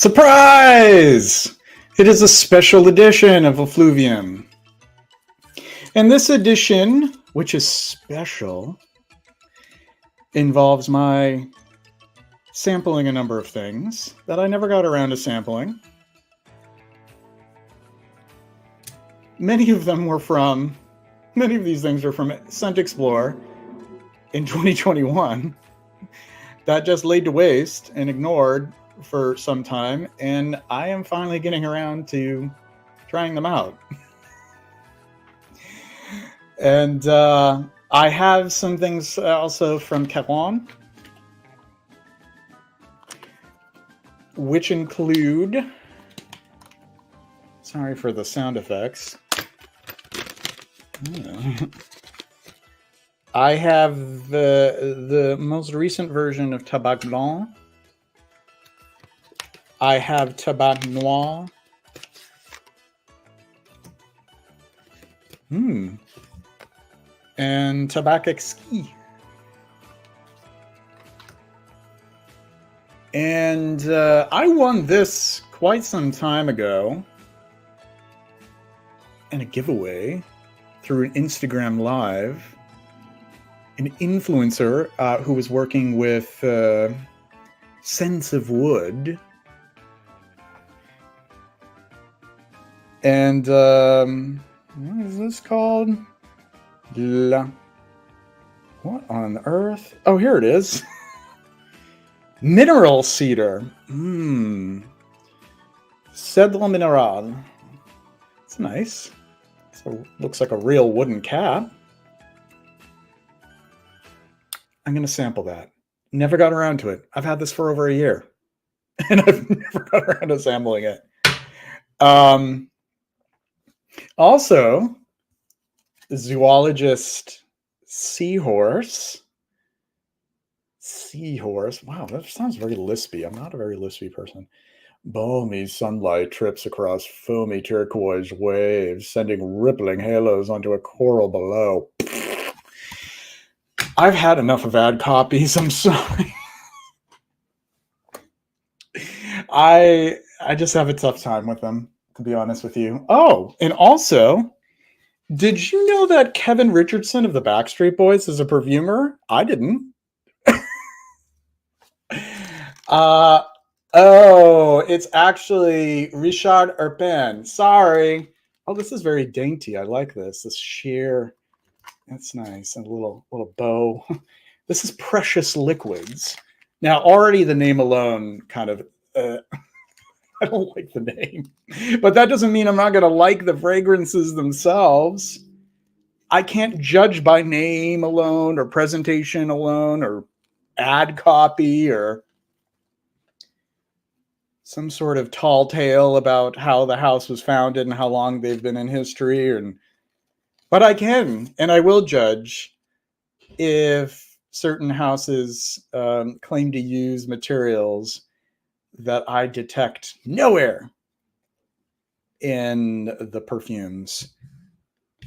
Surprise! It is a special edition of Effluvium. And this edition, which is special, involves my sampling a number of things that I never got around to sampling. Many of these things are from Scent Explore in 2021 that just laid to waste and ignored for some time, and I am finally getting around to trying them out. And I have some things also from Caron, which include, sorry for the sound effects, I have the most recent version of Tabac Blanc. I have Tabac Noir. And Tabac Exquis. And I won this quite some time ago in a giveaway through an Instagram Live. An influencer who was working with Sense of Wood. And what is this called? What on earth? Oh, here it is. Mineral cedar. Cèdre minéral. It's nice. So looks like a real wooden cap. I'm going to sample that. Never got around to it. I've had this for over a year, and I've never got around to sampling it. Also, zoologist seahorse. Seahorse. Wow, that sounds very lispy. I'm not a very lispy person. Balmy sunlight trips across foamy turquoise waves, sending rippling halos onto a coral below. I've had enough of ad copies. I'm sorry. I just have a tough time with them, to be honest with you. Oh, and also, did you know that Kevin Richardson of the Backstreet Boys is a perfumer? I didn't. Oh, it's actually Richard Urpin. Sorry. Oh, this is very dainty. I like this. This sheer. That's nice. And a little bow. This is Precious Liquids. Now, already the name alone kind of, I don't like the name. But that doesn't mean I'm not going to like the fragrances themselves. I can't judge by name alone or presentation alone or ad copy or some sort of tall tale about how the house was founded and how long they've been in history. But I can, and I will judge if certain houses claim to use materials that I detect nowhere in the perfumes,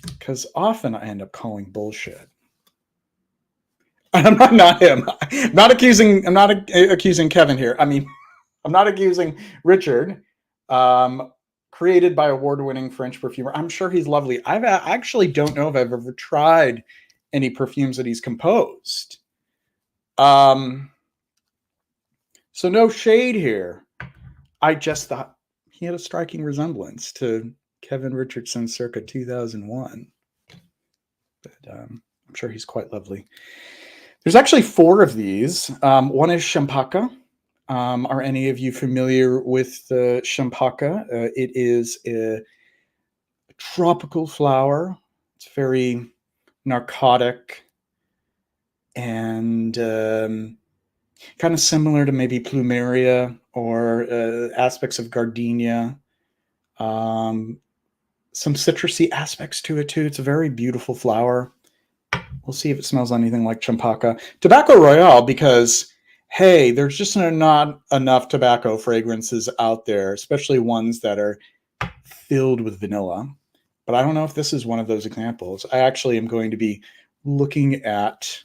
because often I end up calling bullshit. And I'm not him. I'm not accusing Kevin here. I mean, I'm not accusing Richard. Created by award-winning French perfumer. I'm sure he's lovely. I actually don't know if I've ever tried any perfumes that he's composed. So no shade here. I just thought he had a striking resemblance to Kevin Richardson circa 2001. But I'm sure he's quite lovely. There's actually 4 of these. One is Champaka. Are any of you familiar with Champaka? It is a tropical flower. It's very narcotic and kind of similar to maybe Plumeria or aspects of gardenia. Some citrusy aspects to it too. It's a very beautiful flower. We'll see if it smells anything like Champaka. Tobacco Royale, because hey, there's just not enough tobacco fragrances out there, especially ones that are filled with vanilla. But I don't know if this is one of those examples. I actually am going to be looking at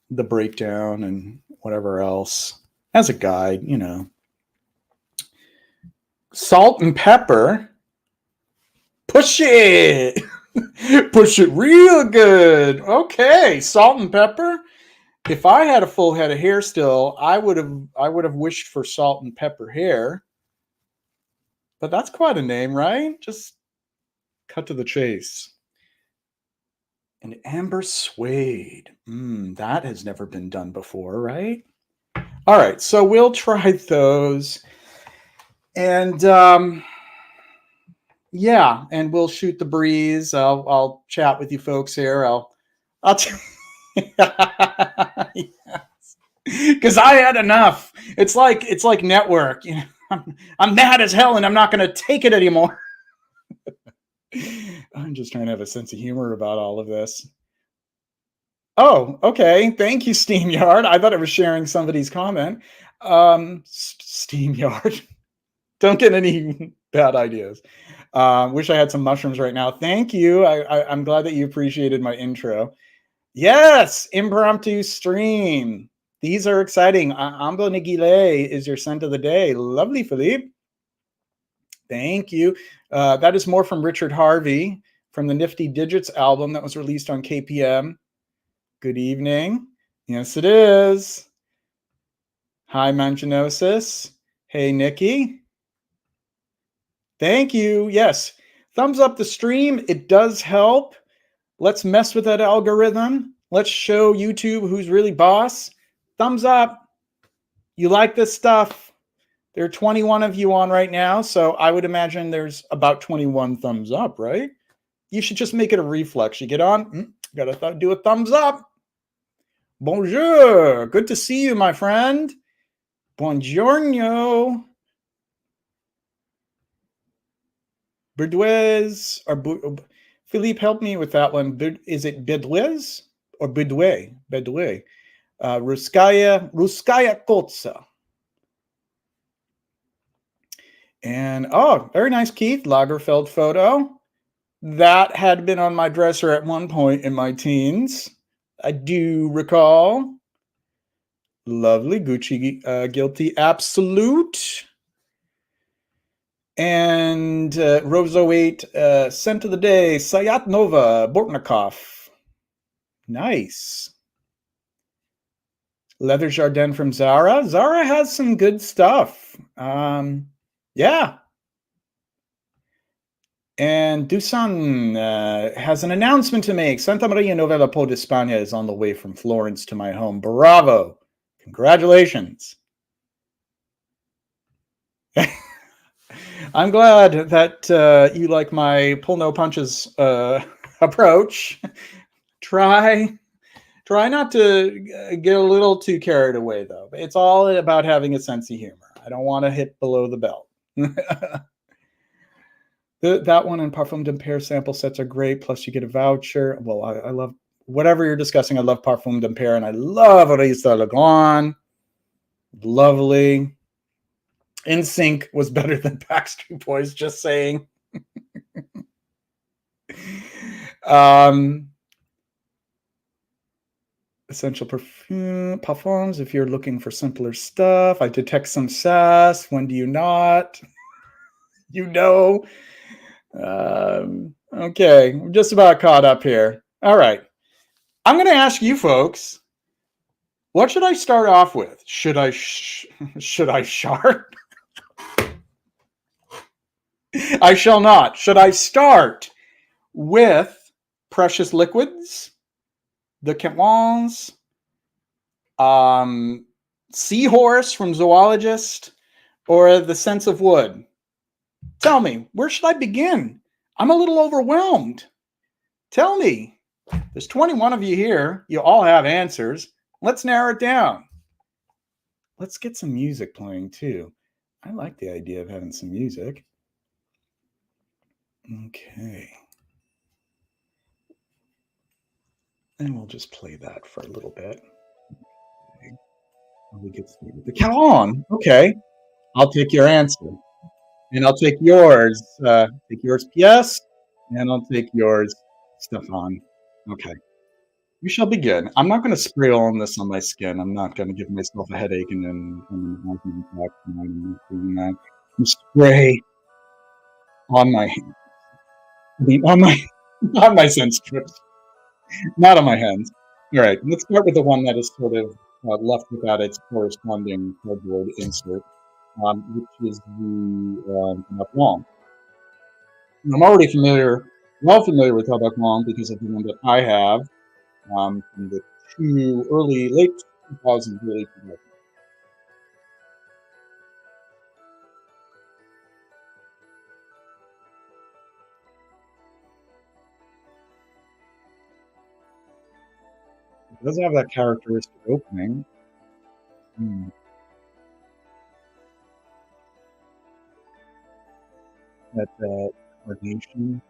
the breakdown and whatever else as a guide, you know. Salt and pepper. Push it. Push it real good. Okay, salt and pepper. If I had a full head of hair still, I would have wished for salt and pepper hair. But that's quite a name, right? Just cut to the chase. An amber suede. That has never been done before, right? All right, so we'll try those. And yeah, and we'll shoot the breeze. I'll chat with you folks here. I'll because I had enough. It's like network. You know, I'm mad as hell, and I'm not going to take it anymore. I'm just trying to have a sense of humor about all of this. Oh, okay. Thank you, SteamYard. I thought I was sharing somebody's comment. SteamYard. Don't get any bad ideas. Wish I had some mushrooms right now. Thank you. I'm glad that you appreciated my intro. Yes, impromptu stream. These are exciting. Ambo Nigile is your scent of the day. Lovely, Philippe. Thank you. That is more from Richard Harvey from the Nifty Digits album that was released on KPM. Good evening. Yes, it is. Hi, Manginosis. Hey, Nikki. Thank you. Yes. Thumbs up the stream. It does help. Let's mess with that algorithm. Let's show YouTube who's really boss. Thumbs up. You like this stuff. There are 21 of you on right now, so I would imagine there's about 21 thumbs up, right? You should just make it a reflex. You get on, gotta do a thumbs up. Bonjour. Good to see you, my friend. Buongiorno. Berdouez or Philippe, help me with that one. Is it Bedouez or Bedoué? Bedoué. Ruskaya Kotsa. And oh, very nice, Keith. Lagerfeld photo. That had been on my dresser at one point in my teens. I do recall. Lovely. Gucci Guilty Absolute. And Roso 8, scent of the day, Sayat Nova, Bortnikov. Nice. Leather Jardin from Zara. Zara has some good stuff. Yeah. And Dusan has an announcement to make. Santa Maria Novella Po d'Espagna is on the way from Florence to my home. Bravo. Congratulations. I'm glad that you like my pull no punches approach. Try not to get a little too carried away, though. It's all about having a sense of humor. I don't want to hit below the belt. That one and Parfum d'Impair sample sets are great. Plus, you get a voucher. Well, I love whatever you're discussing. I love Parfum d'Impair, and I love Arista Legrand. Lovely. NSYNC was better than Backstreet Boys. Just saying. Essential parfums. If you're looking for simpler stuff, I detect some sass. When do you not? You know. Okay, I'm just about caught up here. All right. I'm going to ask you folks, what should I start off with? Should I sharp? I shall not. Should I start with Precious Liquids, the Catwans, Seahorse from Zoologist, or The Sense of Wood? Tell me, where should I begin? I'm a little overwhelmed. Tell me. There's 21 of you here. You all have answers. Let's narrow it down. Let's get some music playing too. I like the idea of having some music. Okay. And we'll just play that for a little bit. Okay. Come on. Okay. I'll take your answer. And I'll take yours. Take yours, PS. And I'll take yours, Stefan. Okay. We shall begin. I'm not going to spray all this on my skin. I'm not going to give myself a headache and then doing that. and spray on my hands. I mean, on my scent strips, not on my hands. All right, let's start with the one that is sort of left without its corresponding cardboard insert, which is the Tabac Blanc. I'm already well familiar with Tabac Blanc because of the one that I have from the late 2000s, early 2000s. It does have that characteristic opening. That coordination.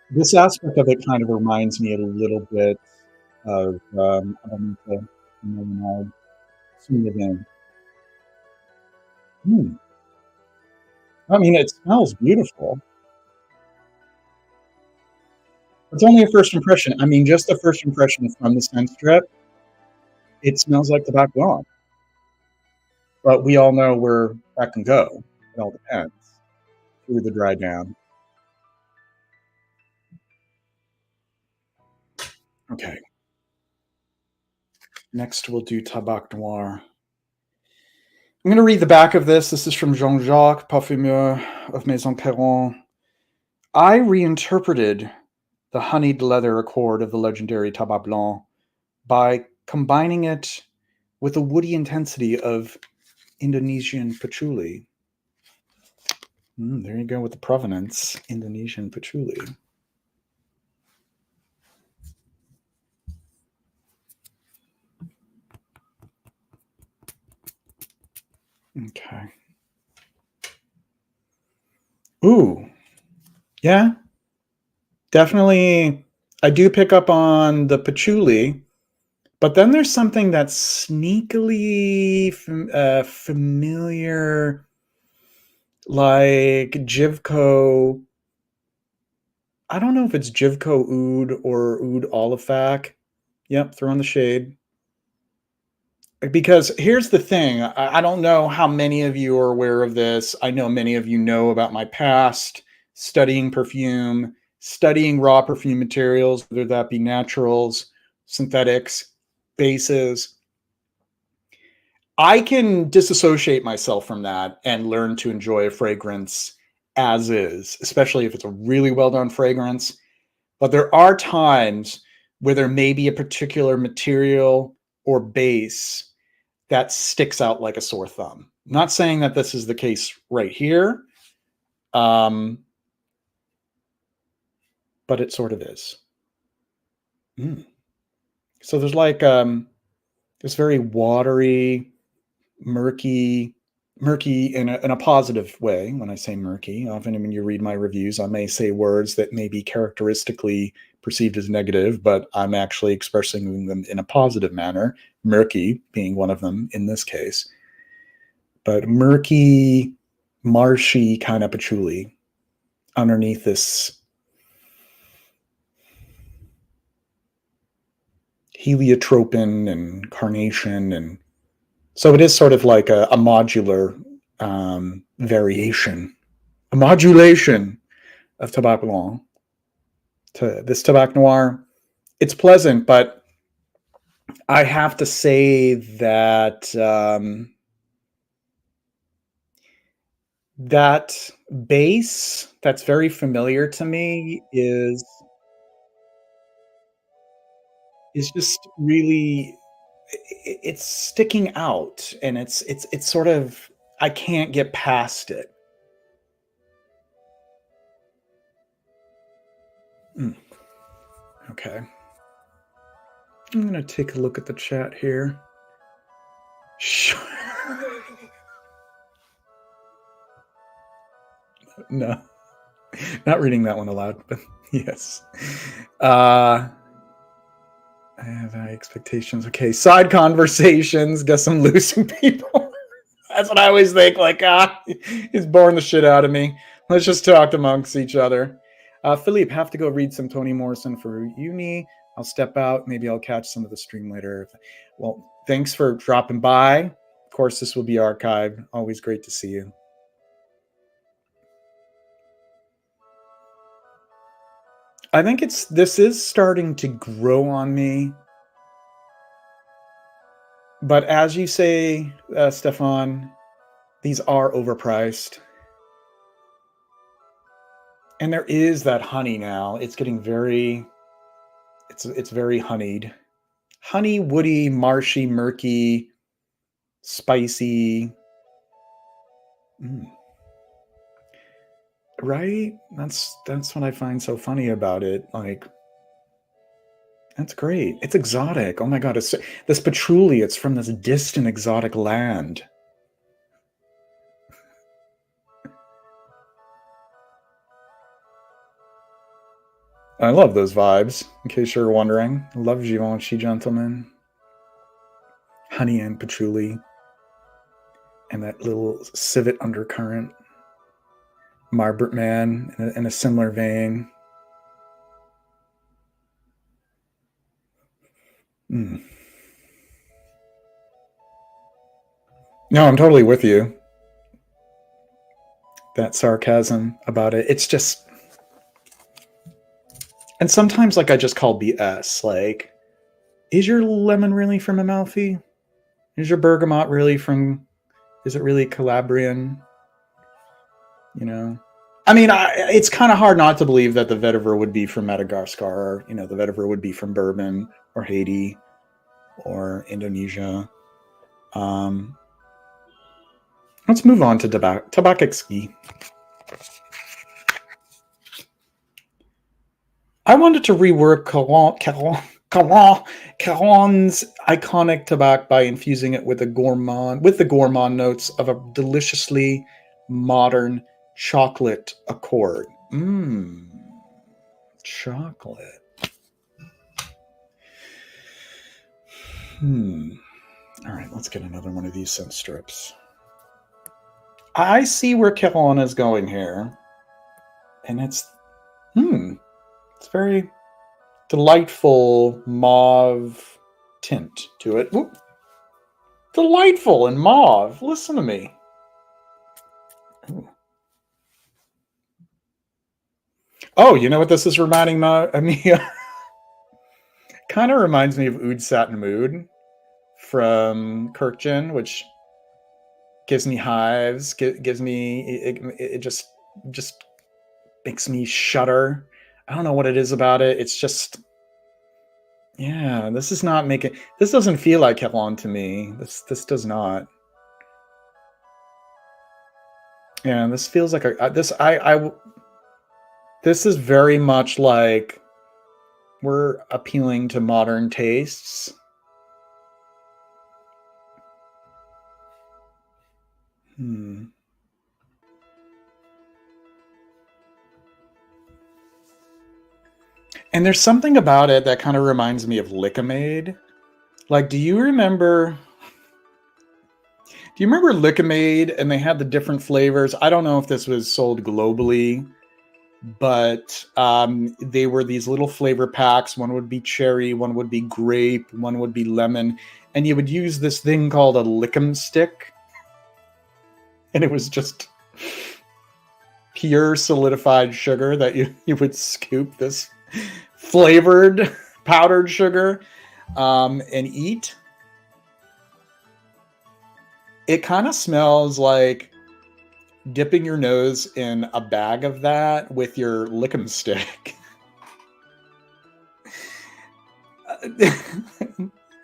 This aspect of it kind of reminds me a little bit of I don't know if you know seen it in. I mean, it smells beautiful. It's only a first impression. I mean, just the first impression from the scent strip. It smells like tobacco blanc, but we all know where that can go. It all depends through the dry down. Okay. Next, we'll do Tabac Noir. I'm going to read the back of this. This is from Jean-Jacques, Parfumeur of Maison Caron. I reinterpreted the honeyed leather accord of the legendary Tabac Blanc by combining it with the woody intensity of Indonesian patchouli. There you go with the provenance, Indonesian patchouli. Okay. Ooh. Yeah. Definitely. I do pick up on the patchouli, but then there's something that's sneakily familiar, like Jivko. I don't know if it's Jivko Oud or Oud Olifak. Yep, throwing the shade. Because here's the thing, I don't know how many of you are aware of this. I know many of you know about my past studying perfume, studying raw perfume materials, whether that be naturals, synthetics, bases. I can disassociate myself from that and learn to enjoy a fragrance as is, especially if it's a really well done fragrance. But there are times where there may be a particular material or base that sticks out like a sore thumb. I'm not saying that this is the case right here, but it sort of is. So there's like this very watery, murky in a positive way. When I say murky, often when you read my reviews, I may say words that may be characteristically perceived as negative, but I'm actually expressing them in a positive manner, murky being one of them in this case. But murky, marshy kind of patchouli underneath this heliotropin and carnation. And so it is sort of like a modular variation, a modulation of Tabac Blanc to this Tabac Noir. It's pleasant, but I have to say that that base that's very familiar to me is just really it's sticking out, and it's sort of I can't get past it. Okay. I'm going to take a look at the chat here. Sure. No. Not reading that one aloud, but yes. I have high expectations. Okay, side conversations. Guess I'm losing people. That's what I always think. Like, he's boring the shit out of me. Let's just talk amongst each other. Philippe, have to go read some Toni Morrison for uni. I'll step out. Maybe I'll catch some of the stream later. Well, thanks for dropping by. course, this will be archived. Always great to see you. I think this is starting to grow on me. But as you say, Stefan, these are overpriced. And there is that honey now. It's getting very, it's very honeyed. Honey, woody, marshy, murky, spicy. Right? That's what I find so funny about it. Like, that's great. It's exotic. Oh my God. It's this patchouli. It's from this distant exotic land. I love those vibes, in case you're wondering. I love Givenchy, gentlemen. Honey and patchouli. And that little civet undercurrent. Marbert Man in a similar vein. No, I'm totally with you. That sarcasm about it. It's just... And sometimes, like, I just call BS. Like, is your lemon really from Amalfi? Is your bergamot really from... Is it really Calabrian? You know? I mean, it's kind of hard not to believe that the vetiver would be from Madagascar. Or, you know, the vetiver would be from Bourbon or Haiti or Indonesia. Let's move on to Tabakekski. I wanted to rework Caron's iconic tobacco by infusing it with the gourmand notes of a deliciously modern chocolate accord. Chocolate. All right, let's get another one of these scent strips. I see where Caron is going here. And it's very delightful mauve tint to it. Ooh. Delightful and mauve. Listen to me. Ooh. Oh, you know what this is reminding me of? Kind of reminds me of Oud Satin Mood from Kirkjan, which gives me hives, gives me, it just makes me shudder. I don't know what it is about it. It's just, yeah, this doesn't feel like Caron to me. This does not. Yeah, this feels like this is very much like we're appealing to modern tastes. And there's something about it that kind of reminds me of Lickamade. Like, do you remember Lickamade? And they had the different flavors. I don't know if this was sold globally, but they were these little flavor packs. One would be cherry, one would be grape, one would be lemon. And you would use this thing called a Lickum stick. And it was just pure solidified sugar that you would scoop this flavored powdered sugar and eat. It kind of smells like dipping your nose in a bag of that with your Lickum stick. This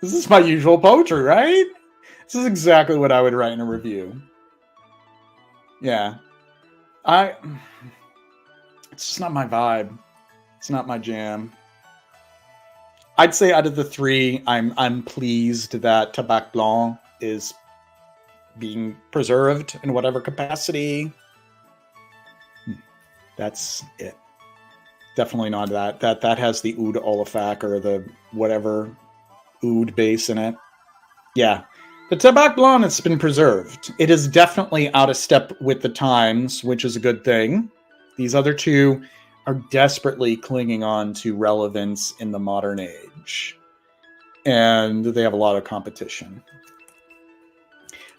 is my usual poetry, right? This is exactly what I would write in a review. Yeah. It's just not my vibe. It's not my jam. I'd say out of the three, I'm pleased that Tabac Blanc is being preserved in whatever capacity. That's it. Definitely not that. That has the oud olfactory or the whatever oud base in it. Yeah. The Tabac Blanc has been preserved. It is definitely out of step with the times, which is a good thing. These other two are desperately clinging on to relevance in the modern age. And they have a lot of competition.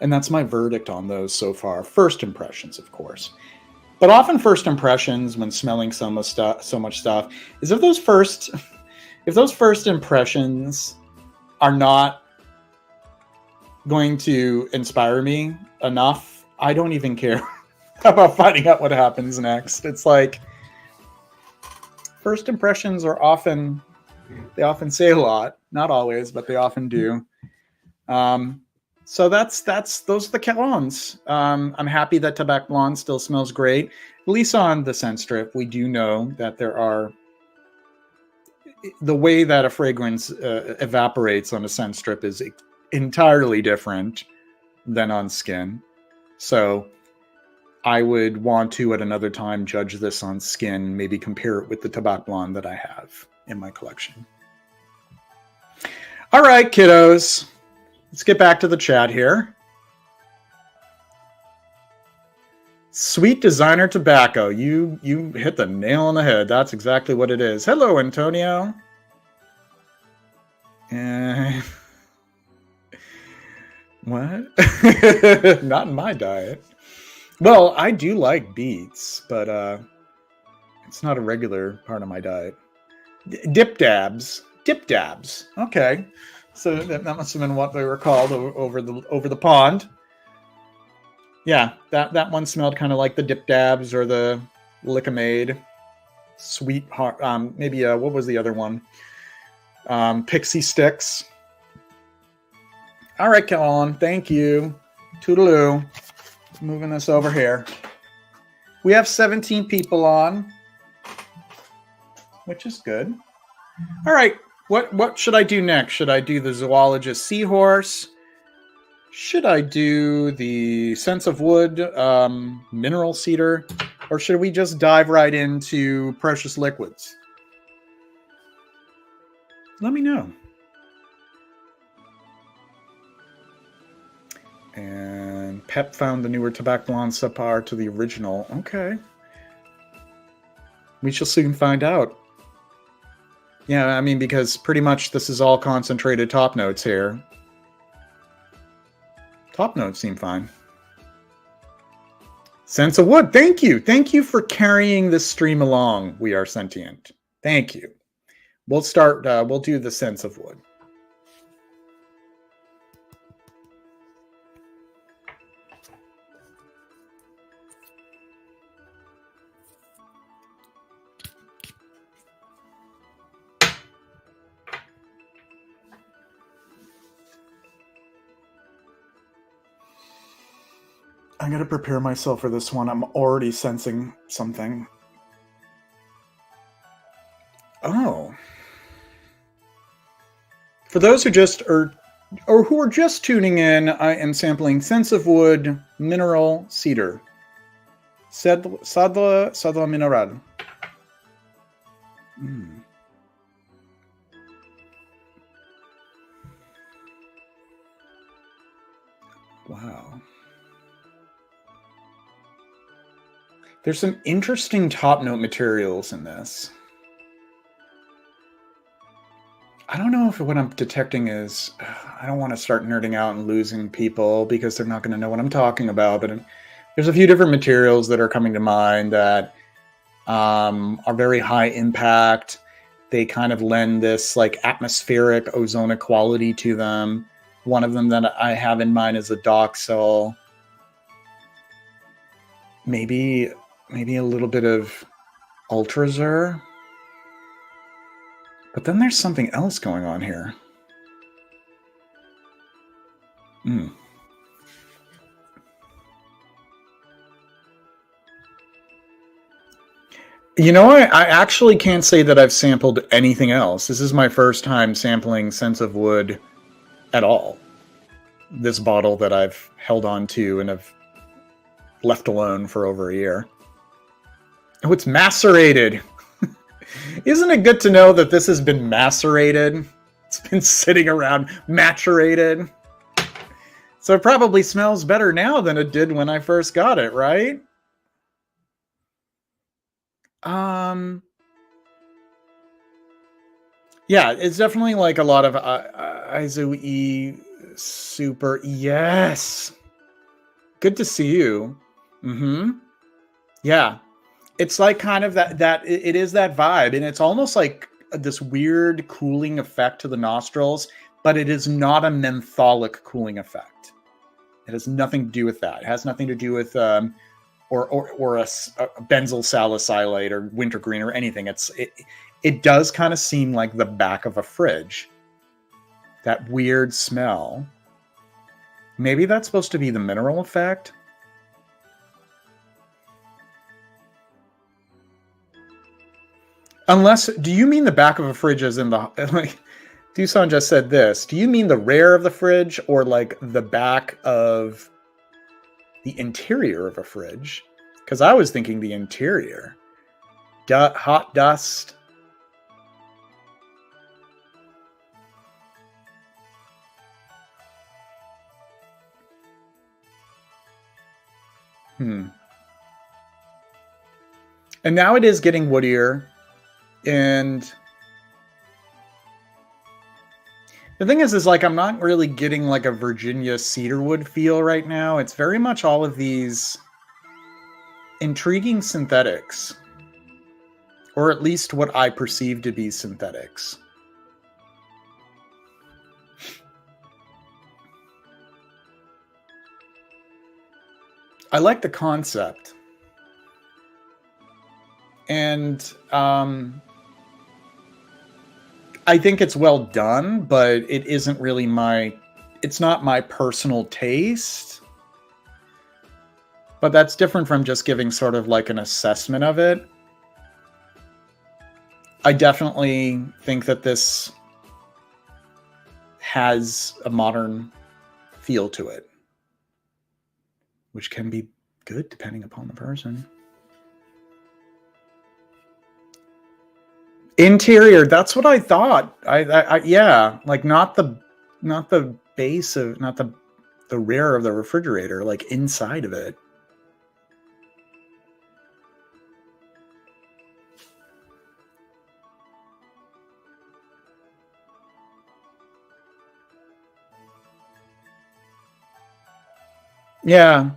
And that's my verdict on those so far. First impressions, of course. But often first impressions when smelling so much stuff is if those first impressions are not going to inspire me enough, I don't even care about finding out what happens next. It's like first impressions are often say a lot. Not always, but they often do. So those are the colognes. I'm happy that Tabac Blonde still smells great. At least on the scent strip, we do know that there are the way that a fragrance evaporates on a scent strip is entirely different than on skin. So I would want to at another time judge this on skin, maybe compare it with the Tabac Blonde that I have in my collection. All right, kiddos. Let's get back to the chat here. Sweet designer tobacco. You hit the nail on the head. That's exactly what it is. Hello, Antonio. What? Not in my diet. Well, I do like beets, but it's not a regular part of my diet. Dip dabs. Okay. So that must have been what they were called over the pond. Yeah, that one smelled kind of like the Dip Dabs or the Lick-O-Made. Sweet heart. Maybe what was the other one? Pixie Sticks. All right, Kellen. Thank you. Toodaloo. Moving us over here. We have 17 people on, which is good. All right. What should I do next? Should I do the zoologist seahorse? Should I do the sense of wood mineral cedar? Or should we just dive right into precious liquids? Let me know. And Pep found the newer Tabac Blonde subpar to the original. Okay. We shall soon find out. Yeah, I mean, because pretty much this is all concentrated top notes here. Top notes seem fine. Sense of wood. Thank you. Thank you for carrying this stream along. We are sentient. Thank you. We'll start. We'll do the sense of wood. I'm going to prepare myself for this one. I'm already sensing something. Oh. For those who just are, or who are just tuning in, I am sampling Sense of Wood Mineral Cedar. Sadla Mineral. Wow. There's some interesting top note materials in this. I don't know if what I'm detecting is, I don't want to start nerding out and losing people because they're not going to know what I'm talking about, but there's a few different materials that are coming to mind that are very high impact. They kind of lend this like atmospheric ozonic quality to them. One of them that I have in mind is a Doxel. Maybe a little bit of Ultrazur. But then there's something else going on here. You know, I actually can't say that I've sampled anything else. This is my first time sampling Sense of Wood at all. This bottle that I've held on to and have left alone for over a year. Oh, it's macerated. Isn't it good to know that this has been macerated? It's been sitting around maturated. So it probably smells better now than it did when I first got it, right? Yeah, it's definitely like a lot of ISO-E super. Yes. Good to see you. Mm-hmm. Yeah. It's like kind of that it is that vibe, and it's almost like this weird cooling effect to the nostrils, but it is not a mentholic cooling effect. It has nothing to do with that. It has nothing to do with or a benzyl salicylate or wintergreen or anything. It does kind of seem like the back of a fridge. That weird smell. Maybe that's supposed to be the mineral effect. Unless, do you mean the back of a fridge as in the, like, Dusan just said this. Do you mean the rear of the fridge or like the back of the interior of a fridge? Because I was thinking the interior. Hot dust. And now it is getting woodier. And the thing is like, I'm not really getting like a Virginia cedarwood feel right now. It's very much all of these intriguing synthetics, or at least what I perceive to be synthetics. I like the concept. And I think it's well done, but it isn't really it's not my personal taste. But that's different from just giving sort of like an assessment of it. I definitely think that this has a modern feel to it, which can be good depending upon the person. Interior, that's what I thought. Yeah, like not the base of, not the rear of the refrigerator, like inside of it. Yeah.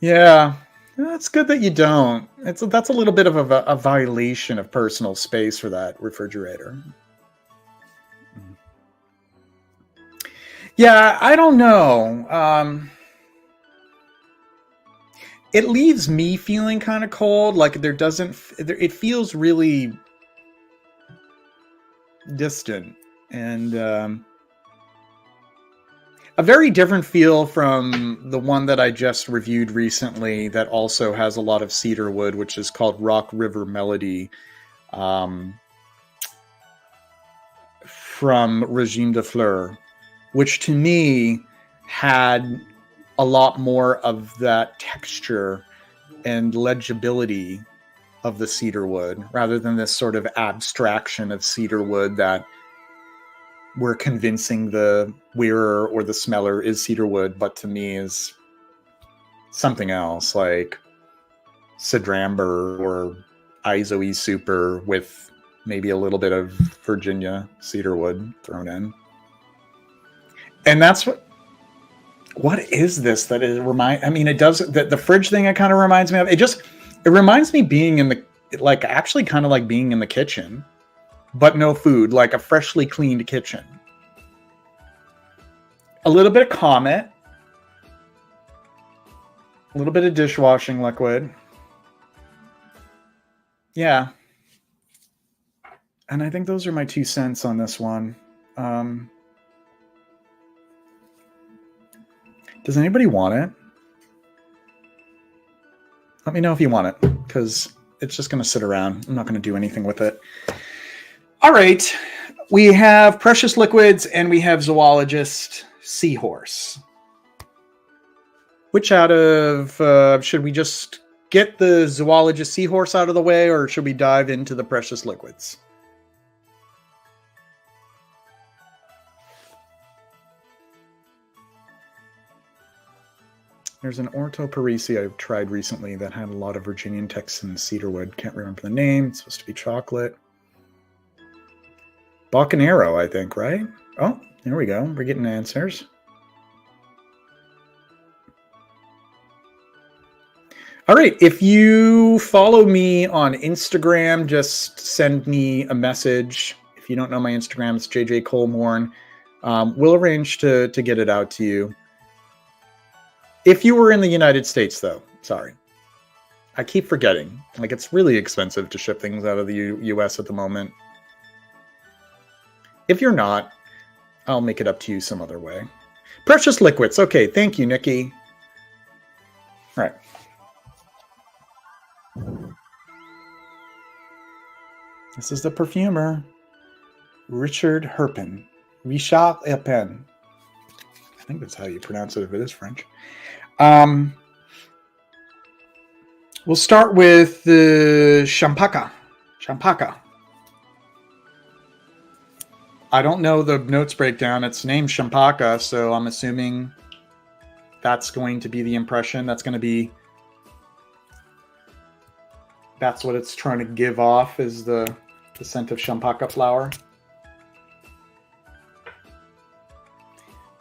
Yeah, that's good that you don't. That's a little bit of a violation of personal space for that refrigerator. Yeah, I don't know. It leaves me feeling kind of cold. Like it feels really distant and a very different feel from the one that I just reviewed recently that also has a lot of cedar wood, which is called Rock River Melody, from Regime de Fleur, which to me had a lot more of that texture and legibility of the cedar wood, rather than this sort of abstraction of cedar wood that we're convincing the wearer or the smeller is cedar wood, but to me is something else, like Cedramber or Isoe Super with maybe a little bit of Virginia cedarwood thrown in. And that's what is this that it it does, the fridge thing, it kind of reminds me of, it reminds me being in the, like, actually kind of like being in the kitchen, but no food, like a freshly cleaned kitchen. A little bit of Comet, a little bit of dishwashing liquid. Yeah. And I think those are my 2 cents on this one. Does anybody want it? Let me know if you want it, because it's just going to sit around. I'm not going to do anything with it. All right. We have Precious Liquids and we have Zoologist Seahorse. Which out of, should we just get the Zoologist Seahorse out of the way, or should we dive into the Precious Liquids? There's an Orto Parisi I've tried recently that had a lot of Virginian Texan cedarwood. Can't remember the name. It's supposed to be chocolate. Balcanero, I think, right? Oh, there we go. We're getting answers. All right. If you follow me on Instagram, just send me a message. If you don't know my Instagram, it's JJ Colmorn. We'll arrange to get it out to you. If you were in the United States, though, sorry. I keep forgetting. Like, it's really expensive to ship things out of the US at the moment. If you're not, I'll make it up to you some other way. Precious liquids. Okay, thank you, Nikki. All right. This is the perfumer, Richard Herpen. Richard Herpen. I think that's how you pronounce it if it is French. We'll start with the Champaka. Champaka. I don't know the notes breakdown. It's named Champaka, so I'm assuming that's going to be the impression. That's what it's trying to give off, is the scent of Champaka flower.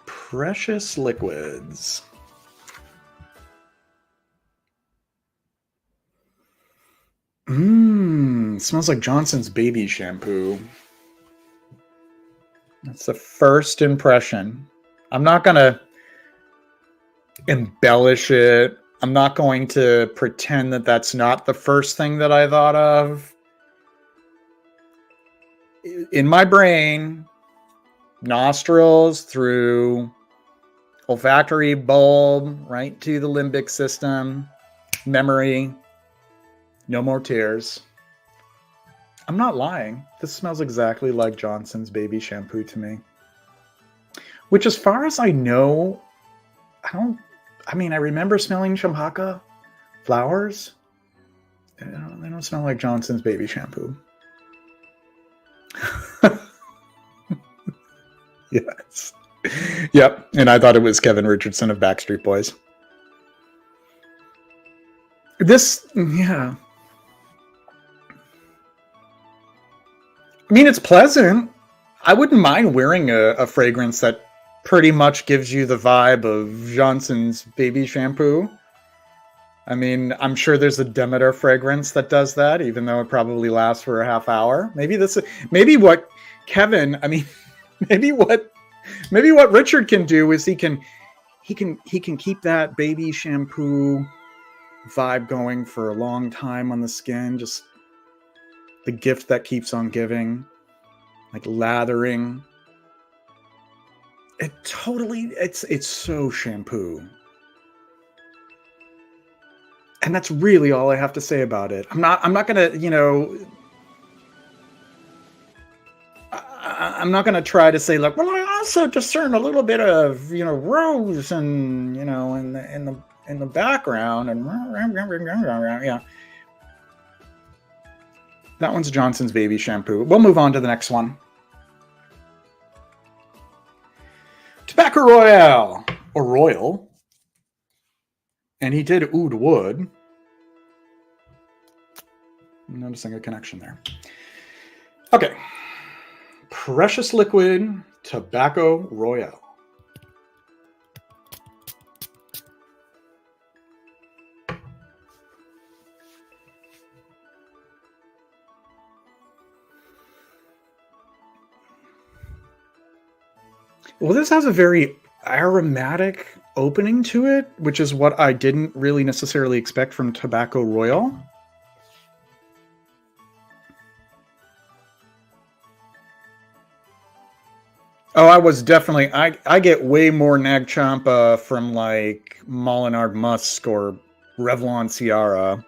Precious liquids. Smells like Johnson's baby shampoo. That's the first impression. I'm not going to embellish it. I'm not going to pretend that that's not the first thing that I thought of. In my brain, nostrils through olfactory bulb, right to the limbic system, memory, no more tears. I'm not lying. This smells exactly like Johnson's baby shampoo to me. Which, as far as I know, I remember smelling Champaka flowers. They don't smell like Johnson's baby shampoo. Yes. Yep. And I thought it was Kevin Richardson of Backstreet Boys. Yeah. I mean, it's pleasant. I wouldn't mind wearing a fragrance that pretty much gives you the vibe of Johnson's baby shampoo. I mean, I'm sure there's a Demeter fragrance that does that, even though it probably lasts for a half hour. Maybe what Richard can do is he can keep that baby shampoo vibe going for a long time on the skin. Just the gift that keeps on giving, like lathering. It's so shampoo. And that's really all I have to say about it. I'm not gonna, I'm not gonna try to say like, well, I also discern a little bit of, rose and, in the background and yeah. That one's Johnson's baby shampoo. We'll move on to the next one. Tobacco Royale, or Royal. And he did Oud Wood. I'm noticing a connection there. Okay. Precious Liquid Tobacco Royale. Well, this has a very aromatic opening to it, which is what I didn't really necessarily expect from Tobacco Royale. Oh, I was definitely... I get way more Nag Champa from, like, Molinard Musk or Revlon Ciara.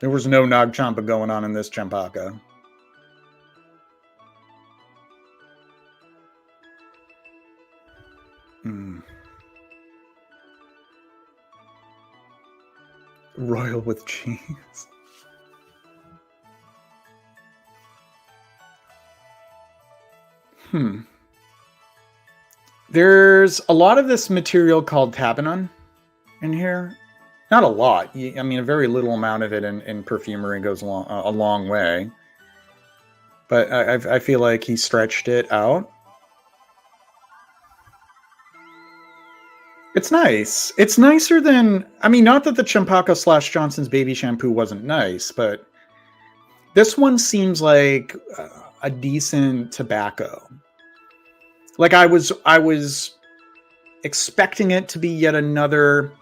There was no Nag Champa going on in this Champaka. Royal with cheese. There's a lot of this material called tabanon in here. Not a lot. I mean, a very little amount of it in perfumery goes a long way. but I feel like he stretched it out. It's nice. It's nicer than, I mean, not that the Champaka / Johnson's baby shampoo wasn't nice, but this one seems like a decent tobacco. Like I was expecting it to be yet another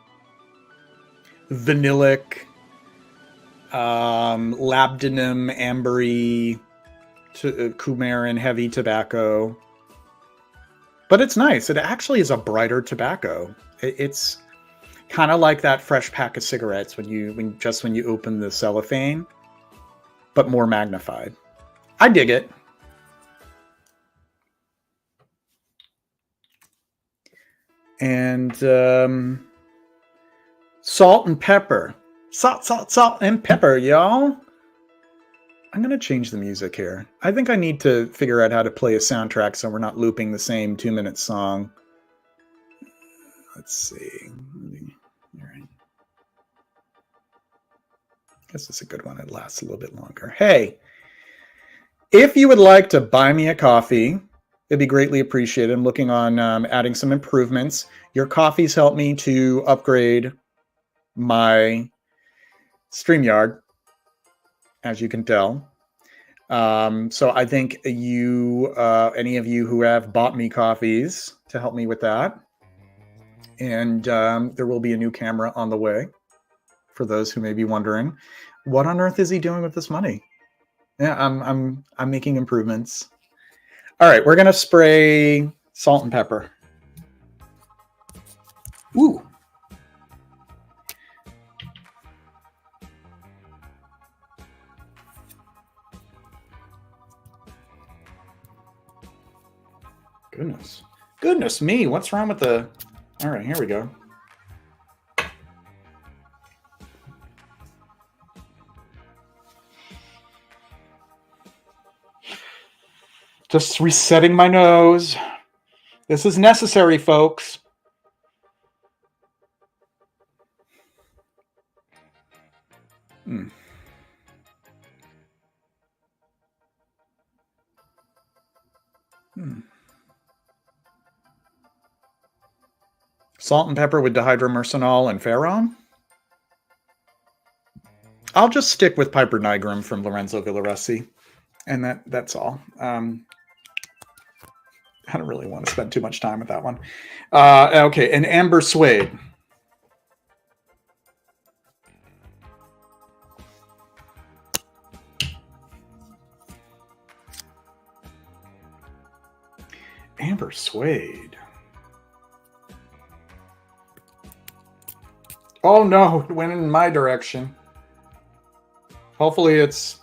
vanillic, labdanum, ambery, coumarin heavy tobacco. But it's nice. It actually is a brighter tobacco. It's kind of like that fresh pack of cigarettes when you open the cellophane, but more magnified. I dig it. And salt and pepper. Salt and pepper, y'all. I'm going to change the music here. I think I need to figure out how to play a soundtrack so we're not looping the same 2-minute song. Let's see. All right. I guess it's a good one. It lasts a little bit longer. Hey, if you would like to buy me a coffee, it'd be greatly appreciated. I'm looking on adding some improvements. Your coffees help me to upgrade my StreamYard, as you can tell. So I think any of you who have bought me coffees to help me with that. And there will be a new camera on the way for those who may be wondering, what on earth is he doing with this money? Yeah, I'm making improvements. All right, we're gonna spray salt and pepper. Ooh. Goodness me, what's wrong with the... All right, here we go. Just resetting my nose. This is necessary, folks. Mm. Salt and pepper with dihydromercenol and ferron. I'll just stick with Piper nigrum from Lorenzo Villoresi, and that's all. I don't really want to spend too much time with that one. Okay, and amber suede. Amber suede. Oh no, it went in my direction. Hopefully it's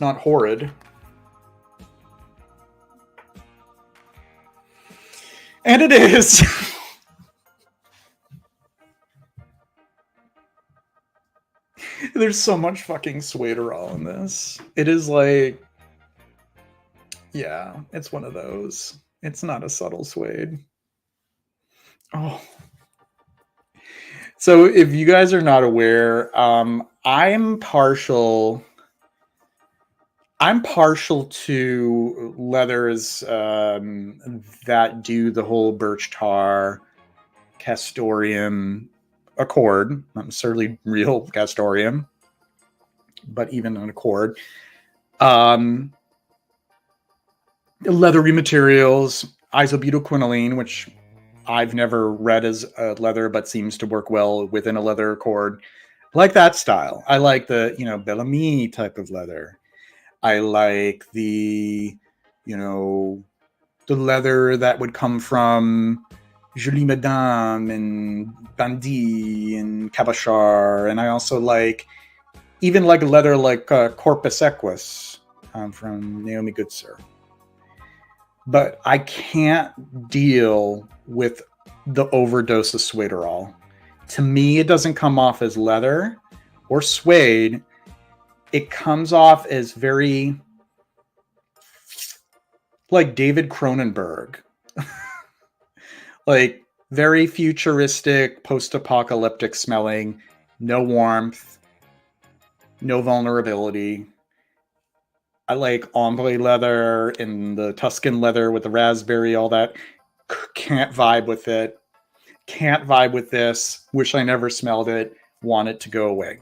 not horrid. And it is. There's so much fucking suederol in this. It is like, yeah, it's one of those. It's not a subtle suede. Oh. So if you guys are not aware, I'm partial to leathers that do the whole birch tar, castoreum accord, not necessarily real castoreum, but even an accord. Leathery materials, isobutyl-quinoline, which I've never read as a leather, but seems to work well within a leather accord. I like that style. I like the, Bellamy type of leather. I like the, the leather that would come from Jolie Madame and Bandit and Cabochard. And I also even like leather like Corpus Equus from Naomi Goodsir. But I can't deal with the overdose of suederol. To me, it doesn't come off as leather or suede. It comes off as very like David Cronenberg. Like very futuristic, post-apocalyptic smelling, no warmth, no vulnerability. I like ombre leather and the Tuscan leather with the raspberry, all that. Can't vibe with it. Can't vibe with this. Wish I never smelled it. Want it to go away.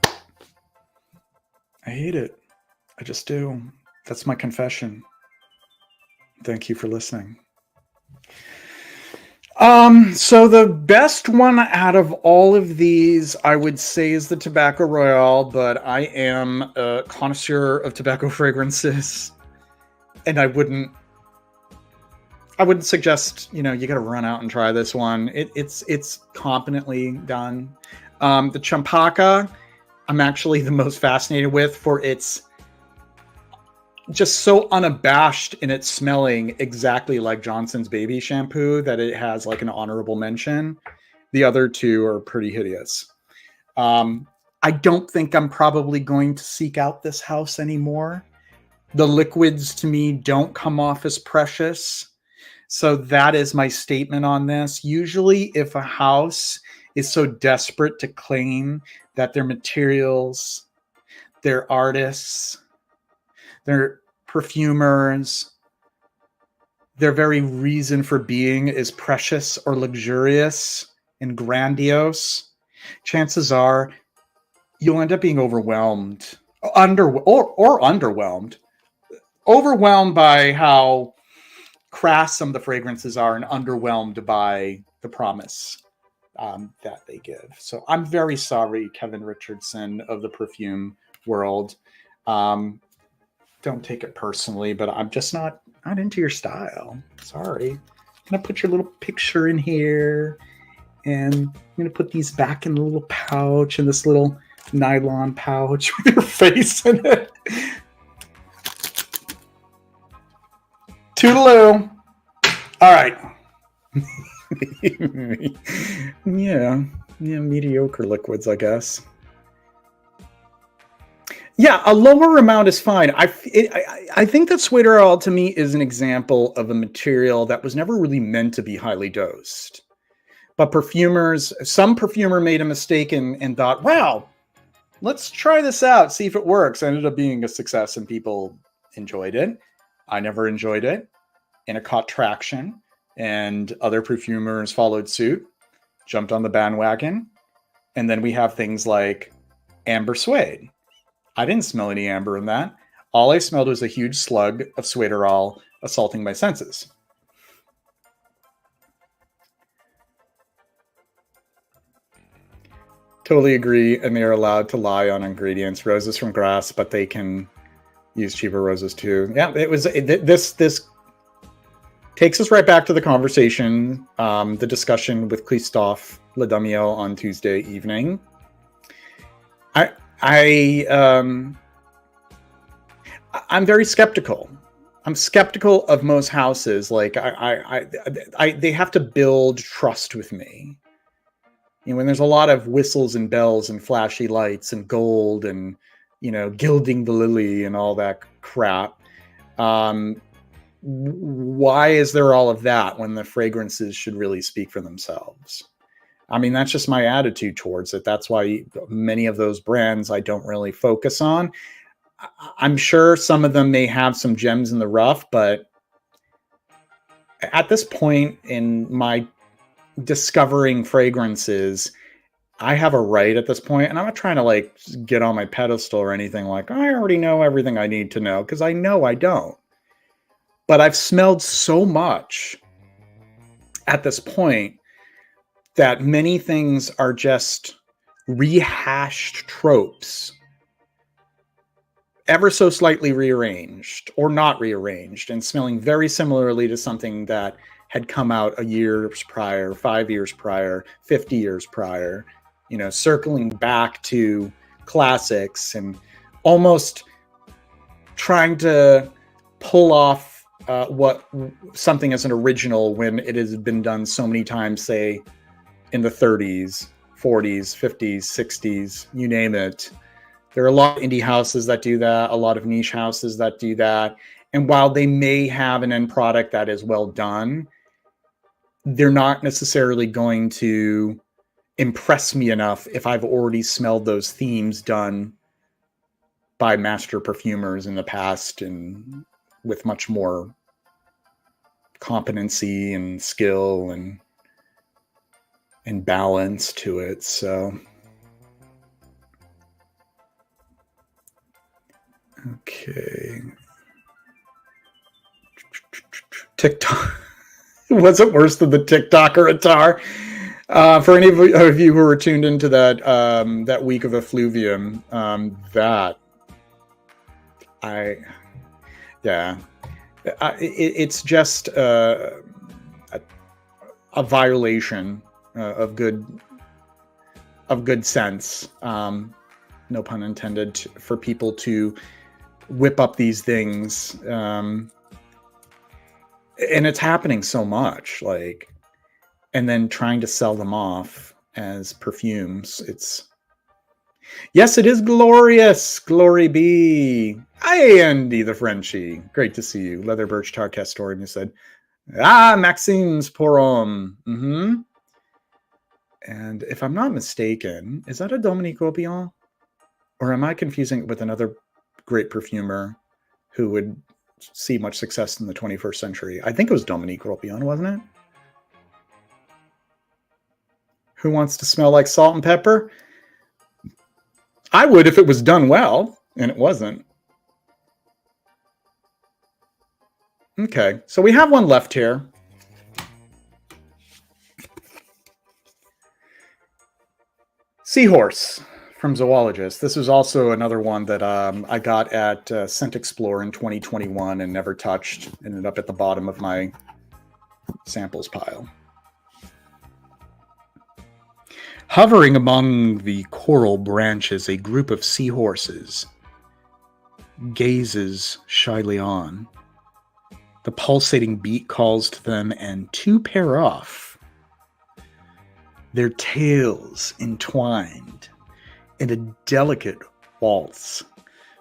I hate it. I just do. That's my confession. Thank you for listening. So the best one out of all of these, I would say, is the Tobacco Royale, but I am a connoisseur of tobacco fragrances, and I wouldn't suggest, you got to run out and try this one. It's competently done. The Champaka, I'm actually the most fascinated with for its just so unabashed in its smelling, exactly like Johnson's baby shampoo, that it has like an honorable mention. The other two are pretty hideous. I don't think I'm probably going to seek out this house anymore. The liquids to me don't come off as precious. So that is my statement on this. Usually if a house is so desperate to claim that their materials, their artists, their perfumers, their very reason for being is precious or luxurious and grandiose, chances are you'll end up being overwhelmed, underwhelmed. Overwhelmed by how crass some of the fragrances are and underwhelmed by the promise that they give. So I'm very sorry, Kevin Richardson of the perfume world. Don't take it personally, but I'm just not into your style. Sorry. I'm going to put your little picture in here, and I'm going to put these back in the little pouch, in this little nylon pouch with your face in it. Toodaloo. All right. Yeah, mediocre liquids, I guess. Yeah, a lower amount is fine. I think that Suederol to me is an example of a material that was never really meant to be highly dosed. But some perfumer made a mistake and thought, wow, let's try this out, see if it works. It ended up being a success and people enjoyed it. I never enjoyed it, and it caught traction, and other perfumers followed suit, jumped on the bandwagon. And then we have things like Amber Suede. I didn't smell any amber in that. All I smelled was a huge slug of Suederol assaulting my senses. Totally agree, and they are allowed to lie on ingredients. Roses from grass, but they can use cheaper roses too. Yeah, this takes us right back to the conversation, the discussion with Christophe Ledamiel on Tuesday evening. I'm very skeptical. I'm skeptical of most houses. Like they have to build trust with me. When there's a lot of whistles and bells and flashy lights and gold and, gilding the lily and all that crap. Why is there all of that when the fragrances should really speak for themselves? I mean, that's just my attitude towards it. That's why many of those brands I don't really focus on. I'm sure some of them may have some gems in the rough, but at this point in my discovering fragrances, I have a right at this point, and I'm not trying to get on my pedestal or anything like, I already know everything I need to know, because I know I don't. But I've smelled so much at this point that many things are just rehashed tropes, ever so slightly rearranged or not rearranged, and smelling very similarly to something that had come out a year prior, 5 years prior, 50 years prior, circling back to classics and almost trying to pull off what something as an original when it has been done so many times, say, in the 30s, 40s, 50s, 60s, you name it. There are a lot of indie houses that do that, a lot of niche houses that do that. And while they may have an end product that is well done, they're not necessarily going to impress me enough if I've already smelled those themes done by master perfumers in the past and with much more competency and skill and balance to it. So okay. TikTok. Was it worse than the TikToker Attar? For any of you who were tuned into that week of Effluvium, it's just a violation of good sense. No pun intended, for people to whip up these things. And it's happening so much, like, and then trying to sell them off as perfumes. Yes, it is glorious. Glory be. Hi, Andy the Frenchie. Great to see you. Leather Birch Tar Castorium, you said. Maxime's Porom. And if I'm not mistaken, is that a Dominique Robion? Or am I confusing it with another great perfumer who would see much success in the 21st century? I think it was Dominique Robion, wasn't it? Who wants to smell like salt and pepper? I would if it was done well, and it wasn't. Okay, so we have one left here. Seahorse from Zoologist. This is also another one that I got at Scent Explorer in 2021 and never touched. Ended up at the bottom of my samples pile. Hovering among the coral branches, a group of seahorses gazes shyly on. The pulsating beat calls to them, and two pair off, their tails entwined in a delicate waltz.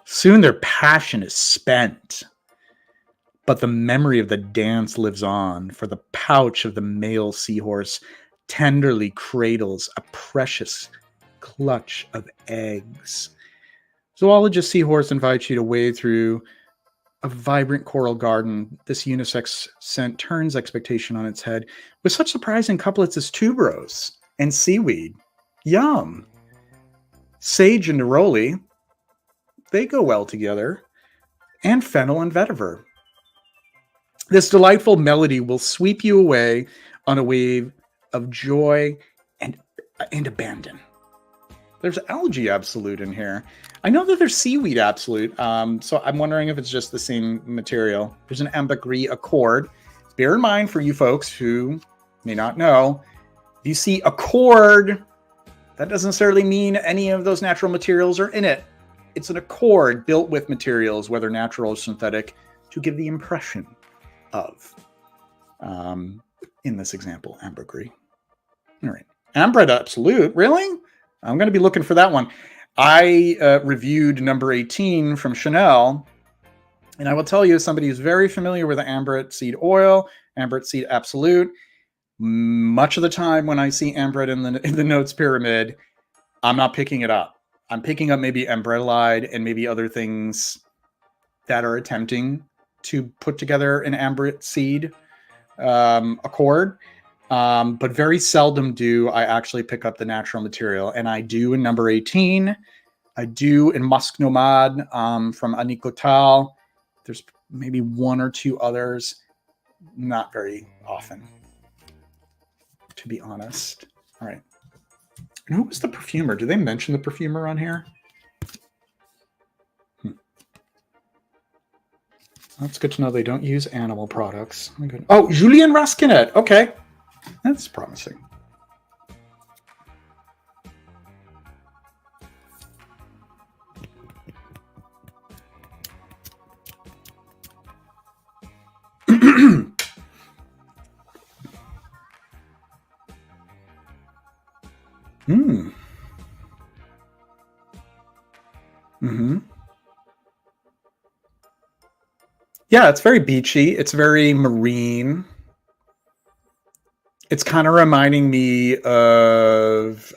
Soon their passion is spent, but the memory of the dance lives on, for the pouch of the male seahorse tenderly cradles a precious clutch of eggs. Zoologist Seahorse invites you to wade through a vibrant coral garden. This unisex scent turns expectation on its head with such surprising couplets as tuberose and seaweed. Yum! Sage and neroli, they go well together. And fennel and vetiver. This delightful melody will sweep you away on a wave of joy and abandon. There's algae absolute in here. I know that there's seaweed absolute, so I'm wondering if it's just the same material. There's an ambergris accord. Bear in mind, for you folks who may not know, if you see accord, that doesn't necessarily mean any of those natural materials are in it. It's an accord built with materials, whether natural or synthetic, to give the impression of, in this example, ambergris. All right. Ambred Absolute, really? I'm going to be looking for that one. I reviewed number 18 from Chanel, and I will tell you, as somebody who's very familiar with the Ambret Seed Oil, Ambret Seed Absolute, much of the time when I see Ambret in the notes pyramid, I'm not picking it up. I'm picking up maybe ambretolide and maybe other things that are attempting to put together an Ambret Seed accord. But very seldom do I actually pick up the natural material. And I do in number 18. I do in Musk Nomad from Anicotal. There's maybe one or two others. Not very often, to be honest. All right. And who was the perfumer? Do they mention the perfumer on here? That's good to know they don't use animal products. Oh, Julien Rasquinet. Okay. That's promising. Yeah, it's very beachy. It's very marine. It's kind of reminding me of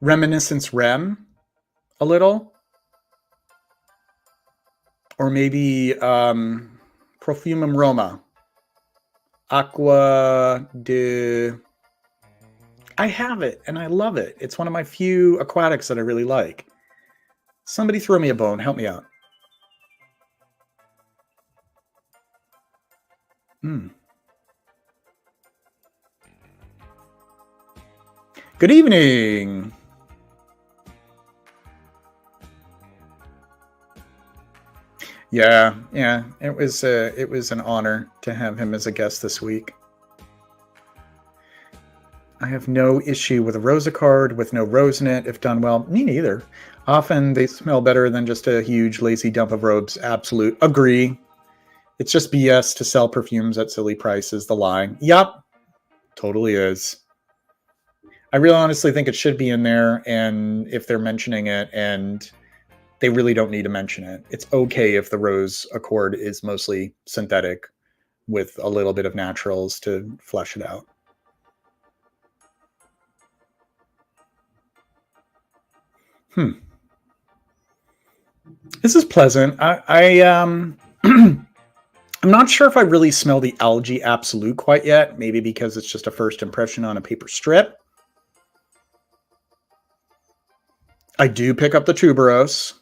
Reminiscence Rem a little, or maybe Perfumum Roma, Aqua de. I have it and I love it. It's one of my few aquatics that I really like. Somebody throw me a bone. Help me out. Good evening. Yeah. It was an honor to have him as a guest this week. I have no issue with a rosacard with no rose in it if done well. Me neither. Often they smell better than just a huge lazy dump of robes. Absolute. Agree. It's just BS to sell perfumes at silly prices. The lie. Yup. Totally is. I really honestly think it should be in there, and if they're mentioning it, and they really don't need to mention it. It's okay if the rose accord is mostly synthetic with a little bit of naturals to flesh it out. This is pleasant. I'm not sure if I really smell the algae absolute quite yet. Maybe because it's just a first impression on a paper strip. I do pick up the tuberose,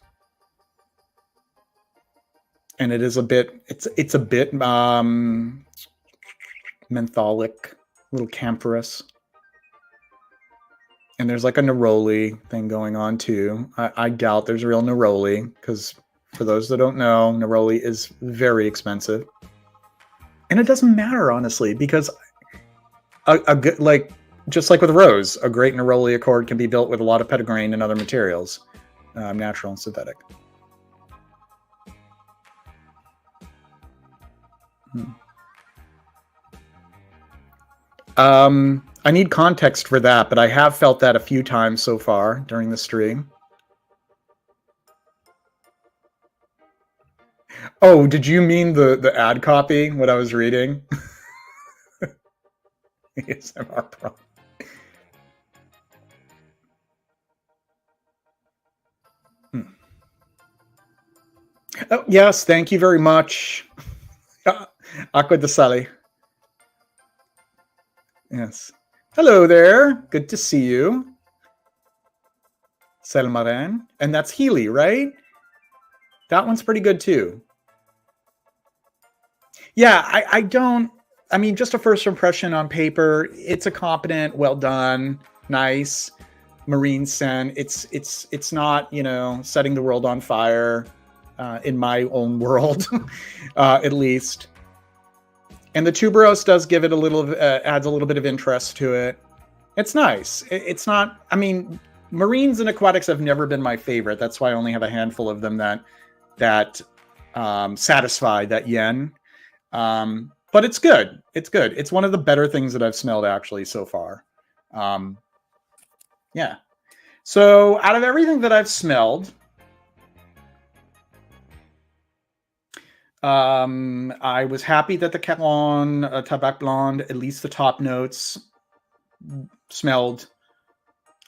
and it is a bit. It's a bit mentholic, a little camphorous. And there's like a neroli thing going on too. I doubt there's real neroli because, for those that don't know, neroli is very expensive, and it doesn't matter honestly because a good, like, just like with rose, a great neroli accord can be built with a lot of petitgrain and other materials, natural and synthetic. I need context for that, but I have felt that a few times so far during the stream. Oh, did you mean the ad copy, what I was reading? ASMR Pro. Oh, yes, thank you very much. Aqua de Sally. Yes. Hello there. Good to see you. Selmarin. And that's Healy, right? That one's pretty good too. Yeah, I don't. I mean, just a first impression on paper. It's a competent, well done, nice marine scent. It's not, setting the world on fire in my own world, at least. And the tuberose does give it a little, adds a little bit of interest to it. It's nice. It's not. I mean, marines and aquatics have never been my favorite. That's why I only have a handful of them that satisfy that yen. But it's good. It's good. It's one of the better things that I've smelled actually so far. Yeah. So out of everything that I've smelled, I was happy that the Calon Tabac Blonde, at least the top notes, smelled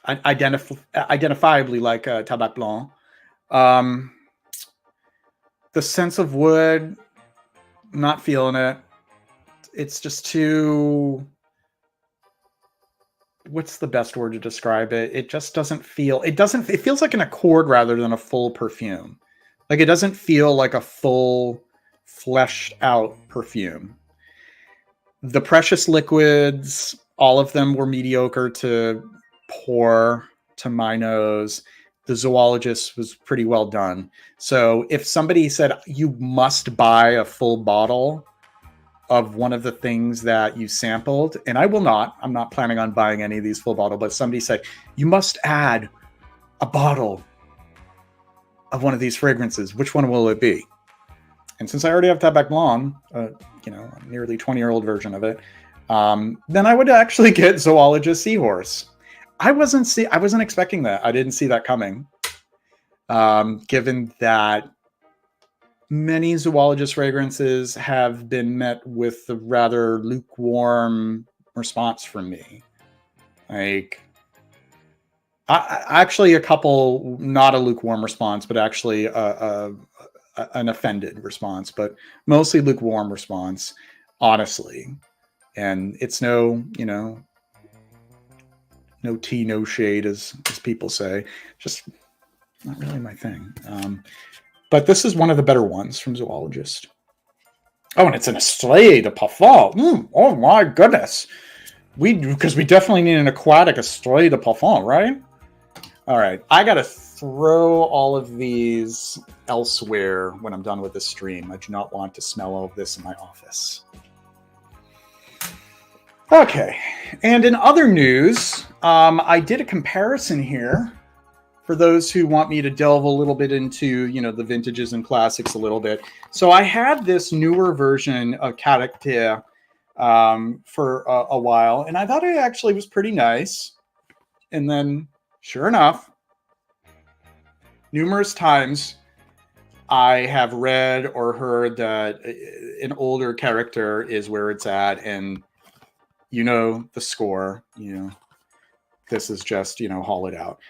identifiably like Tabac Blanc. The sense of wood, not feeling it. It's just too. What's the best word to describe it? It just doesn't feel. It feels like an accord rather than a full perfume. Like, it doesn't feel like a full fleshed out perfume. The precious liquids, all of them were mediocre to pour to my nose. The zoologist was pretty well done. So if somebody said you must buy a full bottle of one of the things that you sampled, and I'm not planning on buying any of these full bottle, but somebody said you must add a bottle of one of these fragrances, which one will it be? And since I already have Tabac Blanc, a nearly 20-year-old version of it, then I would actually get Zoologist Seahorse. I wasn't expecting that. I didn't see that coming. Given that many zoologist fragrances have been met with a rather lukewarm response from me. Like, Actually, a couple, not a lukewarm response, but actually an offended response, but mostly lukewarm response, honestly. And it's no, no tea, no shade, as people say. Just not really my thing. But this is one of the better ones from Zoologist. Oh, and it's an Estrella de Parfum. Oh my goodness. Because we definitely need an aquatic Estrella de Parfum, right? All right. I got to throw all of these elsewhere when I'm done with this stream. I do not want to smell all of this in my office. Okay. And in other news, I did a comparison here for those who want me to delve a little bit into, the vintages and classics a little bit. So I had this newer version of Caractère for a while, and I thought it actually was pretty nice. And then, sure enough, numerous times I have read or heard that an older character is where it's at, and the score, this is just, haul it out.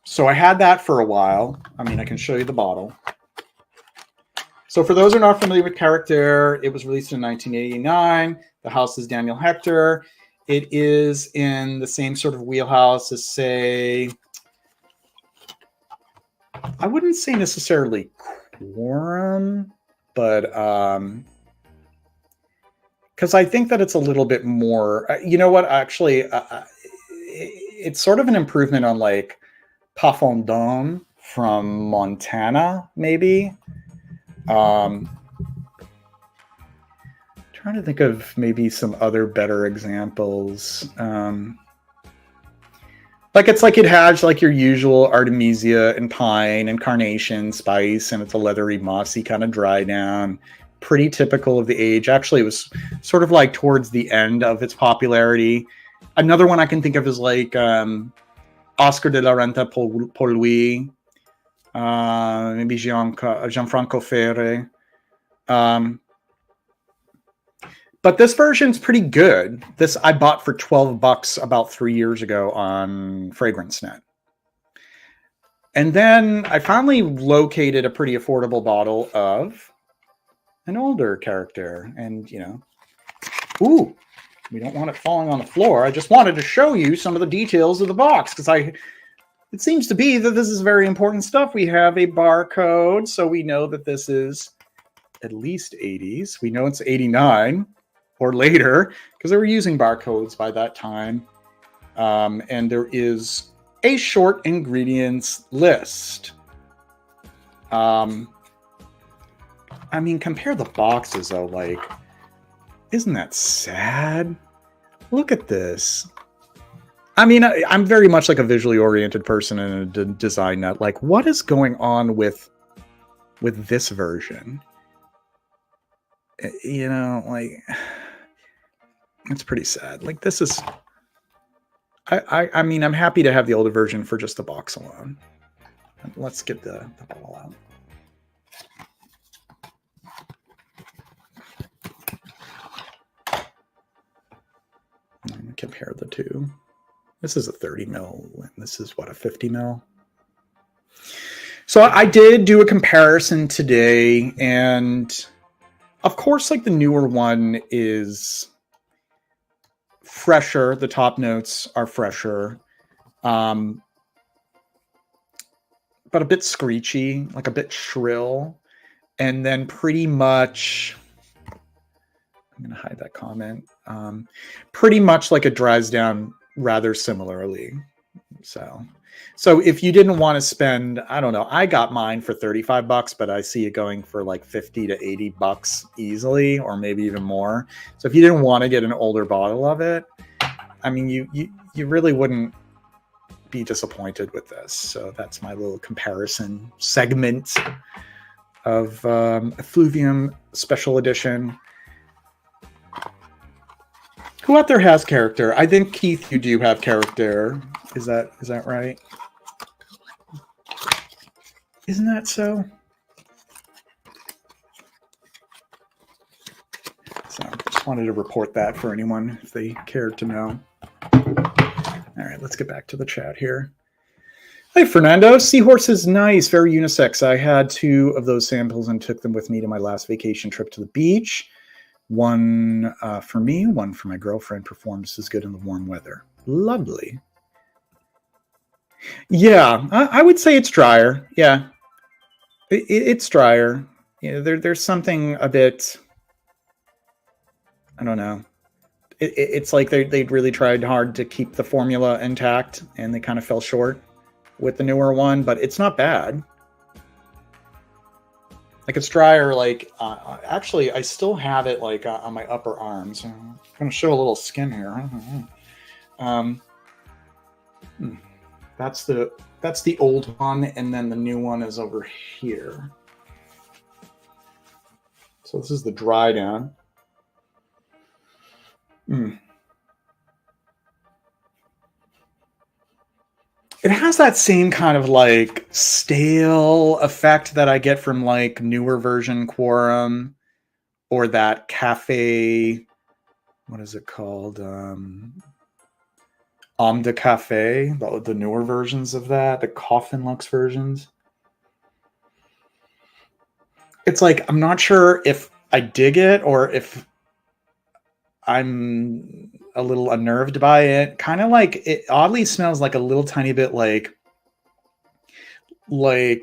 So I had that for a while. I mean, I can show you the bottle. So for those who are not familiar with Caractère, it was released in 1989. The house is Daniel Hector. It is in the same sort of wheelhouse as, say, I wouldn't say necessarily Quorum, but because I think that it's a little bit more, you know what, actually, it's sort of an improvement on like Parfum d'Homme from Montana, maybe. Trying to think of maybe some other better examples. Like it's like it has like your usual Artemisia and pine and carnation spice, and it's a leathery, mossy kind of dry down. Pretty typical of the age. Actually, it was sort of like towards the end of its popularity. Another one I can think of is like Oscar de la Renta Paul Louis, maybe Gianfranco Ferre. But this version's pretty good. This I bought for $12 about 3 years ago on FragranceNet. And then I finally located a pretty affordable bottle of an older character. And, ooh, we don't want it falling on the floor. I just wanted to show you some of the details of the box because it seems to be that this is very important stuff. We have a barcode, so we know that this is at least 80s. We know it's 89 or later because they were using barcodes by that time. And there is a short ingredients list. I mean, compare the boxes though. Like, isn't that sad? Look at this. I mean, I'm very much like a visually oriented person and a design nut. Like, what is going on with this version? Like, it's pretty sad. Like, this is. I mean, I'm happy to have the older version for just the box alone. Let's get the bottle out. Let me compare the two. This is a 30 mil, and this is what, a 50 mil? So I did do a comparison today, and of course, like the newer one is fresher. The top notes are fresher, but a bit screechy, like a bit shrill, and then pretty much. I'm going to hide that comment. Pretty much like it dries down rather similarly. So if you didn't want to spend, I don't know, I got mine for $35, but I see it going for like $50 to $80 easily, or maybe even more. So if you didn't want to get an older bottle of it, I mean, you really wouldn't be disappointed with this. So that's my little comparison segment of Effluvium Special Edition. Who out there has character? I think, Keith, you do have character. Is that right? Isn't that so? So just wanted to report that for anyone if they cared to know. All right, let's get back to the chat here. Hi, Fernando. Seahorse is nice, very unisex. I had 2 of those samples and took them with me to my last vacation trip to the beach. One for me, one for my girlfriend. Performance is good in the warm weather. Lovely. Yeah, I would say it's drier. Yeah, it's drier. Yeah, there's something a bit, I don't know. It's like they really tried hard to keep the formula intact, and they kind of fell short with the newer one, but it's not bad. Like, it's drier. Like, actually, I still have it like on my upper arms. I'm going to show a little skin here. That's the old one, and then the new one is over here. So this is the dry down. It has that same kind of like stale effect that I get from like newer version Quorum, or that cafe, what is it called? Homme de Cafe, the newer versions of that, the Coffin Lux versions. It's like, I'm not sure if I dig it or if I'm a little unnerved by it. Kind of like, it oddly smells like a little tiny bit like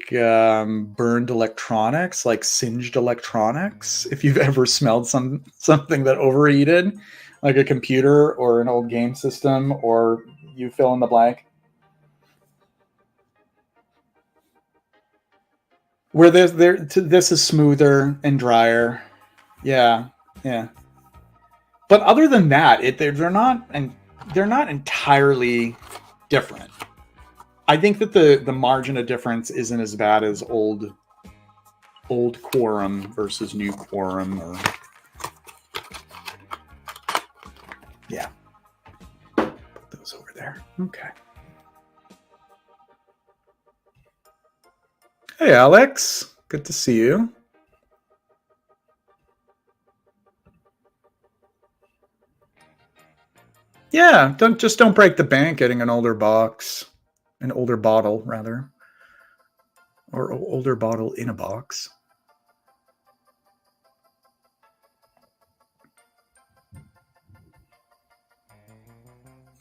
burned electronics, like singed electronics. If you've ever smelled something that overheated, like a computer or an old game system, or you fill in the blank. Where this is smoother and drier. Yeah. But other than that, they're not entirely different. I think that the margin of difference isn't as bad as old Quorum versus new Quorum. Or yeah, put those over there. Okay. Hey, Alex. Good to see you. Yeah, don't break the bank getting an older box, an older bottle rather, or older bottle in a box.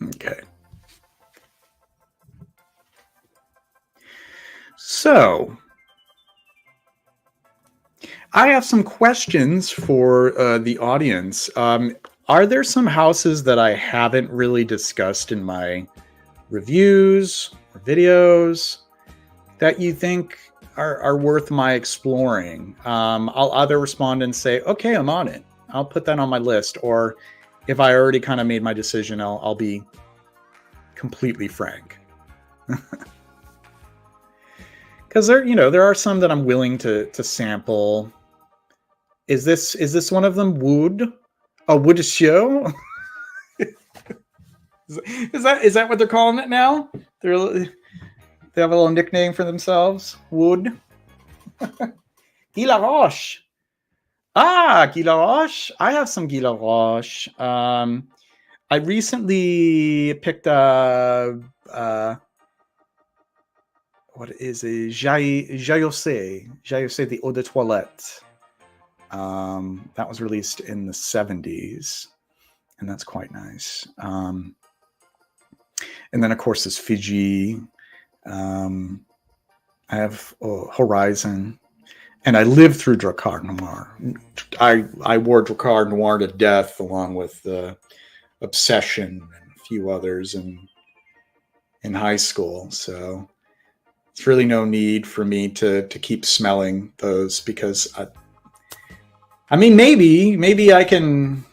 Okay. So, I have some questions for the audience. Are there some houses that I haven't really discussed in my reviews or videos that you think are worth my exploring? I'll either respond and say, okay, I'm on it. I'll put that on my list. Or if I already kind of made my decision, I'll be completely frank. Because there are some that I'm willing to sample. Is this one of them? Wood? A wood show? Is that what they're calling it now? They have a little nickname for themselves. Wood. Guy La Roche. Ah, Guy La Roche. I have some Guy La Roche. I recently picked up what is a Jaillosé the Eau de Toilette. That was released in the 70s, and that's quite nice. And then, of course, there's Fiji. I have Horizon, and I lived through Drakkar Noir. I wore Drakkar Noir to death, along with Obsession and a few others in high school. So it's really no need for me to keep smelling those, because I mean, maybe I can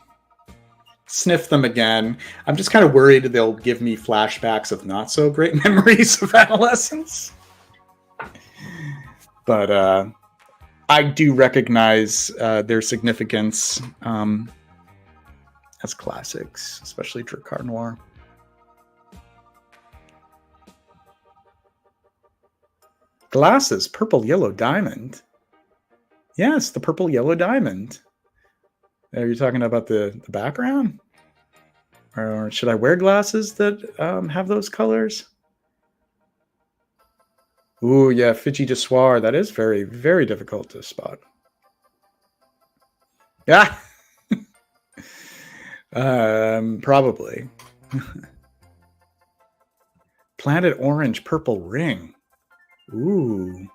sniff them again. I'm just kind of worried they'll give me flashbacks of not so great memories of adolescence. But I do recognize their significance as classics, especially Drakkar Noir. Glasses, purple yellow diamond. Yes, the purple yellow diamond. Are you talking about the background? Or should I wear glasses that have those colors? Ooh, yeah, Fiji de Soir. That is very, very difficult to spot. Yeah. Probably. Planet Orange Purple Ring. Ooh.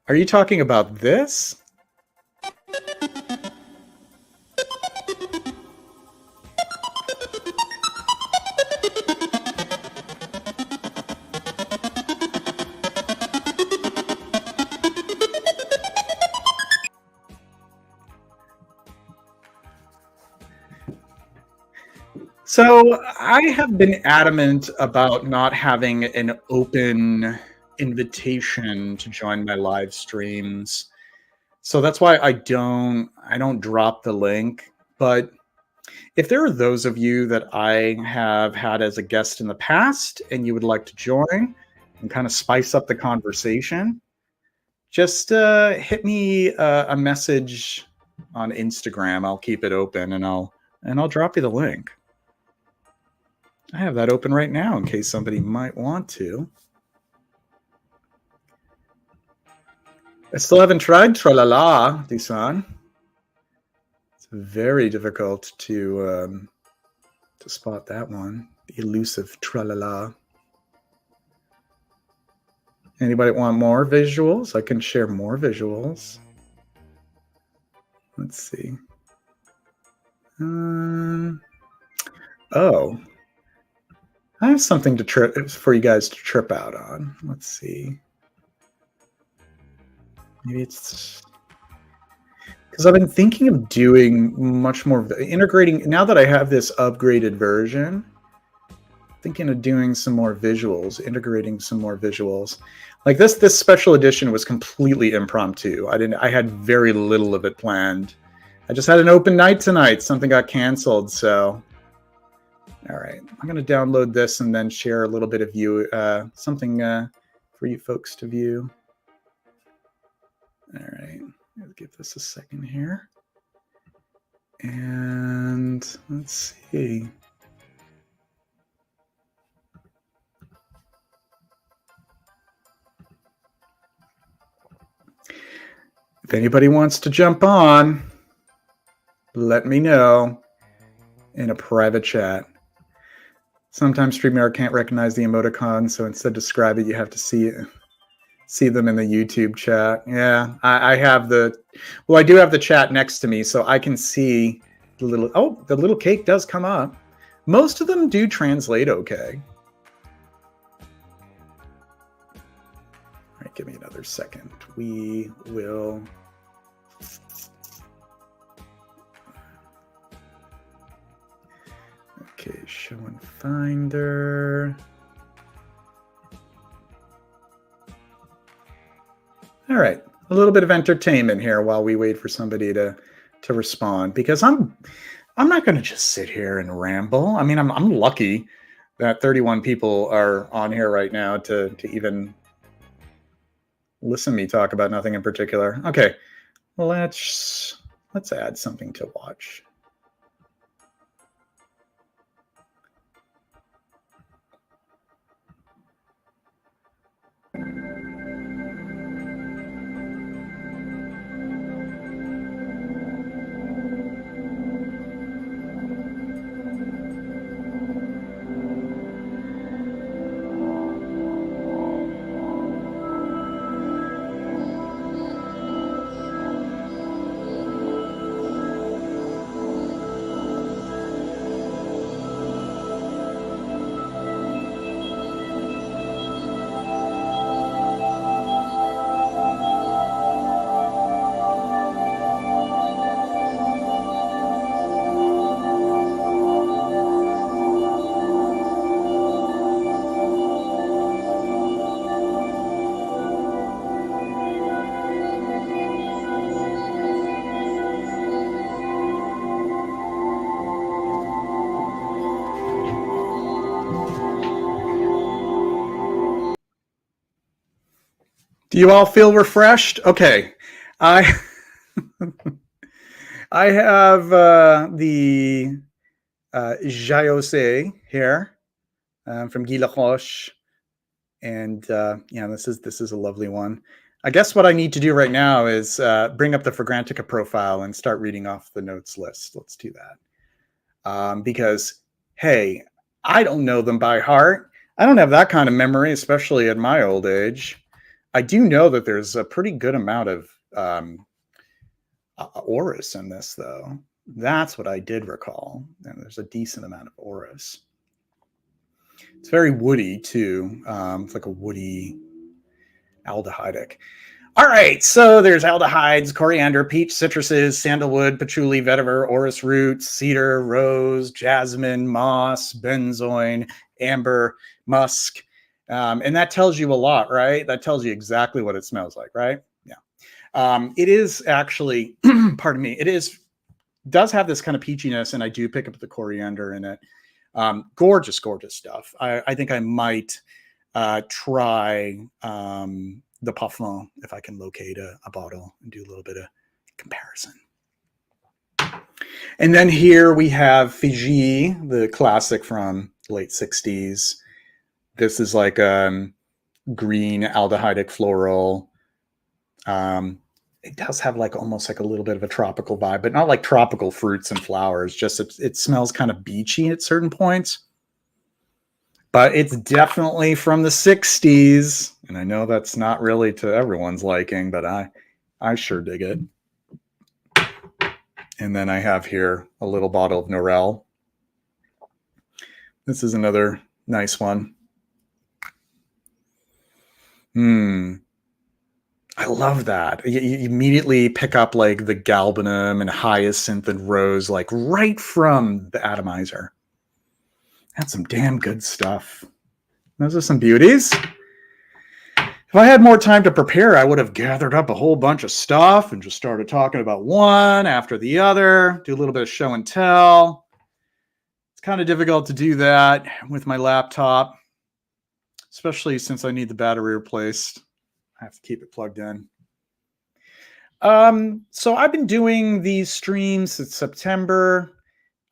Are you talking about this? So I have been adamant about not having an open invitation to join my live streams. So that's why I don't drop the link. But if there are those of you that I have had as a guest in the past and you would like to join and kind of spice up the conversation, just hit me a message on Instagram. I'll keep it open and I'll drop you the link. I have that open right now in case somebody might want to. I still haven't tried Tralala, Dusan. It's very difficult to spot that one. The elusive Tralala. Anybody want more visuals? I can share more visuals. Let's see. Oh. I have something for you guys to trip out on. Let's see. Maybe it's because I've been thinking of doing much more integrating now that I have this upgraded version. Thinking of doing some more visuals, integrating some more visuals. Like this special edition was completely impromptu. I had very little of it planned. I just had an open night tonight. Something got canceled, so all right. I'm going to download this and then share a little bit of something for you folks to view. All right. Let's give this a second here. And let's see. If anybody wants to jump on, let me know in a private chat. Sometimes StreamYard can't recognize the emoticon, so instead of describe it, you have to see them in the YouTube chat. Yeah, I do have the chat next to me, so I can see the little cake does come up. Most of them do translate okay. All right, give me another second. We will. Okay, show and finder. All right, a little bit of entertainment here while we wait for somebody to respond, because I'm not going to just sit here and ramble. I mean, I'm lucky that 31 people are on here right now to even listen to me talk about nothing in particular. Okay, let's add something to watch. Do you all feel refreshed? Okay. I have the Jayose here from Guy Laroche. And yeah, this is a lovely one. I guess what I need to do right now is bring up the Fragrantica profile and start reading off the notes list. Let's do that. Because, hey, I don't know them by heart. I don't have that kind of memory, especially at my old age. I do know that there's a pretty good amount of orris in this, though. That's what I did recall. And there's a decent amount of orris. It's very woody, too. It's like a woody aldehydic. All right, so there's aldehydes, coriander, peach, citruses, sandalwood, patchouli, vetiver, orris roots, cedar, rose, jasmine, moss, benzoin, amber, musk. And that tells you a lot, right? That tells you exactly what it smells like, right? Yeah. It is actually, pardon me, does have this kind of peachiness, and I do pick up the coriander in it. Gorgeous, gorgeous stuff. I think I might try the Parfum if I can locate a bottle and do a little bit of comparison. And then here we have Fiji, the classic from the late 60s. This is like green aldehydic floral. It does have like almost like a little bit of a tropical vibe, but not like tropical fruits and flowers. Just it smells kind of beachy at certain points. But it's definitely from the 60s. And I know that's not really to everyone's liking, but I sure dig it. And then I have here a little bottle of Norel. This is another nice one. I love that. You immediately pick up like the galbanum and hyacinth and rose, like right from the atomizer. That's some damn good stuff. Those are some beauties. If I had more time to prepare, I would have gathered up a whole bunch of stuff and just started talking about one after the other, do a little bit of show and tell. It's kind of difficult to do that with my laptop, especially since I need the battery replaced. I have to keep it plugged in. So I've been doing these streams since September.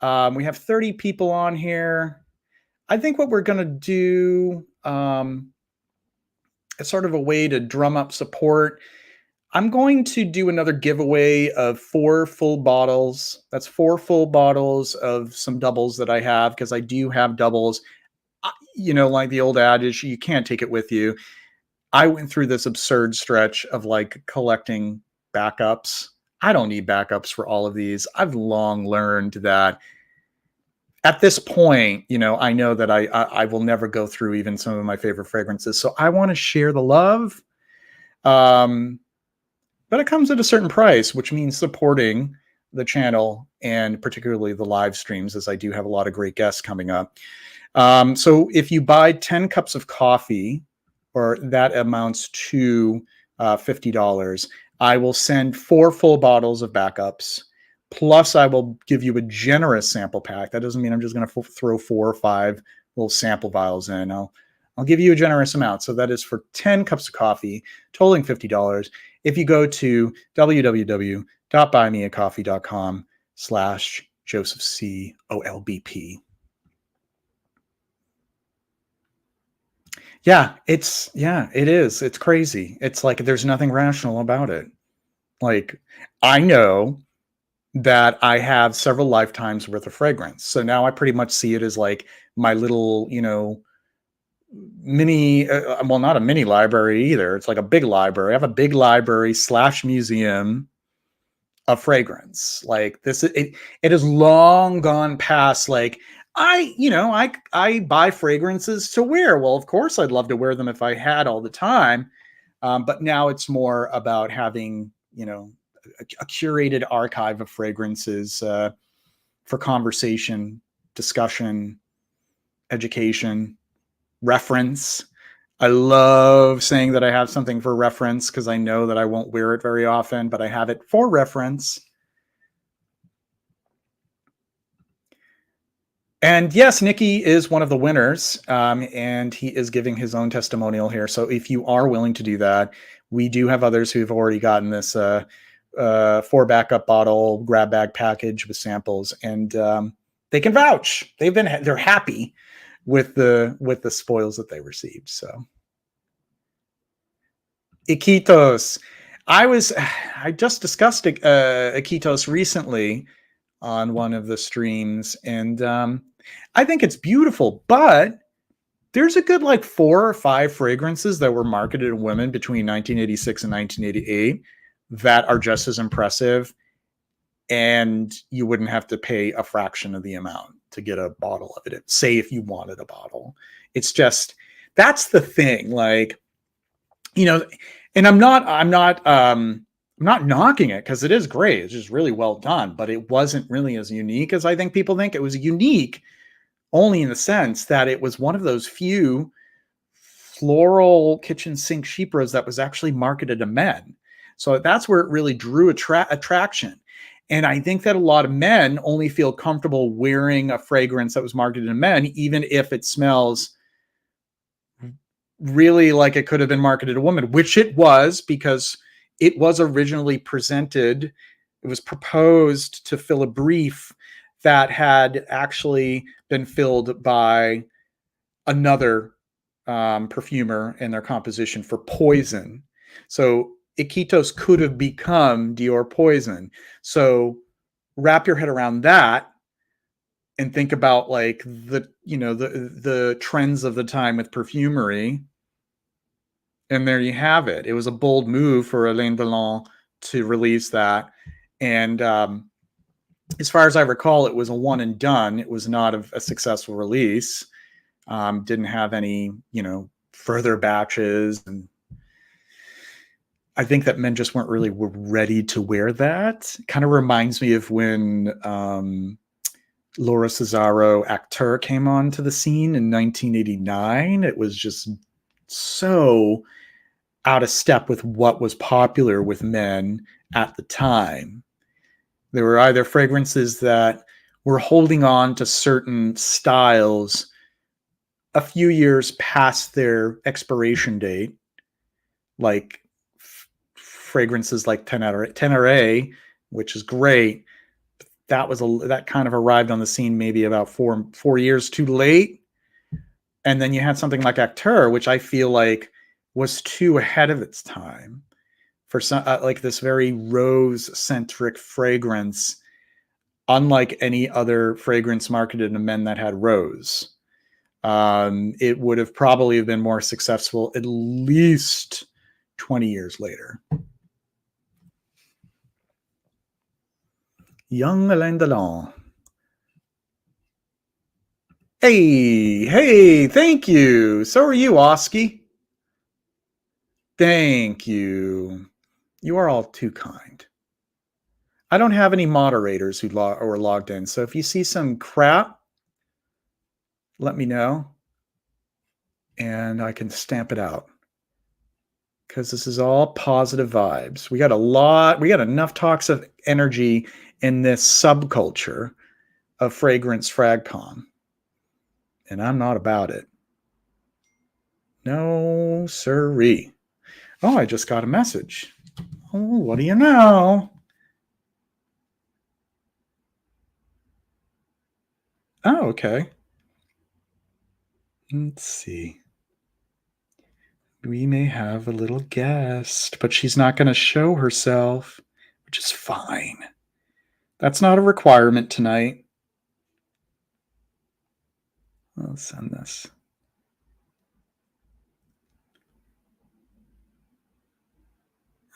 We have 30 people on here. I think what we're going to do is sort of a way to drum up support. I'm going to do another giveaway of 4 full bottles. That's 4 full bottles of some doubles that I have, because I do have doubles. You know, like the old adage, you can't take it with you. I went through this absurd stretch of like collecting backups. I don't need backups for all of these. I've long learned that at this point, you know, I know that I will never go through even some of my favorite fragrances. So I want to share the love. But it comes at a certain price, which means supporting the channel and particularly the live streams, as I do have a lot of great guests coming up. So if you buy 10 cups of coffee, or that amounts to $50, I will send 4 full bottles of backups. Plus, I will give you a generous sample pack. That doesn't mean I'm just going to throw 4 or 5 little sample vials in. I'll give you a generous amount. So that is for 10 cups of coffee, totaling $50. If you go to www.buymeacoffee.com/JosephCOLBP. Yeah, it is. It's crazy. It's like there's nothing rational about it. Like, I know that I have several lifetimes worth of fragrance. So now I pretty much see it as like my little, you know, mini, well, not a mini library either. It's like a big library. I have a big library / museum of fragrance. Like this, it has long gone past like, I buy fragrances to wear. Well, of course, I'd love to wear them if I had all the time. But now it's more about having, you know, a curated archive of fragrances for conversation, discussion, education, reference. I love saying that I have something for reference because I know that I won't wear it very often, but I have it for reference. And yes, Nikki is one of the winners, and he is giving his own testimonial here. So if you are willing to do that, we do have others who have already gotten this 4 backup bottle grab bag package with samples. And they can vouch. They're happy with the spoils that they received. So Iquitos. I just discussed Iquitos recently on one of the streams, and I think it's beautiful, but there's a good like 4 or 5 fragrances that were marketed to women between 1986 and 1988 that are just as impressive, and you wouldn't have to pay a fraction of the amount to get a bottle of it. Say if you wanted a bottle. It's just, that's the thing. Like, and I'm not knocking it, because it is great. It's just really well done, but it wasn't really as unique as I think people think. It was unique only in the sense that it was one of those few floral kitchen sink chypres that was actually marketed to men. So that's where it really drew attraction. And I think that a lot of men only feel comfortable wearing a fragrance that was marketed to men, even if it smells really like it could have been marketed to women, which it was, because it was originally presented, it was proposed to fill a brief that had actually been filled by another perfumer in their composition for Poison. So Iquitos could have become Dior Poison. So wrap your head around that and think about like the trends of the time with perfumery. And there you have it. It was a bold move for Alain Delon to release that. And as far as I recall, it was a one and done. It was not a successful release. Didn't have any, further batches. And I think that men just weren't really ready to wear that. Kind of reminds me of when Laura Cesaro Acteur came onto the scene in 1989. It was just so out of step with what was popular with men at the time. There were either fragrances that were holding on to certain styles a few years past their expiration date, like fragrances like Tenere, which is great. That kind of arrived on the scene maybe about four years too late. And then you had something like Acteur, which I feel like was too ahead of its time for some, like this very rose-centric fragrance, unlike any other fragrance marketed to men that had rose. It would have probably been more successful at least 20 years later. Young Alain Delon. Hey, thank you. So are you, Oski. Thank you. You are all too kind. I don't have any moderators who are logged in, so if you see some crap, let me know, and I can stamp it out. Because this is all positive vibes. We got enough toxic energy in this subculture of fragrance fragcom. And I'm not about it. No siree. Oh, I just got a message. Oh, what do you know? Oh, okay. Let's see. We may have a little guest, but she's not going to show herself, which is fine. That's not a requirement tonight. I'll send this.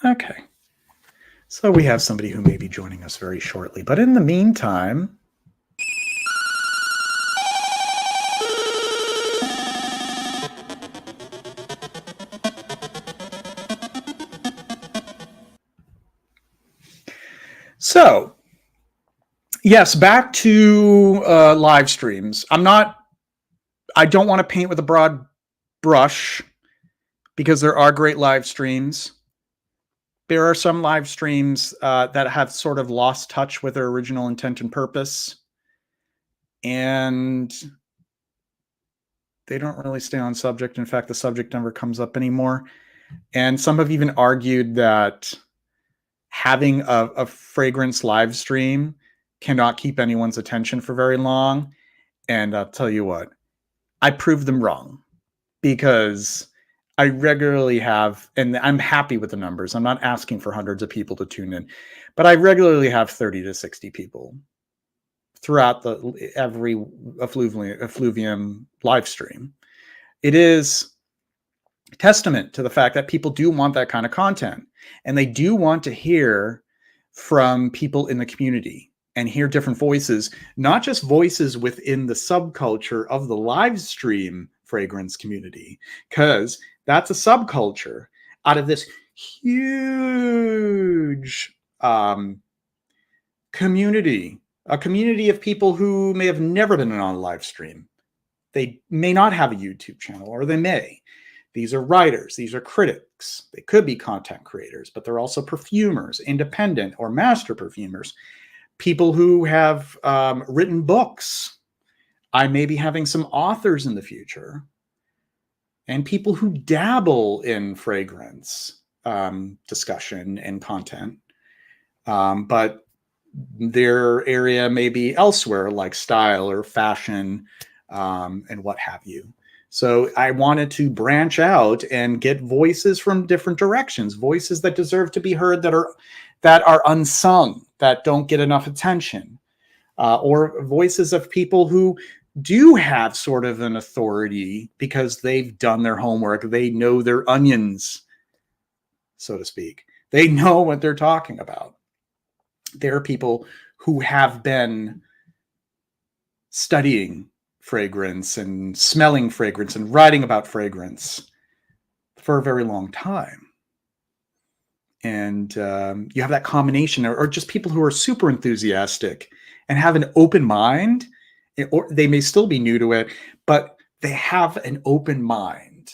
Okay. So we have somebody who may be joining us very shortly. But in the meantime, so yes, back to live streams. I don't want to paint with a broad brush, because there are great live streams. There are some live streams that have sort of lost touch with their original intent and purpose, and they don't really stay on subject. In fact, the subject never comes up anymore. And some have even argued that having a fragrance live stream cannot keep anyone's attention for very long. And I'll tell you what, I proved them wrong, because I regularly have, and I'm happy with the numbers. I'm not asking for hundreds of people to tune in, but I regularly have 30 to 60 people throughout every Effluvium live stream. It is testament to the fact that people do want that kind of content, and they do want to hear from people in the community and hear different voices, not just voices within the subculture of the live stream fragrance community, because that's a subculture out of this huge community, a community of people who may have never been on a live stream. They may not have a YouTube channel, or they may. These are writers, these are critics, they could be content creators, but they're also perfumers, independent or master perfumers, people who have written books. I may be having some authors in the future, and people who dabble in fragrance discussion and content, but their area may be elsewhere, like style or fashion and what have you. So I wanted to branch out and get voices from different directions, voices that deserve to be heard, that are unsung, that don't get enough attention, or voices of people who do have sort of an authority because they've done their homework. They know their onions, so to speak. They know what they're talking about. There are people who have been studying fragrance and smelling fragrance and writing about fragrance for a very long time. And you have that combination, or just people who are super enthusiastic and have an open mind, or they may still be new to it, but they have an open mind.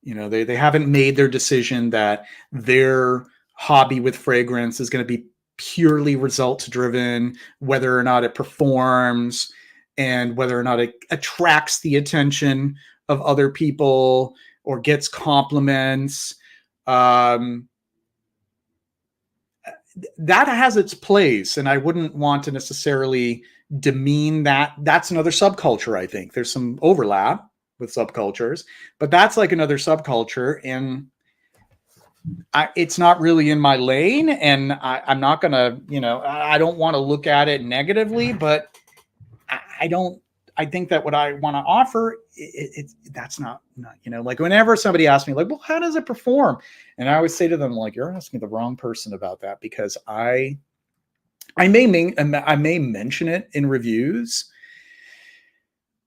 You know, they haven't made their decision that their hobby with fragrance is going to be purely results driven, whether or not it performs and whether or not it attracts the attention of other people or gets compliments. That has its place, and I wouldn't want to necessarily demean that. That's another subculture. I think there's some overlap with subcultures, but that's like another subculture, and it's not really in my lane, and I'm not gonna, I don't want to look at it negatively, but I think that what I want to offer, that's not, like whenever somebody asks me like, well, how does it perform? And I always say to them, like, you're asking the wrong person about that, because I may mention it in reviews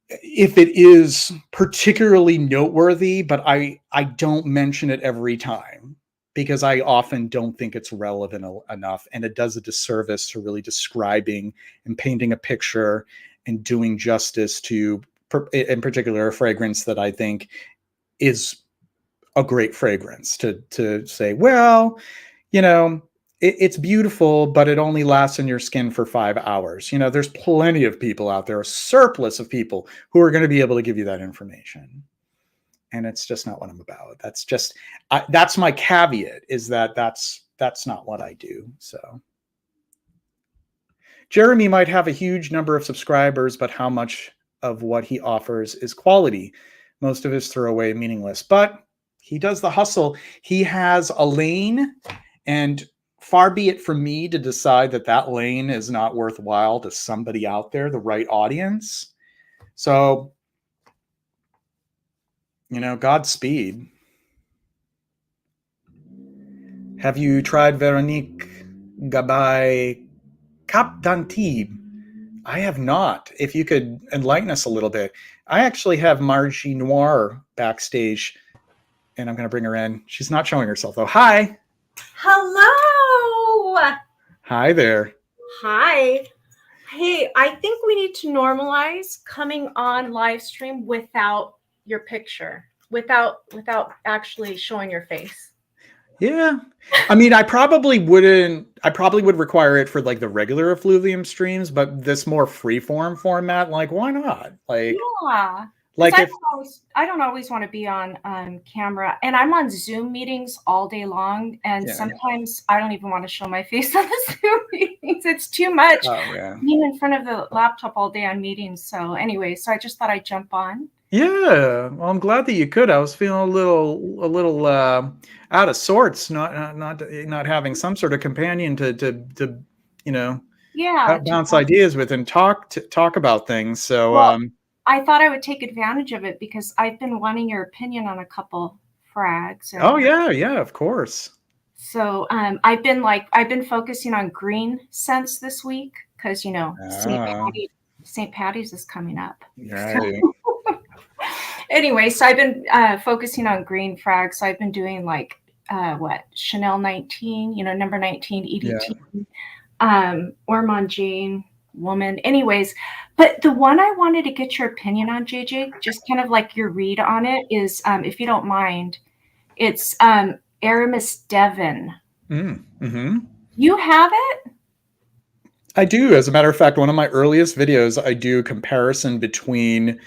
if it is particularly noteworthy, but I don't mention it every time, because I often don't think it's relevant enough, and it does a disservice to really describing and painting a picture and doing justice to, in particular, a fragrance that I think is a great fragrance. To say, well, it's beautiful, but it only lasts in your skin for 5 hours. There's plenty of people out there, a surplus of people who are going to be able to give you that information. And it's just not what I'm about. That's just, that's my caveat, is that's not what I do. So Jeremy might have a huge number of subscribers, but how much of what he offers is quality? Most of his throwaway, meaningless, but he does the hustle. He has a lane, and far be it from me to decide that lane is not worthwhile to somebody out there, the right audience. So, Godspeed. Have you tried Veronique Gabay Cap d'Antibes? I have not. If you could enlighten us a little bit. I actually have Margie Noir backstage, and I'm going to bring her in. She's not showing herself, though. Hi. Hello. Hi there. Hi. Hey, I think we need to normalize coming on live stream without your picture, without actually showing your face. Yeah. I mean, I probably would require it for like the regular Effluvium streams, but this more freeform format, like, why not? Like, Like if I don't always want to be on camera, and I'm on Zoom meetings all day long, and sometimes I don't even want to show my face on the Zoom meetings. It's too much being in front of the laptop all day on meetings. So anyway, so I just thought I'd jump on. Yeah, well, I'm glad that you could. I was feeling a little out of sorts, not having some sort of companion to you know, bounce ideas with and talk about things. So well, I thought I would take advantage of it because I've been wanting your opinion on a couple frags. Oh yeah, of course. So I've been focusing on green scents this week because St. Patty's is coming up. Right. Anyway, so I've been focusing on green frags. So I've been doing like Chanel 19, number 19 EDT, Ormond Jean, Woman. Anyways, but the one I wanted to get your opinion on, JJ, just kind of like your read on it is, if you don't mind, it's Aramis Devon. Mm-hmm. You have it? I do. As a matter of fact, one of my earliest videos, I do a comparison between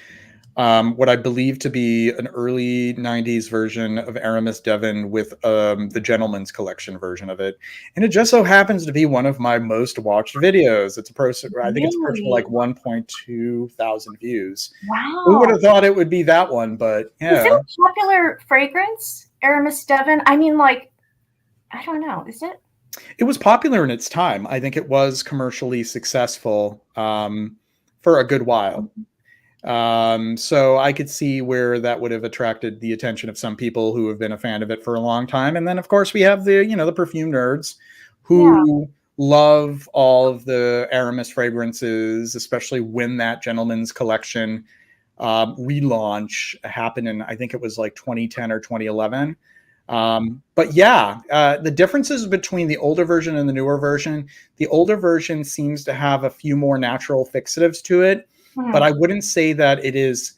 what I believe to be an early 90s version of Aramis Devon with the Gentleman's Collection version of it. And it just so happens to be one of my most watched videos. It's I think it's approaching like 1.2 thousand views. Wow. Who would have thought it would be that one? But yeah. Is it a popular fragrance, Aramis Devon? I mean, like, I don't know. Is it? It was popular in its time. I think it was commercially successful for a good while. So I could see where that would have attracted the attention of some people who have been a fan of it for a long time. And then, of course, we have the perfume nerds who love all of the Aramis fragrances, especially when that Gentleman's Collection relaunch happened in, I think it was like 2010 or 2011. But yeah, the differences between the older version and the newer version, the older version seems to have a few more natural fixatives to it. But I wouldn't say that it is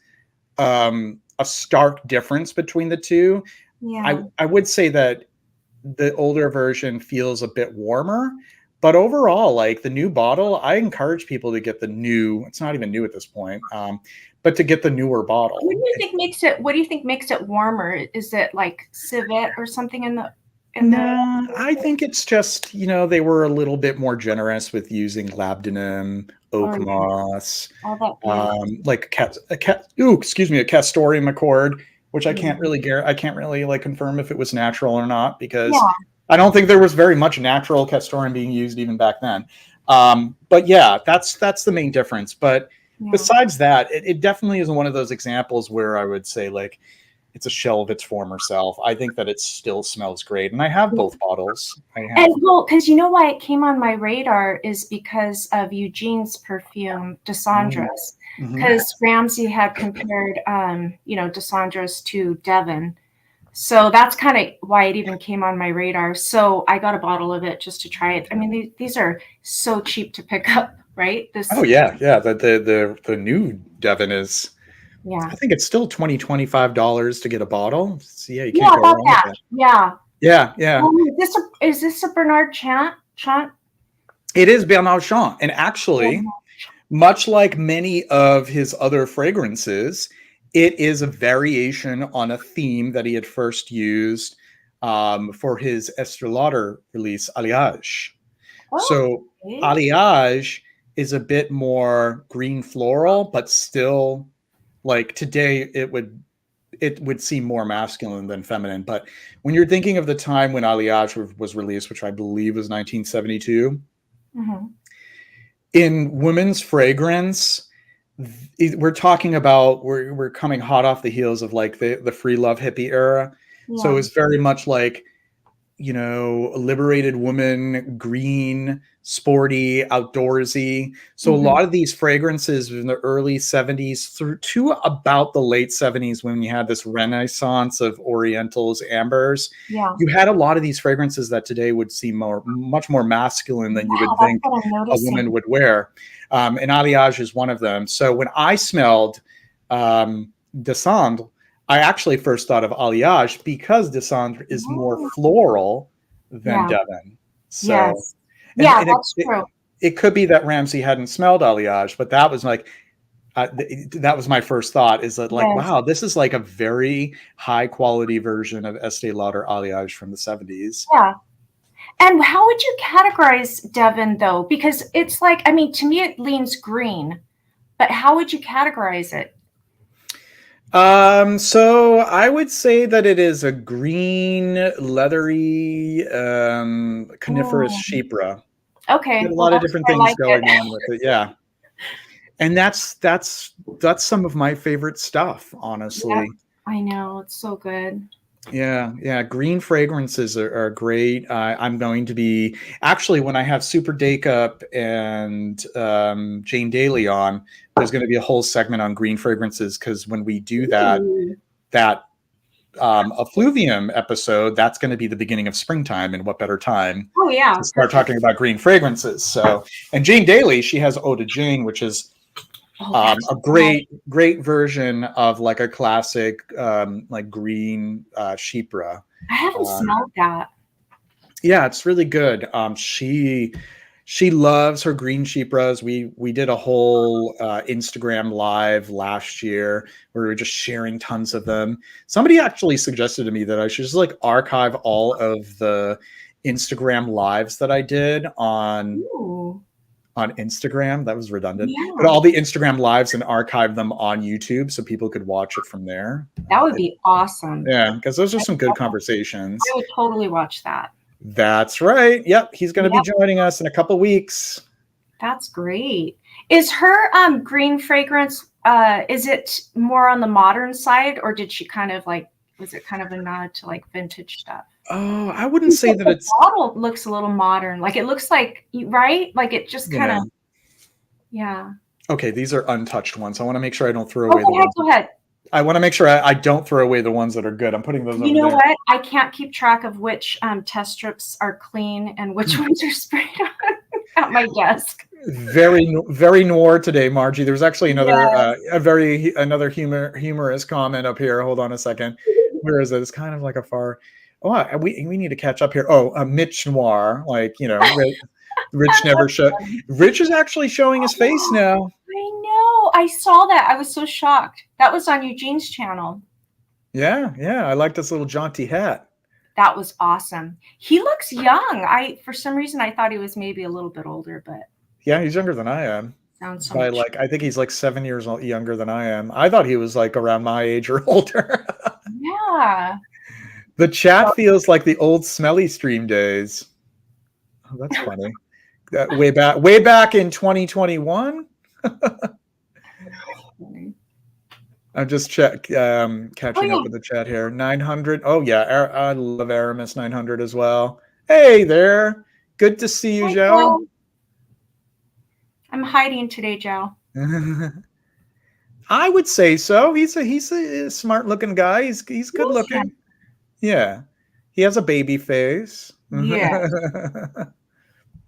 a stark difference between the two. Yeah. I would say that the older version feels a bit warmer. But overall, like the new bottle, I encourage people to get the new. It's not even new at this point, but to get the newer bottle. What do you think makes it warmer? Is it like civet or something in the? No, I think it's just they were a little bit more generous with using labdanum, oak moss, like a castoreum accord, which I can't really like confirm if it was natural or not because I don't think there was very much natural castoreum being used even back then. But yeah, that's the main difference. But besides that, it definitely is one of those examples where I would say like it's a shell of its former self. I think that it still smells great, and I have both bottles. Because why it came on my radar is because of Eugene's perfume, Dissandre's. Because Ramsey had compared, Dissandre's to Devon. So that's kind of why it even came on my radar. So I got a bottle of it just to try it. I mean, these are so cheap to pick up, right? The new Devon is. Yeah, I think it's still $25 to get a bottle. So yeah, you can't go wrong with that. Yeah. Is this a Bernard Chant? It is Bernard Chant, and actually, much like many of his other fragrances, it is a variation on a theme that he had first used for his Estée Lauder release, Alliage. So Alliage is a bit more green floral, but still. Like today, it would seem more masculine than feminine. But when you're thinking of the time when Alliage was released, which I believe was 1972, in women's fragrance, we're talking about we're coming hot off the heels of like the free love hippie era. Yeah. So it's very much like a liberated woman, green, sporty, outdoorsy. So a lot of these fragrances in the early 70s through to about the late 70s, when you had this renaissance of orientals, ambers, you had a lot of these fragrances that today would seem much more masculine than you would think a woman would wear. And Alliage is one of them. So when I smelled Descendre, I actually first thought of Alliage because Descendre is more floral than Devon. So, that's true. It could be that Ramsey hadn't smelled Alliage, but that was like, that was my first thought, is that like, Yes. wow, this is like a very high quality version of Estee Lauder Alliage from the 70s. Yeah. And how would you categorize Devon though? Because it's like, I mean, to me, it leans green, but how would you categorize it? So I would say that it is a green, leathery, coniferous Mm, chypre. okay. Got a Well, lot of different I things like going it. on with it. Yeah. And that's some of my favorite stuff, Yep. honestly. I know. It's so good. Yeah, yeah. Green fragrances are great. I'm going to be actually, when I have Super Daycup and Jane Daly on, there's going to be a whole segment on green fragrances, because when we do Ooh. that Effluvium episode, that's going to be the beginning of springtime, and what better time Oh, yeah. to start Perfect. talking about green fragrances. So, and Jane Daly, she has Eau de Jane, which is Oh, that's a great version of like a classic like green chypre. I haven't Um, smelled that. yeah, it's really good. She loves her green chypres. We did a whole Instagram live last year where we were just sharing tons of them. Somebody actually suggested to me that I should just like archive all of the Instagram lives that I did Ooh. on Instagram. That was redundant, but Yeah. all the Instagram lives, and archive them on YouTube so people could watch it from there. That would be awesome. Yeah, because those are I some good conversations. would totally watch that. That's right. Yep, he's going to be Yep. joining us in a couple weeks. That's great. Is her green fragrance, is it more on the modern side, or did she kind of like, was it kind of a nod to like vintage stuff? Oh, I wouldn't say that The it's, bottle looks a little modern. Like it looks like, right? Like it just kind yeah. of, yeah. Okay, these are untouched ones. I want to make sure I don't throw Oh, away the ones. go ahead. I want to make sure I don't throw away the ones that are good. I'm putting those You over know there. what? I can't keep track of which test strips are clean and which ones are sprayed on at my desk. Very noir today, Margie. There's actually another Yes. another humorous comment up here. Hold on a second. Where is it? It's kind of like a far. Oh, we need to catch up here. Oh, Mitch Noir, like, you know, Rich never show. Rich is actually showing his face now. I know. I saw that. I was so shocked. That was on Eugene's channel. Yeah, yeah. I like this little jaunty hat. That was awesome. He looks young. For some reason I thought he was maybe a little bit older, but Yeah, he's younger than I am. sounds so By much. like, I think he's like 7 years younger than I am. I thought he was like around my age or older. Yeah. The chat feels like the old Smelly Stream days. Oh, that's funny. Way back in 2021. I'm just catching up with the chat here. 900. Oh yeah, I love Aramis 900 as well. Hey there, good to see you, Joe. I'm hiding today, Joe. I would say so. He's a smart looking guy. He's good looking. Yeah, he has a baby face. Yeah,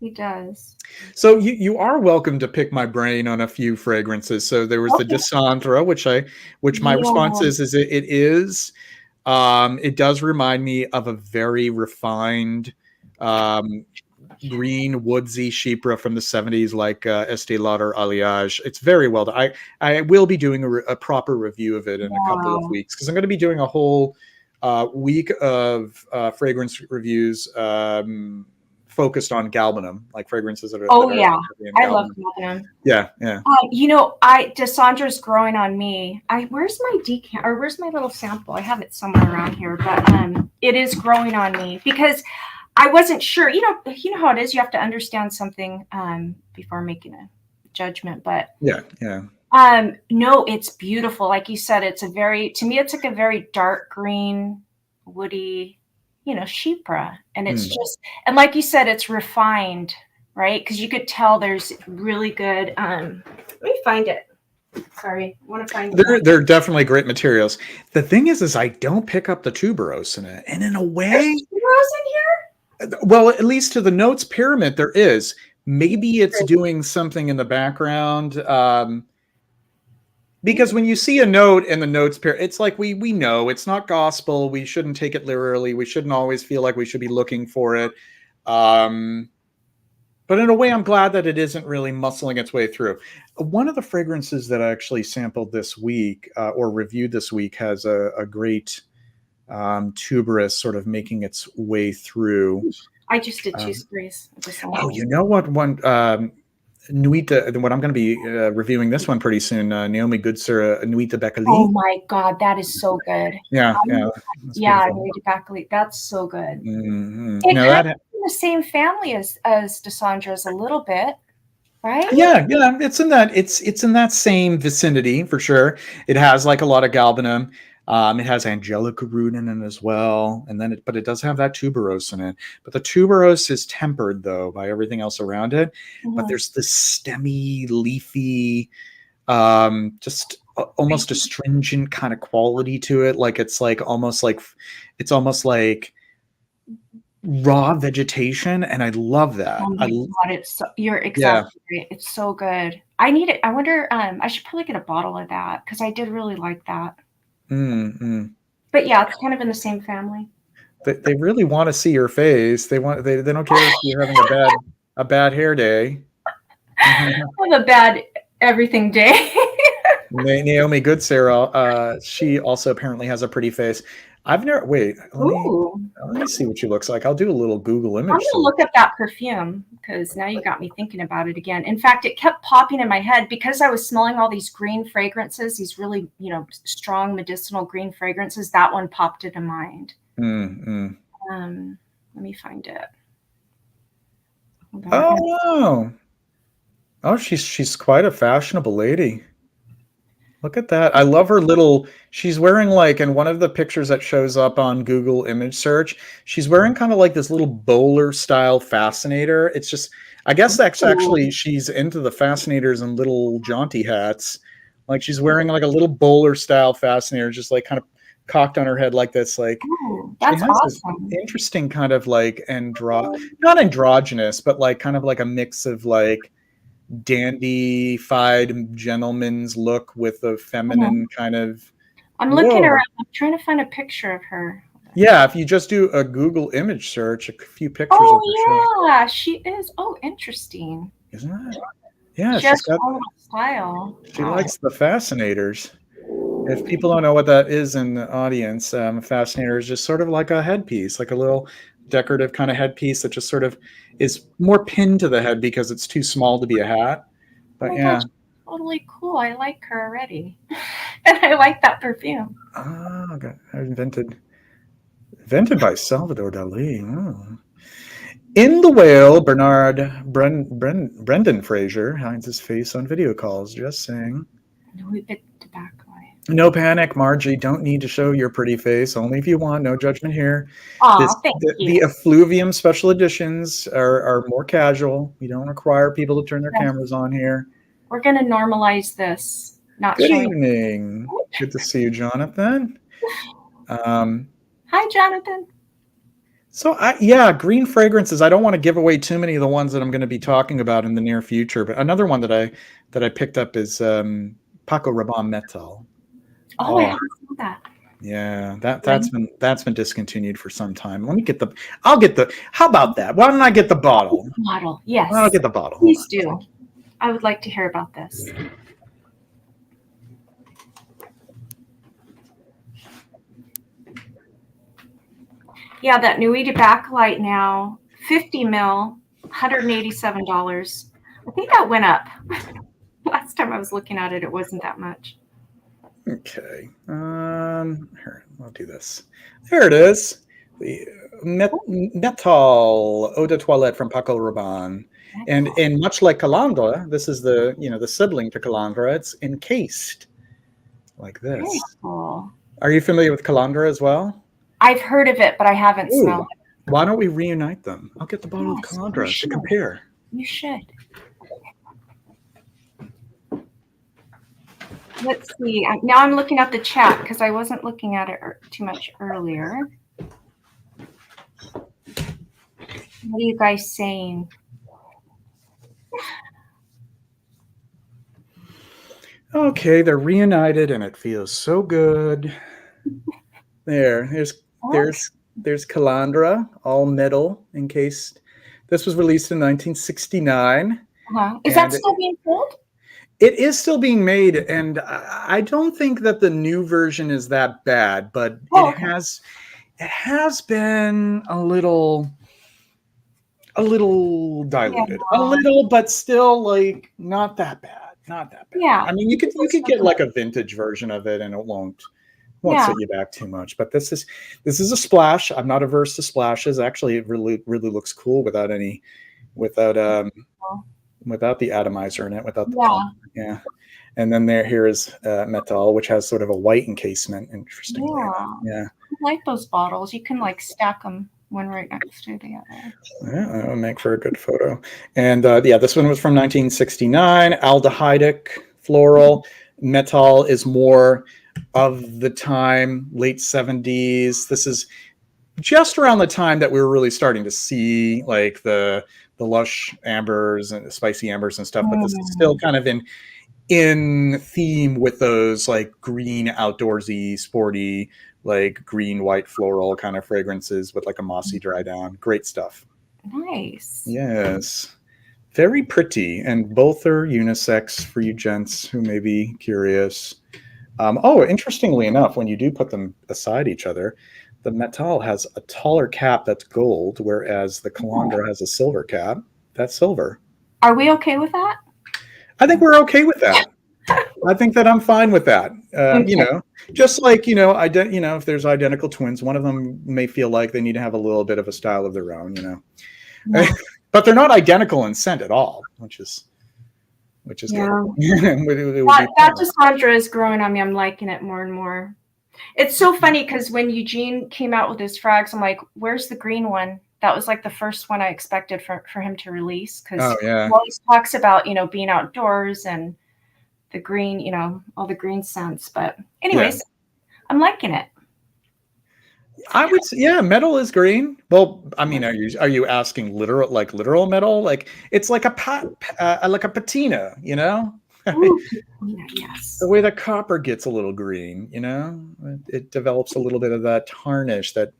he does. So you are welcome to pick my brain on a few fragrances. So there was the Desandra, which my response is it is. It does remind me of a very refined green woodsy chypre from the 70s, like Estee Lauder Alliage. It's very well done. I will be doing a proper review of it in a couple of weeks, because I'm going to be doing a whole week of fragrance reviews focused on galbanum, like fragrances that are. I love galbanum. Yeah. Desandra's growing on me. Where's my decant, or where's my little sample? I have it somewhere around here, but it is growing on me because I wasn't sure. You know how it is. You have to understand something before making a judgment. But yeah. No, it's beautiful. Like you said, to me, it's like a very dark green, woody, chypre. And it's just, and like you said, it's refined, right? Because you could tell there's really good, let me find it. Sorry, I want to find it. They're definitely great materials. The thing is I don't pick up the tuberose in it. And in a way, there's tuberose in here? Well, at least to the notes pyramid, there is. Maybe it's doing something in the background. Because when you see a note in the notes pyramid, it's like we know it's not gospel. We shouldn't take it literally. We shouldn't always feel like we should be looking for it. But in a way, I'm glad that it isn't really muscling its way through. One of the fragrances that I actually sampled this week or reviewed this week has a great tuberous sort of making its way through. I just did 2 sprays. Oh, you know what? One Nuita, what I'm going to be reviewing this one pretty soon. Naomi Goodsir, Nuita Becali. Oh my God, that is so good. Yeah, yeah, Nuita Becali. That's so good. Mm-hmm. It kind of in the same family as Dessandra's a little bit, right? Yeah, it's in that same vicinity for sure. It has like a lot of galbanum. It has angelica root in it as well, and then but it does have that tuberose in it. But the tuberose is tempered though by everything else around it. Mm-hmm. But there's this stemmy, leafy, just almost astringent kind of quality to it. Like it's almost like raw vegetation, and I love that. Oh my God, you're exactly right. It's so good. I need it. I wonder, I should probably get a bottle of that because I did really like that. Mm-hmm. But yeah, it's kind of in the same family. They really want to see your face. They don't care if you're having a bad hair day. I have a bad everything day. Naomi Goodsir, she also apparently has a pretty face. I've never let me see what she looks like. I'll do a little Google image. I'm gonna look up that perfume because now you got me thinking about it again. In fact, it kept popping in my head because I was smelling all these green fragrances, these really, strong medicinal green fragrances. That one popped into mind. Mm-hmm. Let me find it. Oh, she's quite a fashionable lady. Look at that. I love her she's wearing in one of the pictures that shows up on Google image search, she's wearing kind of like this little bowler style fascinator. It's just, I guess that's actually, she's into the fascinators and little jaunty hats. Like she's wearing like a little bowler style fascinator, just like kind of cocked on her head like this. Like that's awesome. Interesting kind of like not androgynous, but like kind of like a mix of like dandified gentleman's look with a feminine kind of. I'm looking around. I'm trying to find a picture of her. Yeah, if you just do a Google image search, a few pictures. Oh yeah, she is. Oh, interesting. Isn't that? Yeah, she's got style. She likes the fascinators. If people don't know what that is in the audience, a fascinator is just sort of like a headpiece, like a little decorative kind of headpiece that just sort of is more pinned to the head because it's too small to be a hat. But gosh, totally cool. I like her already. And I like that perfume. Oh, invented by Salvador Dali. Oh. In the Whale, Brendan Fraser hides his face on video calls. Just saying. No panic, Margie. Don't need to show your pretty face. Only if you want. No judgment here. Thank you. The Effluvium special editions are more casual. We don't require people to turn their cameras on here. We're going to normalize this. Good evening. Good to see you, Jonathan. Hi, Jonathan. So, green fragrances. I don't want to give away too many of the ones that I'm going to be talking about in the near future. But another one that I picked up is Paco Rabanne Metal. Oh, I haven't seen that. Yeah, that's been discontinued for some time. How about that? Why don't I get the bottle? Bottle, yes. I'll get the bottle. Please do. I would like to hear about this. Yeah, that Nuita Backlight now, 50 ml, $187. I think that went up. Last time I was looking at it, it wasn't that much. Okay. Here, I'll do this. There it is. The Metal Eau de Toilette from Paco Rabanne. And much like Calandra, this is the sibling to Calandra. It's encased like this. Very cool. Are you familiar with Calandra as well? I've heard of it, but I haven't smelled it. Why don't we reunite them? I'll get the bottle of Calandra to compare. You should. Let's see. Now I'm looking at the chat because I wasn't looking at it too much earlier. What are you guys saying? Okay, they're reunited and it feels so good. There's Calandra, all metal encased. This was released in 1969. Is that still being sold? It is still being made, and I don't think that the new version is that bad, but it has been a little diluted, a little, but still like not that bad, not that bad. Yeah, I mean, you could get like a vintage version of it, and it won't set you back too much. But this is a splash. I'm not averse to splashes. Actually, it really looks cool without the atomizer in it, without the polymer. Yeah. And then here is Metal, which has sort of a white encasement. Interestingly, yeah. I like those bottles. You can like stack them one right next to the other. Yeah, that would make for a good photo. And this one was from 1969. Aldehydic, floral. Metal is more of the time, late 70s. This is just around the time that we were really starting to see like the lush ambers and the spicy ambers and stuff. But this is still kind of in theme with those like green, outdoorsy, sporty, like green, white, floral kind of fragrances with like a mossy dry down. Great stuff. Nice. Yes. Very pretty. And both are unisex for you gents who may be curious. Interestingly enough, when you do put them beside each other, the Metal has a taller cap that's gold, whereas the Calandra has a silver cap. That's silver. Are we okay with that? I think we're okay with that. I think that I'm fine with that. Okay. Just like, if there's identical twins, one of them may feel like they need to have a little bit of a style of their own, No. But they're not identical in scent at all, which is good. That Cassandra is growing on me. I'm liking it more and more. It's so funny because when Eugene came out with his frags, I'm like, where's the green one? That was like the first one I expected for him to release, because he always talks about, being outdoors and the green, all the green scents. But anyways, I'm liking it. I would say, metal is green. Well, I mean, are you asking literal metal? Like it's like a patina, Ooh, yes. The way that copper gets a little green, it develops a little bit of that tarnish that,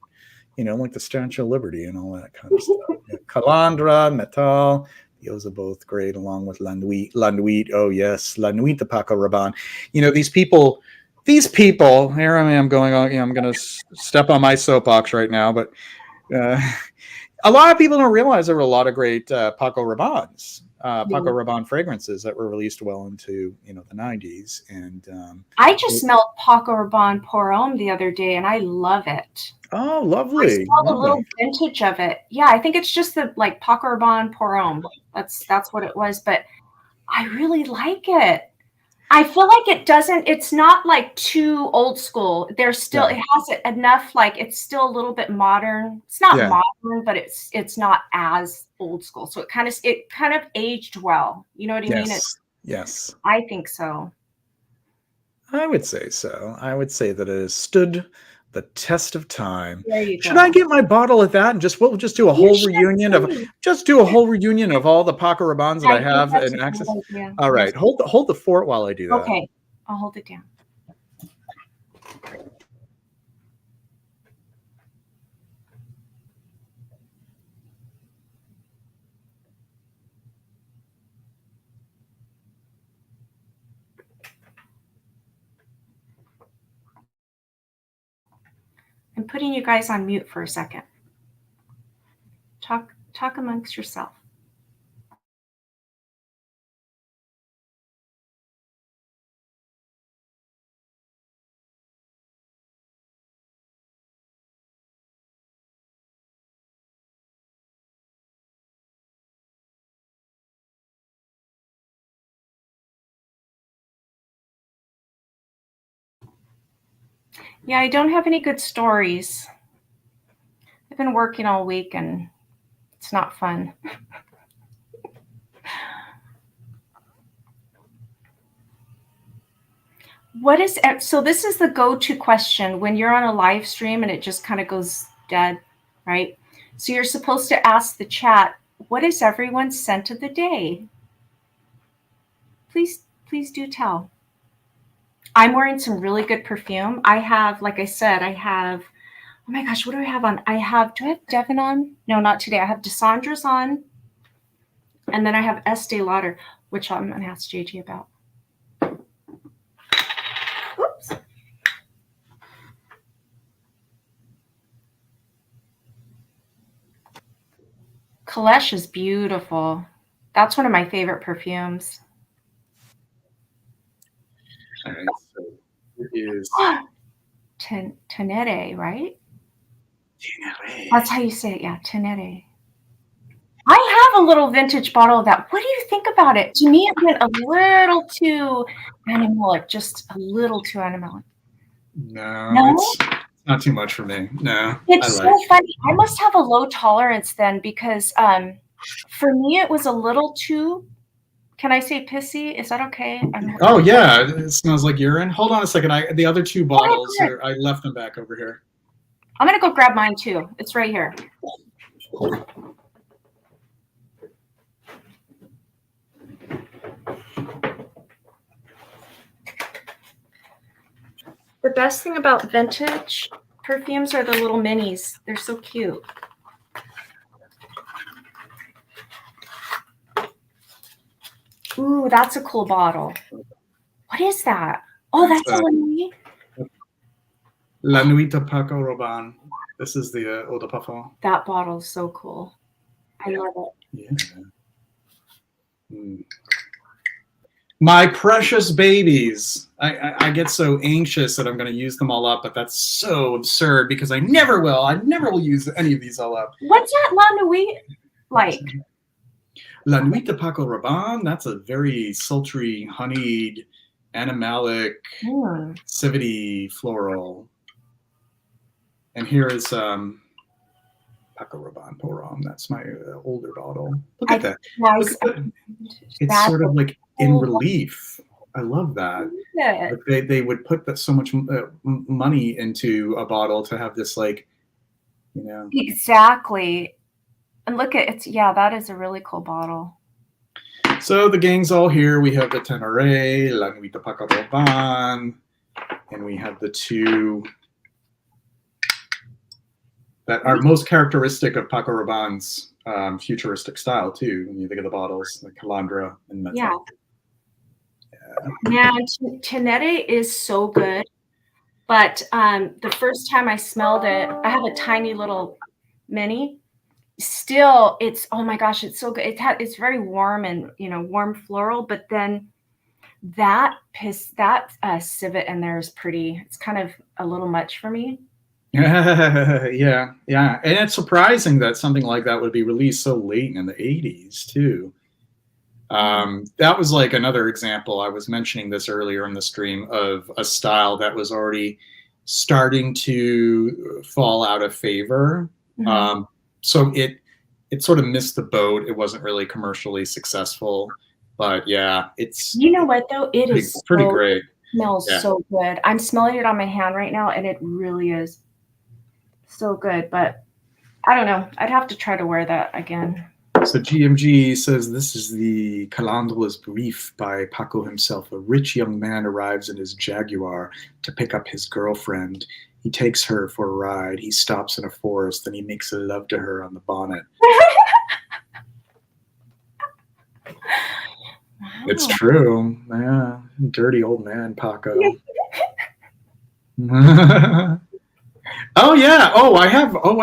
like the Statue of Liberty and all that kind of stuff. Calandra, Metal, those are both great, along with La Nuit. La Nuit, oh yes, La Nuit de Paco Rabanne. These people, here I am going on, I'm going to step on my soapbox right now, but a lot of people don't realize there were a lot of great Paco Rabannes. Paco Rabanne fragrances that were released well into the 90s, and I just smelled Paco Rabanne Pour Homme the other day, and I love it. Oh, lovely! I smelled a little vintage of it. Yeah, I think it's just the Paco Rabanne Pour Homme. That's what it was, but I really like it. I feel like it's not like too old school. There's still, it has enough, it's still a little bit modern. It's not modern, but it's not as old school. So it kind of aged well. You know what I mean? Yes. I think so. I would say so. I would say that it has stood the test of time. Should I get my bottle of that and we'll just do a whole reunion of all the Paco Rabannes that I have and access? All right, hold the fort while I do that. Okay, I'll hold it down. I'm putting you guys on mute for a second. Talk amongst yourself. Yeah, I don't have any good stories. I've been working all week and it's not fun. So this is the go-to question when you're on a live stream and it just kind of goes dead, right? So you're supposed to ask the chat, what is everyone's scent of the day? Please do tell. I'm wearing some really good perfume. I have, like I said, Oh my gosh, what do I have on? Do I have Devon on? No, not today. I have Dessandra's on. And then I have Estee Lauder, which I'm going to ask JG about. Oops. Kalesh is beautiful. That's one of my favorite perfumes. All right, so it is Tenere, right? Tenere. That's how you say it, yeah, Tenere. I have a little vintage bottle of that. What do you think about it? To me, it went a little too animalic, just a little too animalic. No, it's not too much for me. No, it's so funny. I must have a low tolerance then, because for me it was a little too. Can I say pissy? Is that okay? Oh yeah, it smells like urine. Hold on a second. The other two bottles I left them back over here. I'm gonna go grab mine too. It's right here. The best thing about vintage perfumes are the little minis. They're so cute. Ooh, that's a cool bottle. What is that? Oh, that's a La Nuit. La Nuit de Paco Rabanne. This is the Eau de Parfum. That bottle is so cool. I love it. Yeah. Mm. My precious babies. I get so anxious that I'm going to use them all up, but that's so absurd because I never will. I never will use any of these all up. What's that La Nuit like? La Nuit de Paco Rabanne, that's a very sultry, honeyed, animalic, civety floral. And here is Paco Rabanne Porom. That's my older bottle. Look at that. Look at that. It's sort of like in relief. I love that. Like they would put so much money into a bottle to have this, like, you know. Exactly. And look at it. Yeah, that is a really cool bottle. So the gang's all here. We have the Tenere, La Nuit de Paco Rabanne, and we have the two that are most characteristic of Paco Rabanne's futuristic style too. When you think of the bottles, like Calandra and Metal. Yeah. Tenere is so good, but the first time I smelled it, I have a tiny little mini. Still, it's, oh my gosh, it's so good. It's very warm and, you know, warm floral, but then that civet in there is pretty. It's kind of a little much for me. Yeah. And it's surprising that something like that would be released so late in the 80s too. That was like another example. I was mentioning this earlier in the stream of a style that was already starting to fall out of favor. Mm-hmm. So it sort of missed the boat. It wasn't really commercially successful, but yeah, it's, you know what though, it is pretty great. Smells so good. I'm smelling it on my hand right now, and it really is so good. But I don't know. I'd have to try to wear that again. So GMG says this is the Calandre's brief by Paco himself. A rich young man arrives in his Jaguar to pick up his girlfriend. He takes her for a ride. He stops in a forest, then he makes love to her on the bonnet. Wow. It's true. Yeah, dirty old man, Paco. Oh yeah. I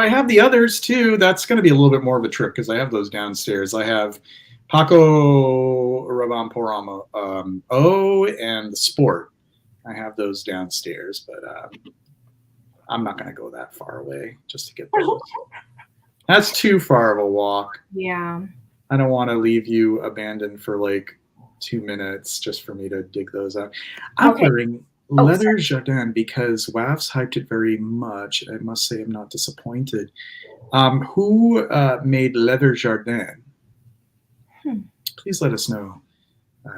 have the others too. That's going to be a little bit more of a trip because I have those downstairs. I have Paco Rabanne Porom and the Sport. I have those downstairs, but I'm not going to go that far away just to get those. That's too far of a walk. Yeah. I don't want to leave you abandoned for like 2 minutes just for me to dig those out. I'm wearing Leather Jardin because WAF's hyped it very much. I must say I'm not disappointed. Who made Leather Jardin? Please let us know.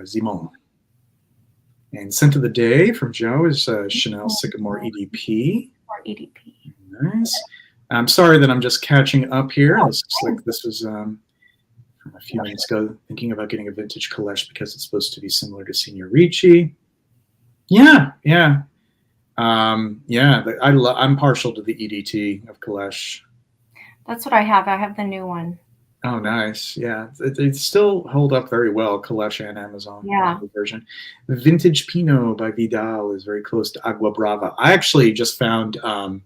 Zimon. And scent of the day from Joe is Chanel Sycamore EDP. Nice. I'm sorry that I'm just catching up here. This looks like this was from a few minutes ago, thinking about getting a vintage Kalesh because it's supposed to be similar to Signor Ricci. Yeah. Yeah, I'm partial to the EDT of Kalesh. That's what I have. I have the new one. Oh, nice. Yeah, they still hold up very well, Kalesh and Amazon Yeah. version. Vintage Pinot by Vidal is very close to Agua Brava. I actually just found a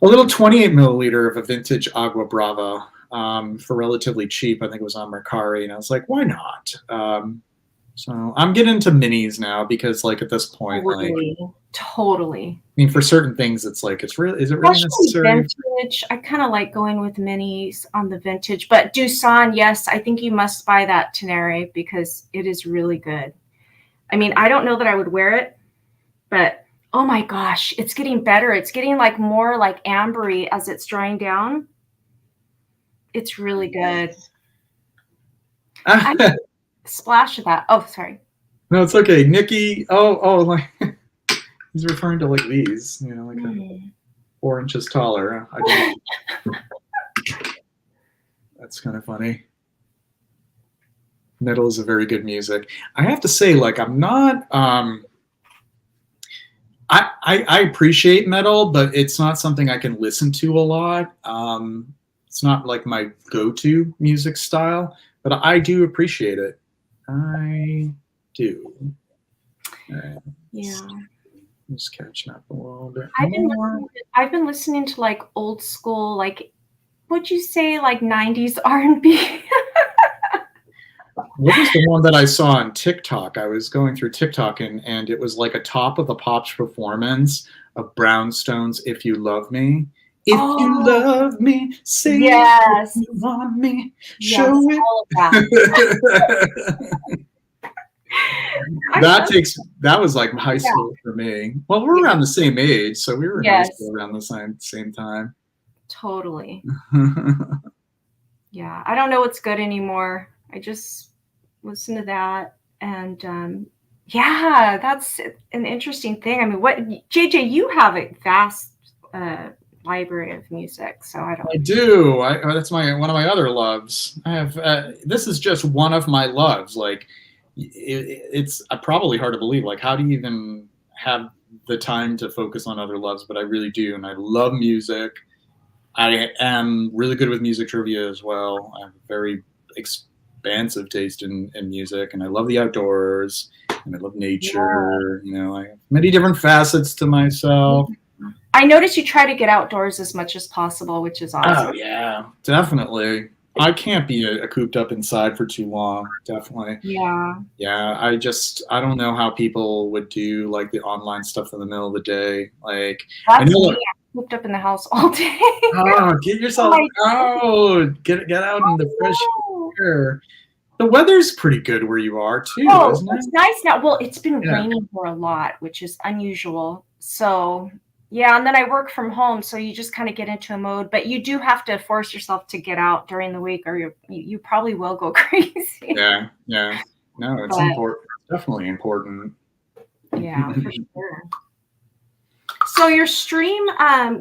little 28 milliliter of a vintage Agua Brava for relatively cheap. I think it was on Mercari, and I was like, why not? So I'm getting into minis now because, like, at this point, Totally. I mean, for certain things, it's like, is it really Especially necessary? vintage. I kind of like going with minis on the vintage, but Doosan, yes, I think you must buy that Tenere because it is really good. I mean, I don't know that I would wear it, but oh my gosh, it's getting better. It's getting like more like ambery as it's drying down. It's really good. Splash of that. Oh, sorry. No, it's okay. Nikki, like he's referring to like these, like 4 inches taller. That's kind of funny. Metal is a very good music. I have to say, like, I'm not. I appreciate metal, but it's not something I can listen to a lot. It's not like my go-to music style, but I do appreciate it. I do. Yeah. I'm just catching up a little bit I've been listening to like old school, like, what'd you say, like 90s R&B? What was the one that I saw on TikTok? I was going through TikTok and it was like a Top of the Pops performance of Brownstone's "If You Love Me." If you love me, say yes. you want me, yes, show it. All of that. That was like high school for me. Well, we're around the same age, so we were in high school around the same time. Totally. Yeah, I don't know what's good anymore. I just listen to that, and yeah, that's an interesting thing. I mean, what JJ, you have a vast library of music, so I do. That's one of my other loves. I have. This is just one of my loves. Like, it's probably hard to believe. Like, how do you even have the time to focus on other loves? But I really do, and I love music. I am really good with music trivia as well. I have a very expansive taste in music, and I love the outdoors, and I love nature. I have many different facets to myself. I notice you try to get outdoors as much as possible, which is awesome. Oh yeah, definitely. I can't be cooped up inside for too long. Definitely. Yeah. Yeah. I don't know how people would do like the online stuff in the middle of the day. Like, I know me. I'm cooped up in the house all day. Get yourself out. Get out in the fresh air. The weather's pretty good where you are too, isn't it? It's nice now. Well, it's been raining for a lot, which is unusual. So yeah, and then I work from home, so you just kind of get into a mode. But you do have to force yourself to get out during the week, or you probably will go crazy. Yeah. No, it's important. It's definitely important. Yeah, for sure. So your stream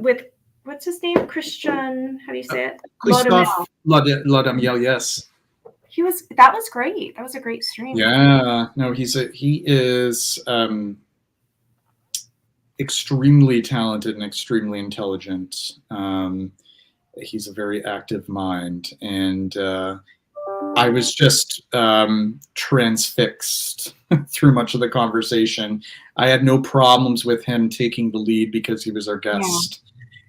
with what's his name? Christian, how do you say it? Christophe Laudamiel, yes. That was great. That was a great stream. Yeah, no, he is extremely talented and extremely intelligent. He's a very active mind, and I was just transfixed through much of the conversation. I had no problems with him taking the lead because he was our guest.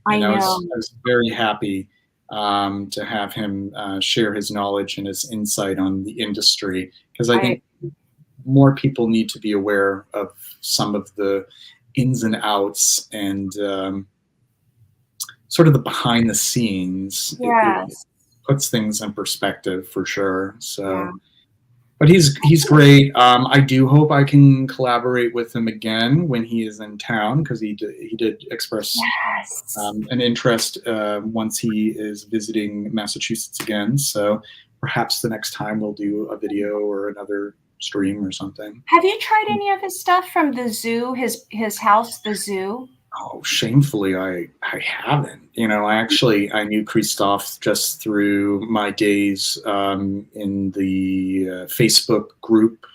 Yeah, I know. I was very happy to have him share his knowledge and his insight on the industry, because I think more people need to be aware of some of the ins and outs and sort of the behind the scenes. Yes. It puts things in perspective for sure. So, but he's great. I do hope I can collaborate with him again when he is in town, because he did express an interest once he is visiting Massachusetts again. So perhaps the next time we'll do a video or another stream or something. Have you tried any of his stuff from the zoo, his house, the zoo? Oh, shamefully, I haven't. I knew Christophe just through my days in the Facebook group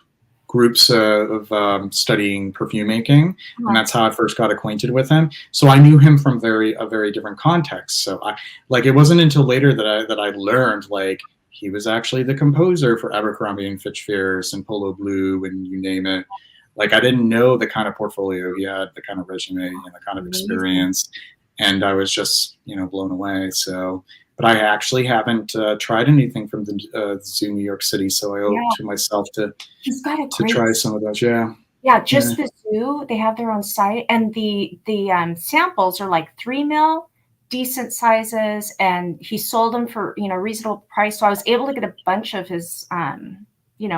groups of studying perfume making, and that's how I first got acquainted with him. So I knew him from a very different context. So it wasn't until later that I learned like he was actually the composer for Abercrombie and Fitch Fierce and Polo Blue and you name it. Like I didn't know the kind of portfolio he had, the kind of resume, and the kind of experience, and I was just blown away. So, but I actually haven't tried anything from the Zoo New York City, so I owe to myself to try some of those. Yeah. Yeah, just the Zoo, they have their own site, and the samples are like 3 ml, decent sizes, and he sold them for reasonable price. So I was able to get a bunch of his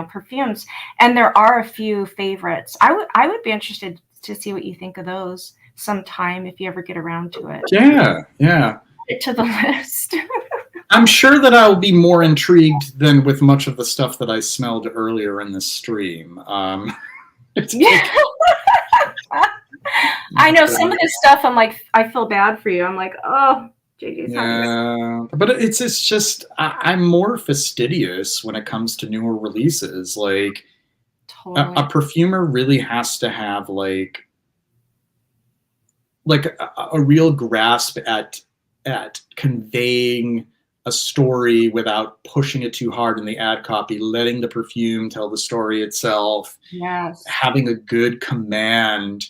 perfumes, and there are a few favorites. I would be interested to see what you think of those sometime if you ever get around to it. Yeah. It to the list. I'm sure that I'll be more intrigued than with much of the stuff that I smelled earlier in the stream. I know some of this stuff. I'm like, I feel bad for you. I'm like, oh, JJ's not but it's just I'm more fastidious when it comes to newer releases. Like totally. a perfumer really has to have like a real grasp at conveying a story without pushing it too hard in the ad copy, letting the perfume tell the story itself. Yes. Having a good command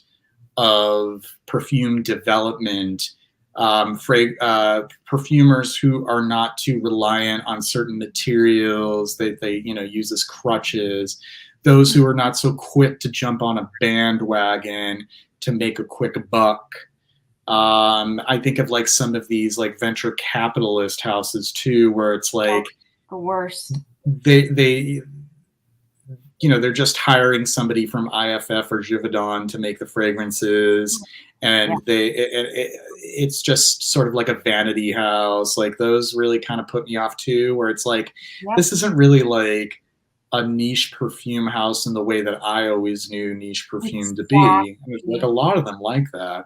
of perfume development, perfumers who are not too reliant on certain materials, they use as crutches, those who are not so quick to jump on a bandwagon to make a quick buck. I think of like some of these like venture capitalist houses too, where it's like the worst. They're just hiring somebody from IFF or Givaudan to make the fragrances, and it's just sort of like a vanity house. Like those really kind of put me off too, where it's like this isn't really like a niche perfume house in the way that I always knew niche perfume to be. And there's like a lot of them like that.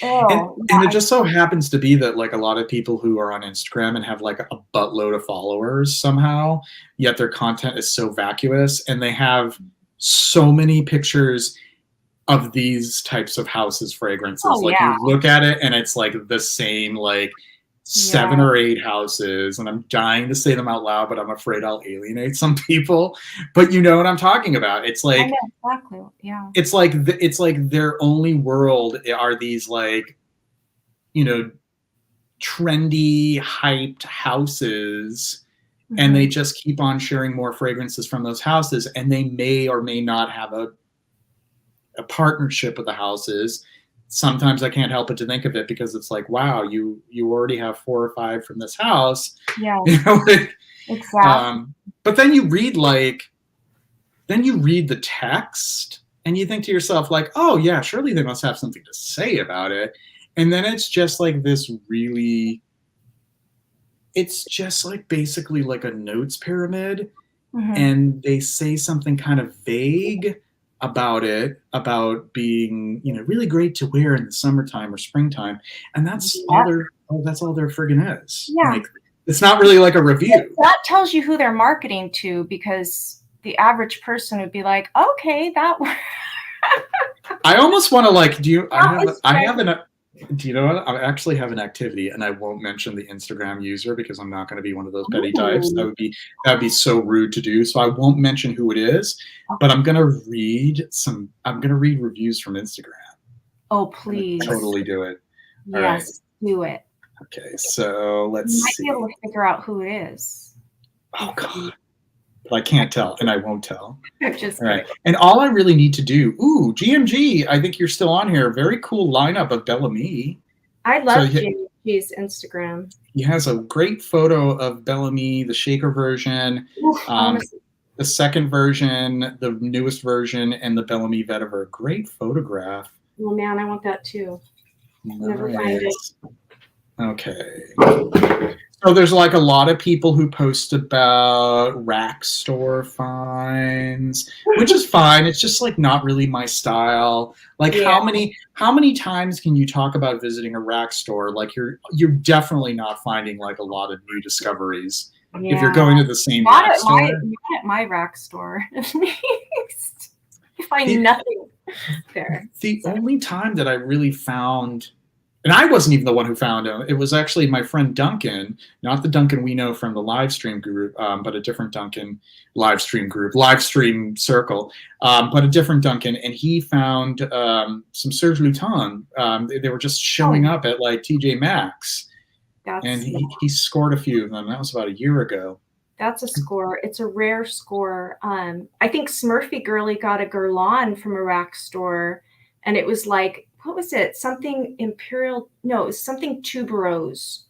And it just so happens to be that like a lot of people who are on Instagram and have like a buttload of followers somehow, yet their content is so vacuous, and they have so many pictures of these types of houses fragrances. You look at it and it's like the same like 7 or 8 houses, and I'm dying to say them out loud, but I'm afraid I'll alienate some people. But you know what I'm talking about. It's like, I know exactly. Yeah. It's like their only world are these like, trendy, hyped houses, and they just keep on sharing more fragrances from those houses, and they may or may not have a partnership with the houses. Sometimes I can't help but to think of it because it's like, wow, you already have 4 or 5 from this house. Yeah. Exactly. But then you read the text and you think to yourself like, oh yeah, surely they must have something to say about it. And then it's just like this really, it's just like basically like a notes pyramid. And they say something kind of vague about it, about being, really great to wear in the summertime or springtime, and that's all they're friggin' is. Yeah. Like, it's not really like a review. That tells you who they're marketing to, because the average person would be like, okay, that. I almost want to like, do you know what? I actually have an activity, and I won't mention the Instagram user because I'm not going to be one of those petty types. That would be so rude to do. So I won't mention who it is, but I'm going to read reviews from Instagram. Oh, please. Totally do it. Yes, do it. Okay, so let's see. You might be able to figure out who it is. Oh God. But I can't tell, and I won't tell. Just all right. And all I really need to do, GMG, I think you're still on here. Very cool lineup of Bellamy. I love GMG's Instagram. He has a great photo of Bellamy, the shaker version, the second version, the newest version, and the Bellamy vetiver. Great photograph. Oh man, I want that too. Nice. Never find it. Okay. So there's like a lot of people who post about rack store finds, which is fine. It's just like not really my style. Like how many times can you talk about visiting a rack store? Like you're definitely not finding like a lot of new discoveries if you're Yeah. going to the same Not rack at my store. not at my rack store, at least. I find The, nothing there. the So. only time that I really found, and I wasn't even the one who found him, it was actually my friend Duncan, not the Duncan we know from the live stream group, but a different Duncan live stream circle, but a different Duncan, and he found some Serge Luton. They were just showing up at like TJ Maxx, and he scored a few of them. That was about a year ago. That's a score. It's a rare score. I think Smurfy Girly got a Guerlain from a rack store, and it was like, what was it? Something Imperial? No, it was something Tuberose,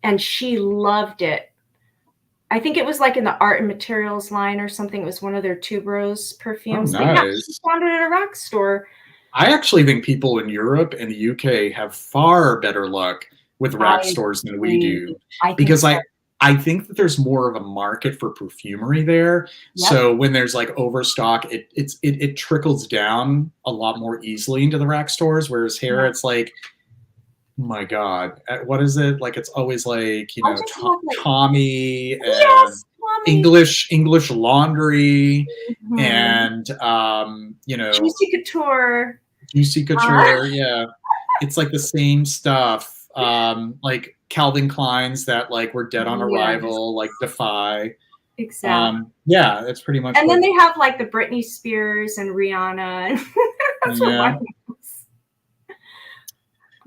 and she loved it. I think it was like in the art and materials line or something. It was one of their Tuberose perfumes. Oh, But yeah, nice. she found it at a rack store. I actually think people in Europe and the UK have far better luck with rack stores than we do, because I think that there's more of a market for perfumery there. Yep. So when there's like overstock, it trickles down a lot more easily into the rack stores. Whereas here, it's like, oh my God, what is it? Like, it's always like, you know, Tommy and yes, English Laundry, and you know, Juicy Couture. Yeah, it's like the same stuff. Like Calvin Klein's that like were dead on arrival, like Defy. Exactly. Yeah, it's pretty much. And then they have like the Britney Spears and Rihanna. That's what mine is.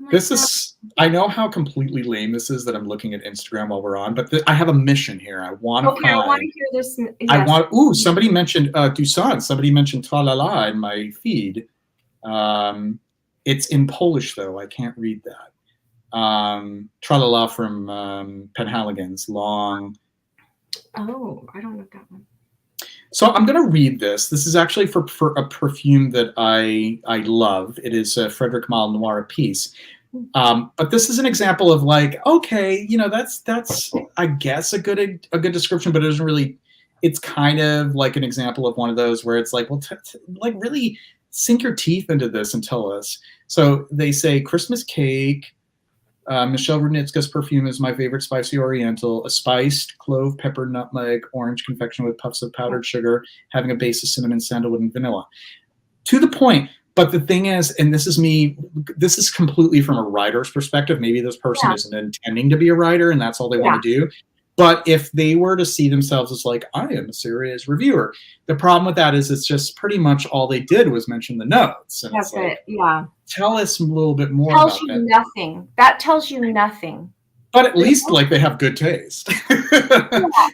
This is, I know how completely lame this is that I'm looking at Instagram while we're on, but I have a mission here. I want to I want to hear this. Yes. Somebody mentioned Toussaint. Somebody mentioned Tra La La in my feed. It's in Polish though. I can't read that. Tra La La from Penhaligon's long. Oh, I don't know that one. So I'm going to read this. This is actually for a perfume that I love. It is Frederic Malle Noir Peace. But this is an example of like, okay, you know, that's I guess a good description, but it doesn't really. It's kind of like an example of one of those where it's like, well, like really sink your teeth into this and tell us. So they say Christmas cake. Michelle Rudnitska's perfume is my favorite spicy oriental, a spiced clove, pepper, nutmeg, orange confection with puffs of powdered sugar, having a base of cinnamon, sandalwood, and vanilla. To the point. But the thing is, and this is completely from a writer's perspective. Maybe this person isn't intending to be a writer and that's all they want to do. But if they were to see themselves as like, I am a serious reviewer, the problem with that is it's just pretty much all they did was mention the notes. And that's it's like, yeah. Tell us a little bit more about that. Nothing. That tells you nothing. But at least like they have good taste.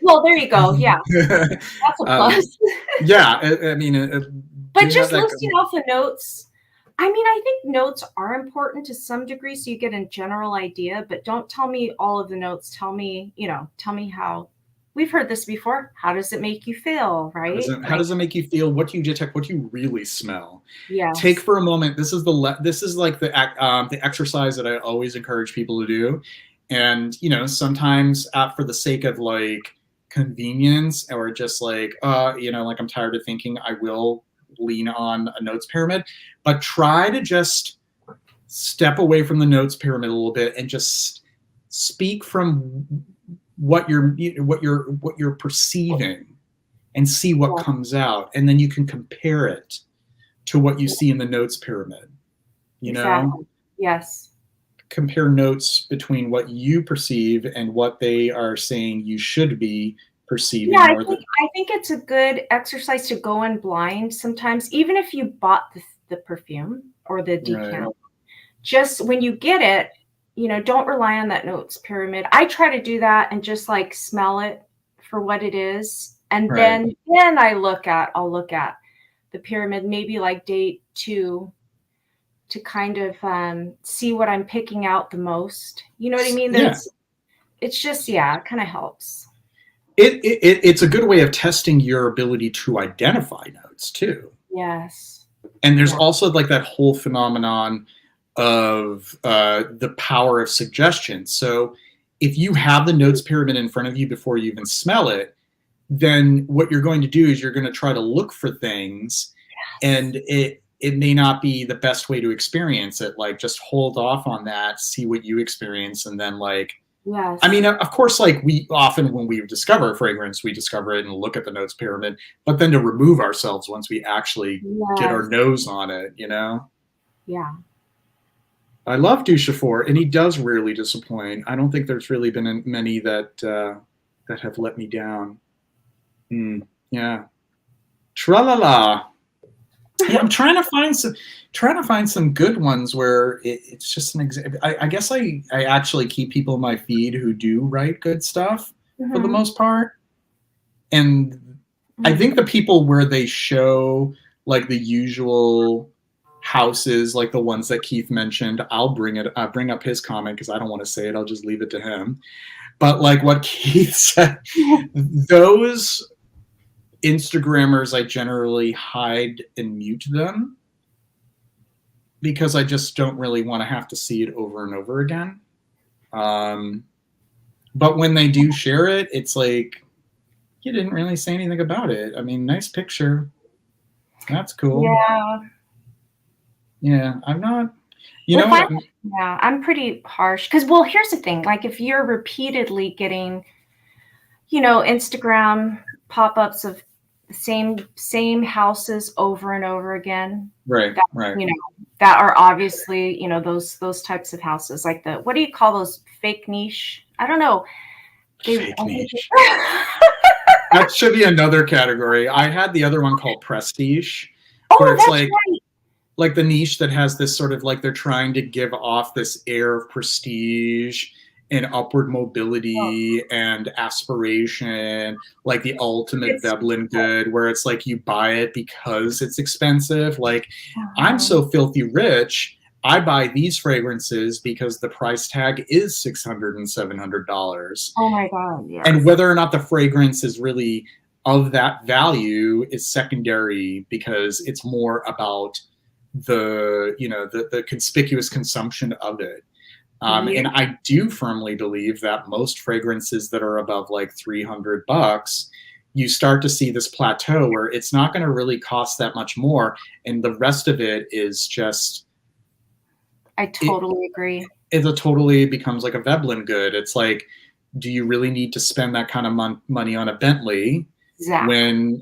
Well, there you go. Yeah. That's a plus. I mean, but just listing off the notes. I mean, I think notes are important to some degree, so you get a general idea, but don't tell me all of the notes. Tell me how. We've heard this before. How does it make you feel, right? How does it make you feel? What do you detect? What do you really smell? Yeah. Take for a moment. This is like the exercise that I always encourage people to do, and you know, sometimes for the sake of like convenience or just like you know, like I'm tired of thinking, I will lean on a notes pyramid, but try to just step away from the notes pyramid a little bit and just speak from what you're perceiving and see what comes out, and then you can compare it to what you see in the notes pyramid. You know? Yes. Compare notes between what you perceive and what they are saying you should be perceiving. Yeah, I think it's a good exercise to go in blind sometimes, even if you bought the perfume or the decant. Right. Just when you get it, you know, don't rely on that notes pyramid. I try to do that and just like smell it for what it is. And then I'll look at the pyramid, maybe like date 2, to kind of see what I'm picking out the most. You know what I mean? It's just, it kind of helps. It's a good way of testing your ability to identify notes too. Yes. And there's also like that whole phenomenon of the power of suggestion. So if you have the notes pyramid in front of you before you even smell it, then what you're going to do is you're going to try to look for things, and it may not be the best way to experience it. Like just hold off on that, see what you experience, and then like Yes. I mean, of course, like we often, when we discover a fragrance, we discover it and look at the notes pyramid, but then to remove ourselves once we actually get our Yes. nose on it, you know? Yeah. I love Duchefort, and he does rarely disappoint. I don't think there's really been many that that have let me down. Yeah. Tra-la-la. Yeah, I'm trying to find some good ones where it's just an example. I guess I actually keep people in my feed who do write good stuff for the most part. And I think the people where they show like the usual houses, like the ones that Keith mentioned, I'll bring up his comment because I don't want to say it. I'll just leave it to him. But like what Keith said, those Instagrammers, I generally hide and mute them because I just don't really want to have to see it over and over again. But when they do share it, it's like, you didn't really say anything about it. I mean, nice picture. That's cool. Yeah. Yeah, I'm not, you know. Yeah, I'm pretty harsh because, well, here's the thing. Like if you're repeatedly getting, Instagram pop-ups of the same houses over and over again. Right. That are obviously, those types of houses, like what do you call those, fake niche? I don't know. Fake niche. That should be another category. I had the other one called prestige, where it's like the niche that has this sort of like they're trying to give off this air of prestige and upward mobility and aspiration, like the ultimate Veblen good, where it's like you buy it because it's expensive. Like, I'm so filthy rich, I buy these fragrances because the price tag is $600 and $700. Oh my God! Yes. And whether or not the fragrance is really of that value is secondary because it's more about the conspicuous consumption of it. And I do firmly believe that most fragrances that are above like $300, you start to see this plateau where it's not going to really cost that much more, and the rest of it is just. I totally agree. It totally becomes like a Veblen good. It's like, do you really need to spend that kind of money on a Bentley? Exactly. When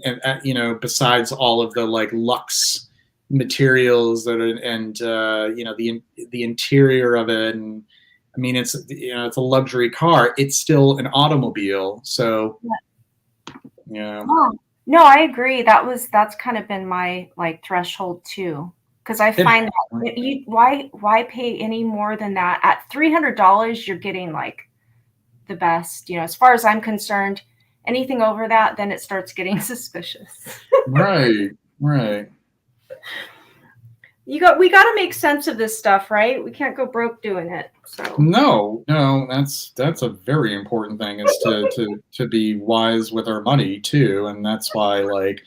besides all of the like luxe materials that are, and the interior of it, and I mean it's a luxury car, it's still an automobile, so yeah. No, I agree. That's kind of been my like threshold too, because I find that why pay any more than that? At $300 you're getting like the best, as far as I'm concerned. Anything over that, then it starts getting suspicious. Right. We got to make sense of this stuff, right? We can't go broke doing it. So no, that's a very important thing, is to be wise with our money too. And that's why, like,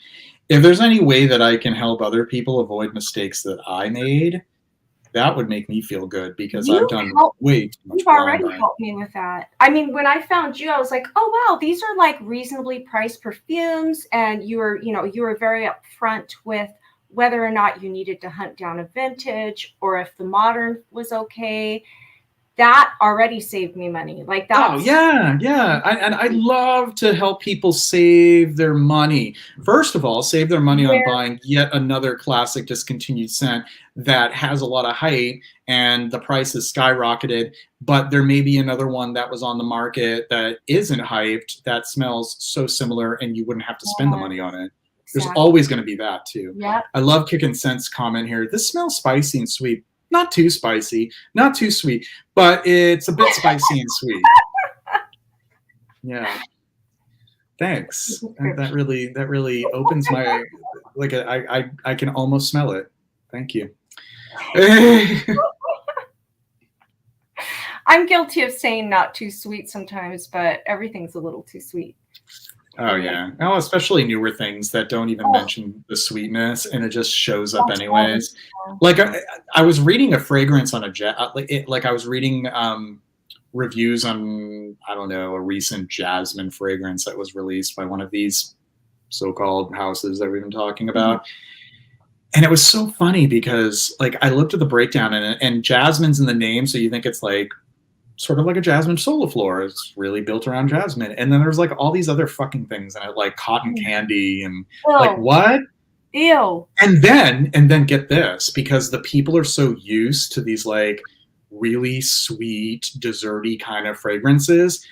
if there's any way that I can help other people avoid mistakes that I made, that would make me feel good, because I've done way too much. You've already helped me with that. I mean, when I found you, I was like, oh wow, these are like reasonably priced perfumes, and you were very upfront with whether or not you needed to hunt down a vintage or if the modern was okay. That already saved me money. Like that. Oh yeah. And I love to help people save their money. First of all, save their money on buying yet another classic discontinued scent that has a lot of hype and the price is skyrocketed, but there may be another one that was on the market that isn't hyped, that smells so similar, and you wouldn't have to spend the money on it. There's always going to be that too. Yeah. I love Kickin' Scent's comment here. This smells spicy and sweet. Not too spicy, not too sweet, but it's a bit spicy and sweet. Yeah. Thanks. That really opens my, like, I can almost smell it. Thank you. I'm guilty of saying not too sweet sometimes, but everything's a little too sweet. Oh yeah. Oh, especially newer things that don't even mention the sweetness, and it just shows up anyways. Like I was reading a fragrance on I was reading reviews on, I don't know, a recent jasmine fragrance that was released by one of these so-called houses that we've been talking about. And it was so funny because like I looked at the breakdown and jasmine's in the name, so you think it's like sort of like a jasmine soliflor. It's really built around jasmine. And then there's like all these other fucking things in it, like cotton candy and like what? Ew. And then get this, because the people are so used to these like really sweet, desserty kind of fragrances.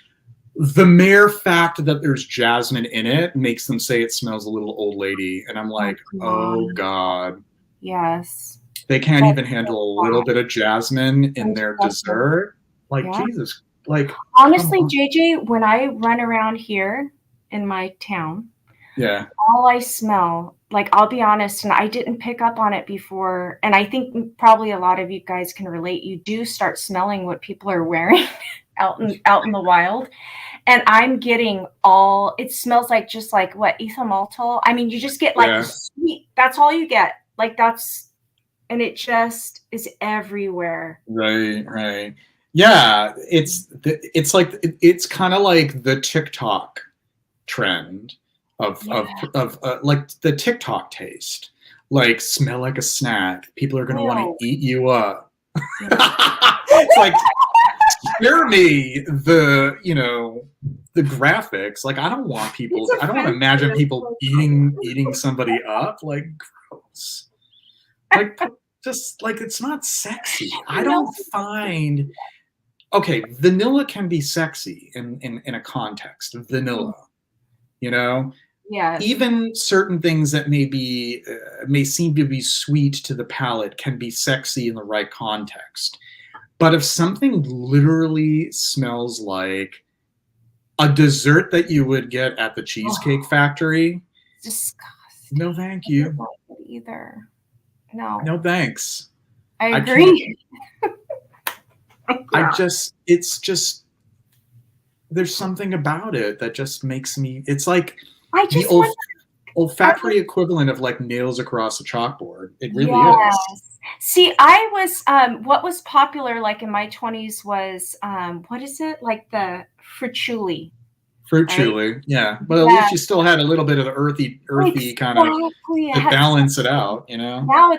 The mere fact that there's jasmine in it makes them say it smells a little old lady. And I'm like, oh God. Yes. They can't even handle a little bit of jasmine in their dessert. Like, yeah. Jesus. Like, honestly, JJ, when I run around here in my town, yeah, all I smell, like, I'll be honest, and I didn't pick up on it before, and I think probably a lot of you guys can relate. You do start smelling what people are wearing out in the wild. And I'm getting all, it smells like just like what, ethyl maltol? I mean, you just get like sweet, that's all you get. Like that's, and it just is everywhere. Right. Yeah, it's like, it's kind of like the TikTok trend of like the TikTok taste. Like, smell like a snack. People are going to want to eat you up. It's like, spare me the graphics. Like, I don't want people, I don't want to imagine people eating somebody up. Like, gross. Like, just like, it's not sexy. I don't find, okay, vanilla can be sexy in a context of vanilla, Yeah. Even certain things that may seem to be sweet to the palate can be sexy in the right context. But if something literally smells like a dessert that you would get at the Cheesecake Factory, disgusting. No, thank you. I don't like it either. No, thanks. I agree. It's just, there's something about it that just makes me, it's like the olfactory equivalent of like nails across a chalkboard. It really is. See, I was, what was popular like in my 20s was, what is it? Like the frutuli. Frutuli, yeah. But at least you still had a little bit of the earthy kind of to balance it out, Now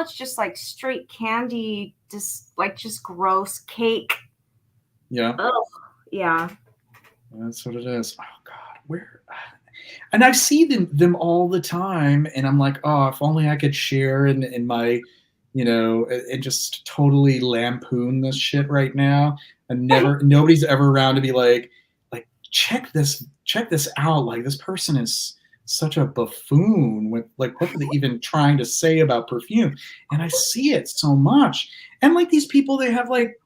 it's just like straight candy, just gross cake. Yeah. Ugh. Yeah. That's what it is. Oh God, where? And I see them all the time, and I'm like, oh, if only I could share in my, and just totally lampoon this shit right now. And nobody's ever around to be like, check this out. Like, this person is such a buffoon with like, what are they even trying to say about perfume? And I see it so much. And like, these people, they have like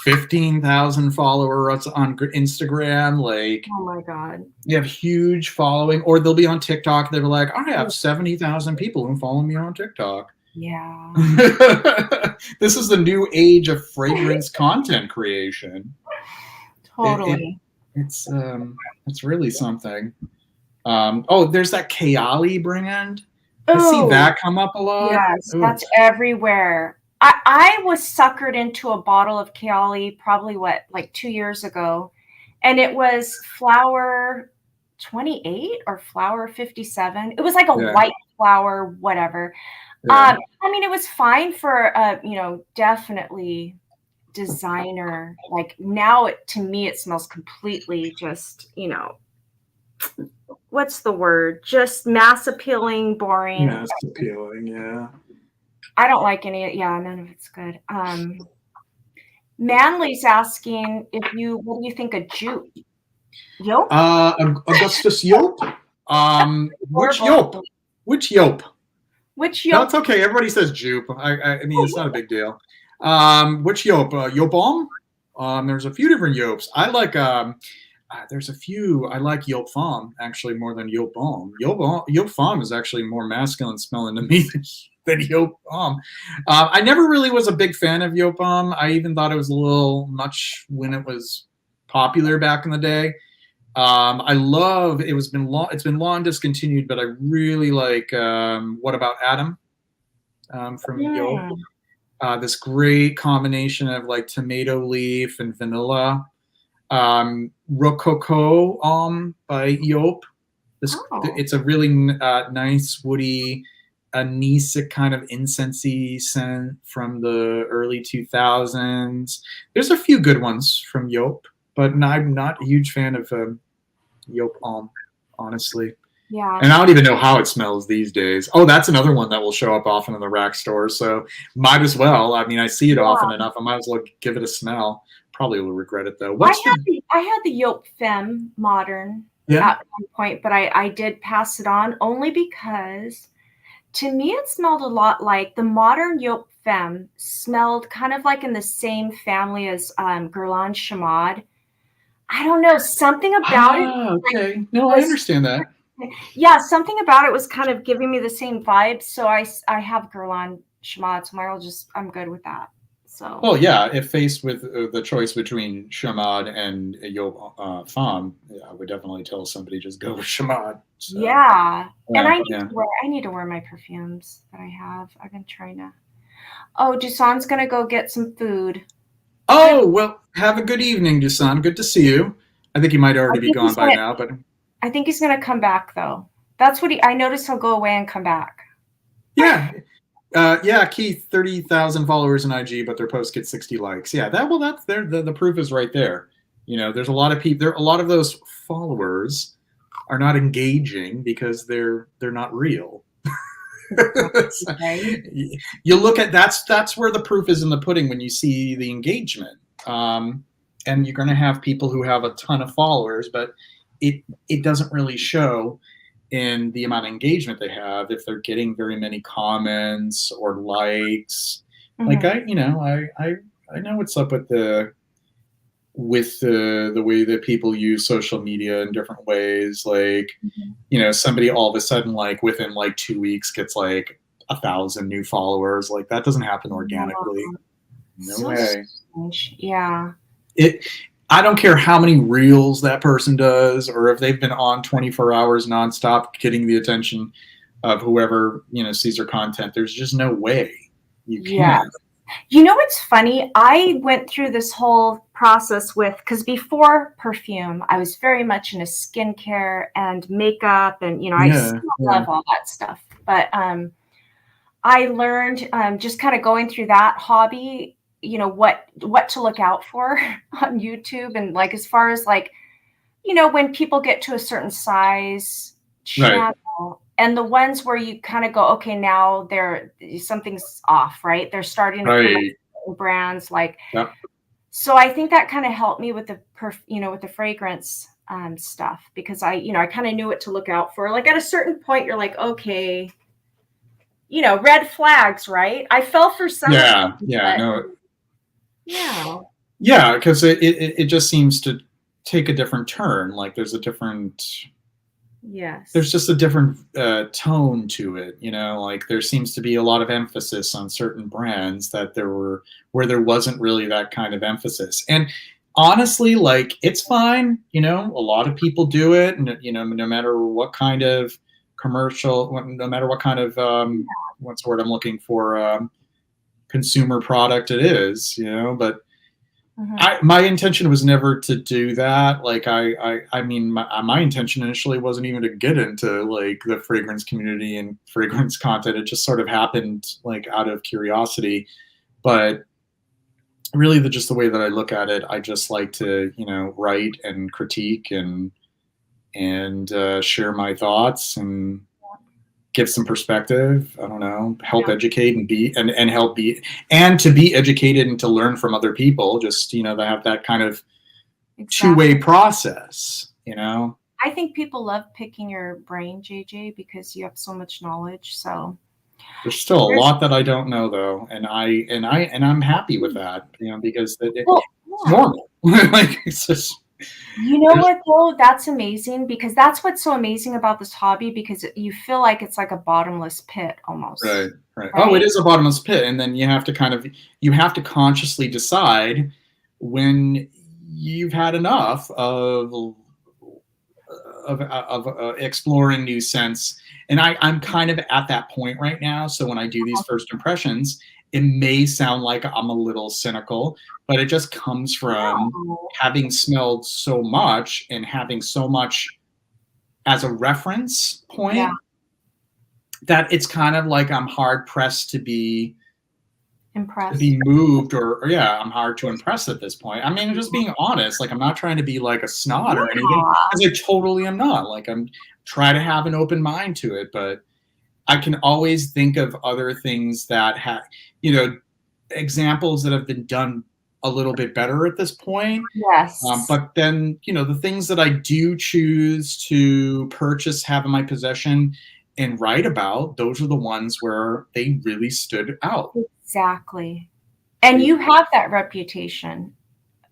15,000 followers on Instagram. Like, oh my God, they have huge following. Or they'll be on TikTok. They're like, I have 70,000 people who follow me on TikTok. Yeah. This is the new age of fragrance content creation. Totally. It's really something. There's that Kayali brand. I see that come up a lot. Yes, that's everywhere. I was suckered into a bottle of Kayali probably like 2 years ago, and it was flower 28 or flower 57. It was like a white flower, whatever. Yeah. I mean, it was fine for definitely designer. Like, now to me it smells completely just, what's the word? Just mass appealing, boring. Mass appealing, yeah. I don't like any. Yeah, none of it's good. Manly's asking what do you think of Jupe? Yope? Augustus Yope. Which Yope? Which Yope? Which Yope? No, it's okay. Everybody says Jupe. I mean, it's not a big deal. Which Yope? Yope Balm? There's a few different Yopes. I like. There's a few. I like Yope Femme actually more than Yope Balm. Yope Femme is actually more masculine smelling to me than Yope Balm. I never really was a big fan of Yope Balm. I even thought it was a little much when it was popular back in the day. I love it. It's been long discontinued, but I really like What About Adam from Yope. This great combination of like tomato leaf and vanilla. Rococo by Yope. It's a really nice woody anise kind of incensey scent from the early 2000s. There's a few good ones from Yop, but I'm not a huge fan of Yop Homme, honestly. Yeah. And I don't even know how it smells these days. Oh, that's another one that will show up often in the rack store. So might as well. I mean, I see it often enough. I might as well give it a smell. Probably will regret it though. I had the Yop Femme Modern at one point, but I did pass it on only because to me it smelled a lot like the Modern Yop Femme smelled kind of like in the same family as Guerlain Chamade. I don't know, something about it. Okay. Like, no, I understand that. Yeah, something about it was kind of giving me the same vibe. So I have Guerlain Chamade, so I'm good with that. So. Well, yeah, if faced with the choice between Chamade and Yop Femme, I would definitely tell somebody just go with Chamade. So, yeah, and I need to wear my perfumes that I have. I've been trying to. Oh, Dusan's gonna go get some food. Oh, well, have a good evening, Dusan. Good to see you. I think he might already be gone by now, but I think he's gonna come back though. That's what I noticed. He'll go away and come back. Yeah. Keith, 30,000 followers in IG, but their posts get 60 likes. Yeah, that's there. The proof is right there. You know, there's a lot of people. A lot of those followers are not engaging because they're not real. Right. You look at that's where the proof is in the pudding when you see the engagement. And you're going to have people who have a ton of followers, but it doesn't really show in the amount of engagement they have if they're getting very many comments or likes. Mm-hmm. Like I know what's up with the way that people use social media in different ways. Like, somebody all of a sudden, like within like 2 weeks gets like 1,000 new followers. Like that doesn't happen organically. No way. Strange. Yeah. I don't care how many reels that person does, or if they've been on 24 hours nonstop, getting the attention of whoever, sees their content. There's just no way you can. Yeah. You know what's funny? I went through this whole process because before Perfume, I was very much into skincare and makeup, and I still love all that stuff. But I learned just kind of going through that hobby, what to look out for on YouTube, and like as far as like, when people get to a certain size channel. Right. And the ones where you kind of go, okay, now something's off, right? They're starting to promote brands like. Yep. So I think that kind of helped me with the with the fragrance stuff, because I kind of knew what to look out for. Like at a certain point, you're like, okay, red flags, right? I fell for some. Yeah, because it just seems to take a different turn. Like there's a different. Yes. There's just a different tone to it, like there seems to be a lot of emphasis on certain brands that where there wasn't really that kind of emphasis. And honestly, like it's fine, a lot of people do it, and no matter what kind of commercial, no matter what kind of what's the word I'm looking for, consumer product it is, but my intention was never to do that. Like I mean, my intention initially wasn't even to get into like the fragrance community and fragrance content. It just sort of happened like out of curiosity. But really, just the way that I look at it, I just like to write and critique and share my thoughts and give some perspective. I don't know, help educate and help be, and to be educated and to learn from other people. Just, to have that kind of two-way process, I think people love picking your brain, JJ, because you have so much knowledge. So there's still a lot that I don't know though. And I'm happy with that, because it's normal. Like it's just, what though? That's amazing, because that's what's so amazing about this hobby, because you feel like it's like a bottomless pit almost. Right. Oh, it is a bottomless pit. And then you have to consciously decide when you've had enough of exploring new scents. And I'm kind of at that point right now. So when I do these first impressions, it may sound like I'm a little cynical, but it just comes from having smelled so much and having so much as a reference point. that it's kind of like I'm hard pressed to be Impressed. moved, or yeah, I'm hard to impress at this point. I mean, just being honest, like I'm not trying to be like a snot or anything, because I totally am not. Like I'm try to have an open mind to it, but I can always think of other things that have, you know, examples that have been done a little bit better at this point. Yes. But then, you know, the things that I do choose to purchase, have in my possession, and write about, those are the ones where they really stood out. Exactly. And you have that reputation.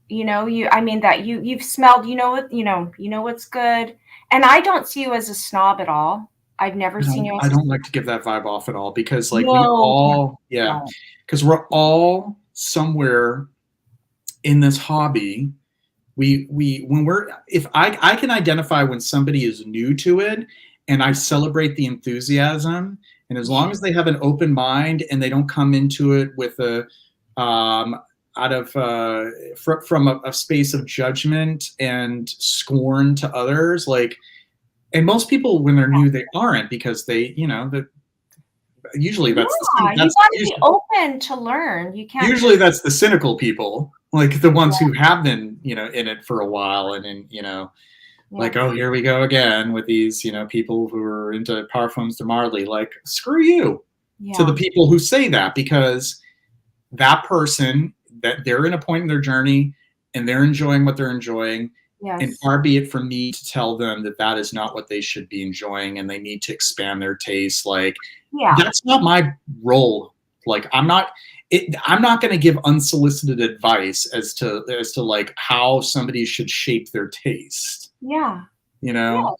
You know, you've smelled, you know what's good. And I don't see you as a snob at all. I've never seen you as I don't like to give that vibe off at all, because like we No. all, yeah, because we're all somewhere in this hobby. When we're, if I can identify when somebody is new to it, and I celebrate the enthusiasm, and as long as they have an open mind and they don't come into it with a out of from a space of judgment and scorn to others, like, and most people when they're new, they aren't, because they, you know, that usually that's you got to be open to learn. You can't usually that's the cynical people, like the ones who have been, you know, in it for a while, and in, you know, like, oh, here we go again with these, you know, people who are into Parfums de Marly. Like, screw you to the people who say that, because that person, that they're in a point in their journey and they're enjoying what they're enjoying. Yes. And far be it from me to tell them that that is not what they should be enjoying, and they need to expand their taste. Like, that's not my role. Like, I'm not going to give unsolicited advice as to like how somebody should shape their taste. Yeah. You know,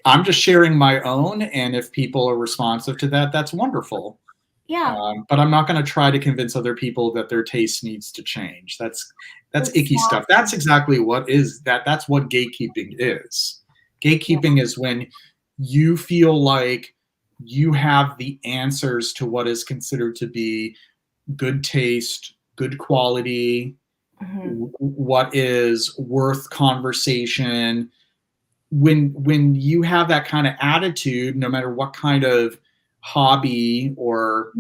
I'm just sharing my own, and if people are responsive to that, that's wonderful. Yeah. But I'm not going to try to convince other people that their taste needs to change. That's icky stuff. That's exactly what is that. That's what gatekeeping is. Gatekeeping is when you feel like you have the answers to what is considered to be good taste, good quality, what is worth conversation. When you have that kind of attitude, no matter what kind of hobby, or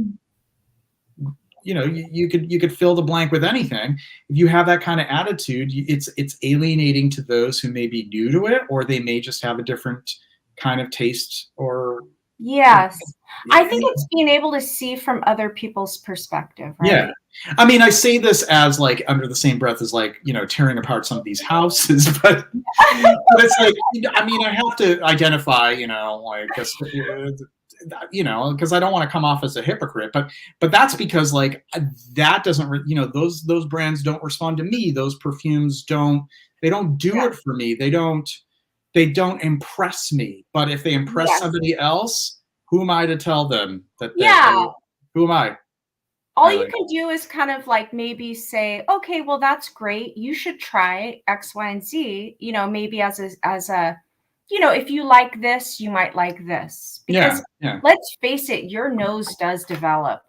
you know, you could fill the blank with anything. If you have that kind of attitude, it's alienating to those who may be new to it, or they may just have a different kind of taste. Or I think it's being able to see from other people's perspective, right? Yeah. I mean, I say this as like under the same breath as like, you know, tearing apart some of these houses, but it's like, I mean, I have to identify, you know, like, you know, because I don't want to come off as a hypocrite, but that's because like that doesn't, you know, those brands don't respond to me. Those perfumes don't do it for me. They don't impress me. But if they impress somebody else, who am I to tell them that? Who am I? All you can do is kind of like maybe say, okay, well, that's great. You should try X, Y, and Z, you know, maybe as a, you know, if you like this, you might like this. Because let's face it, your nose does develop.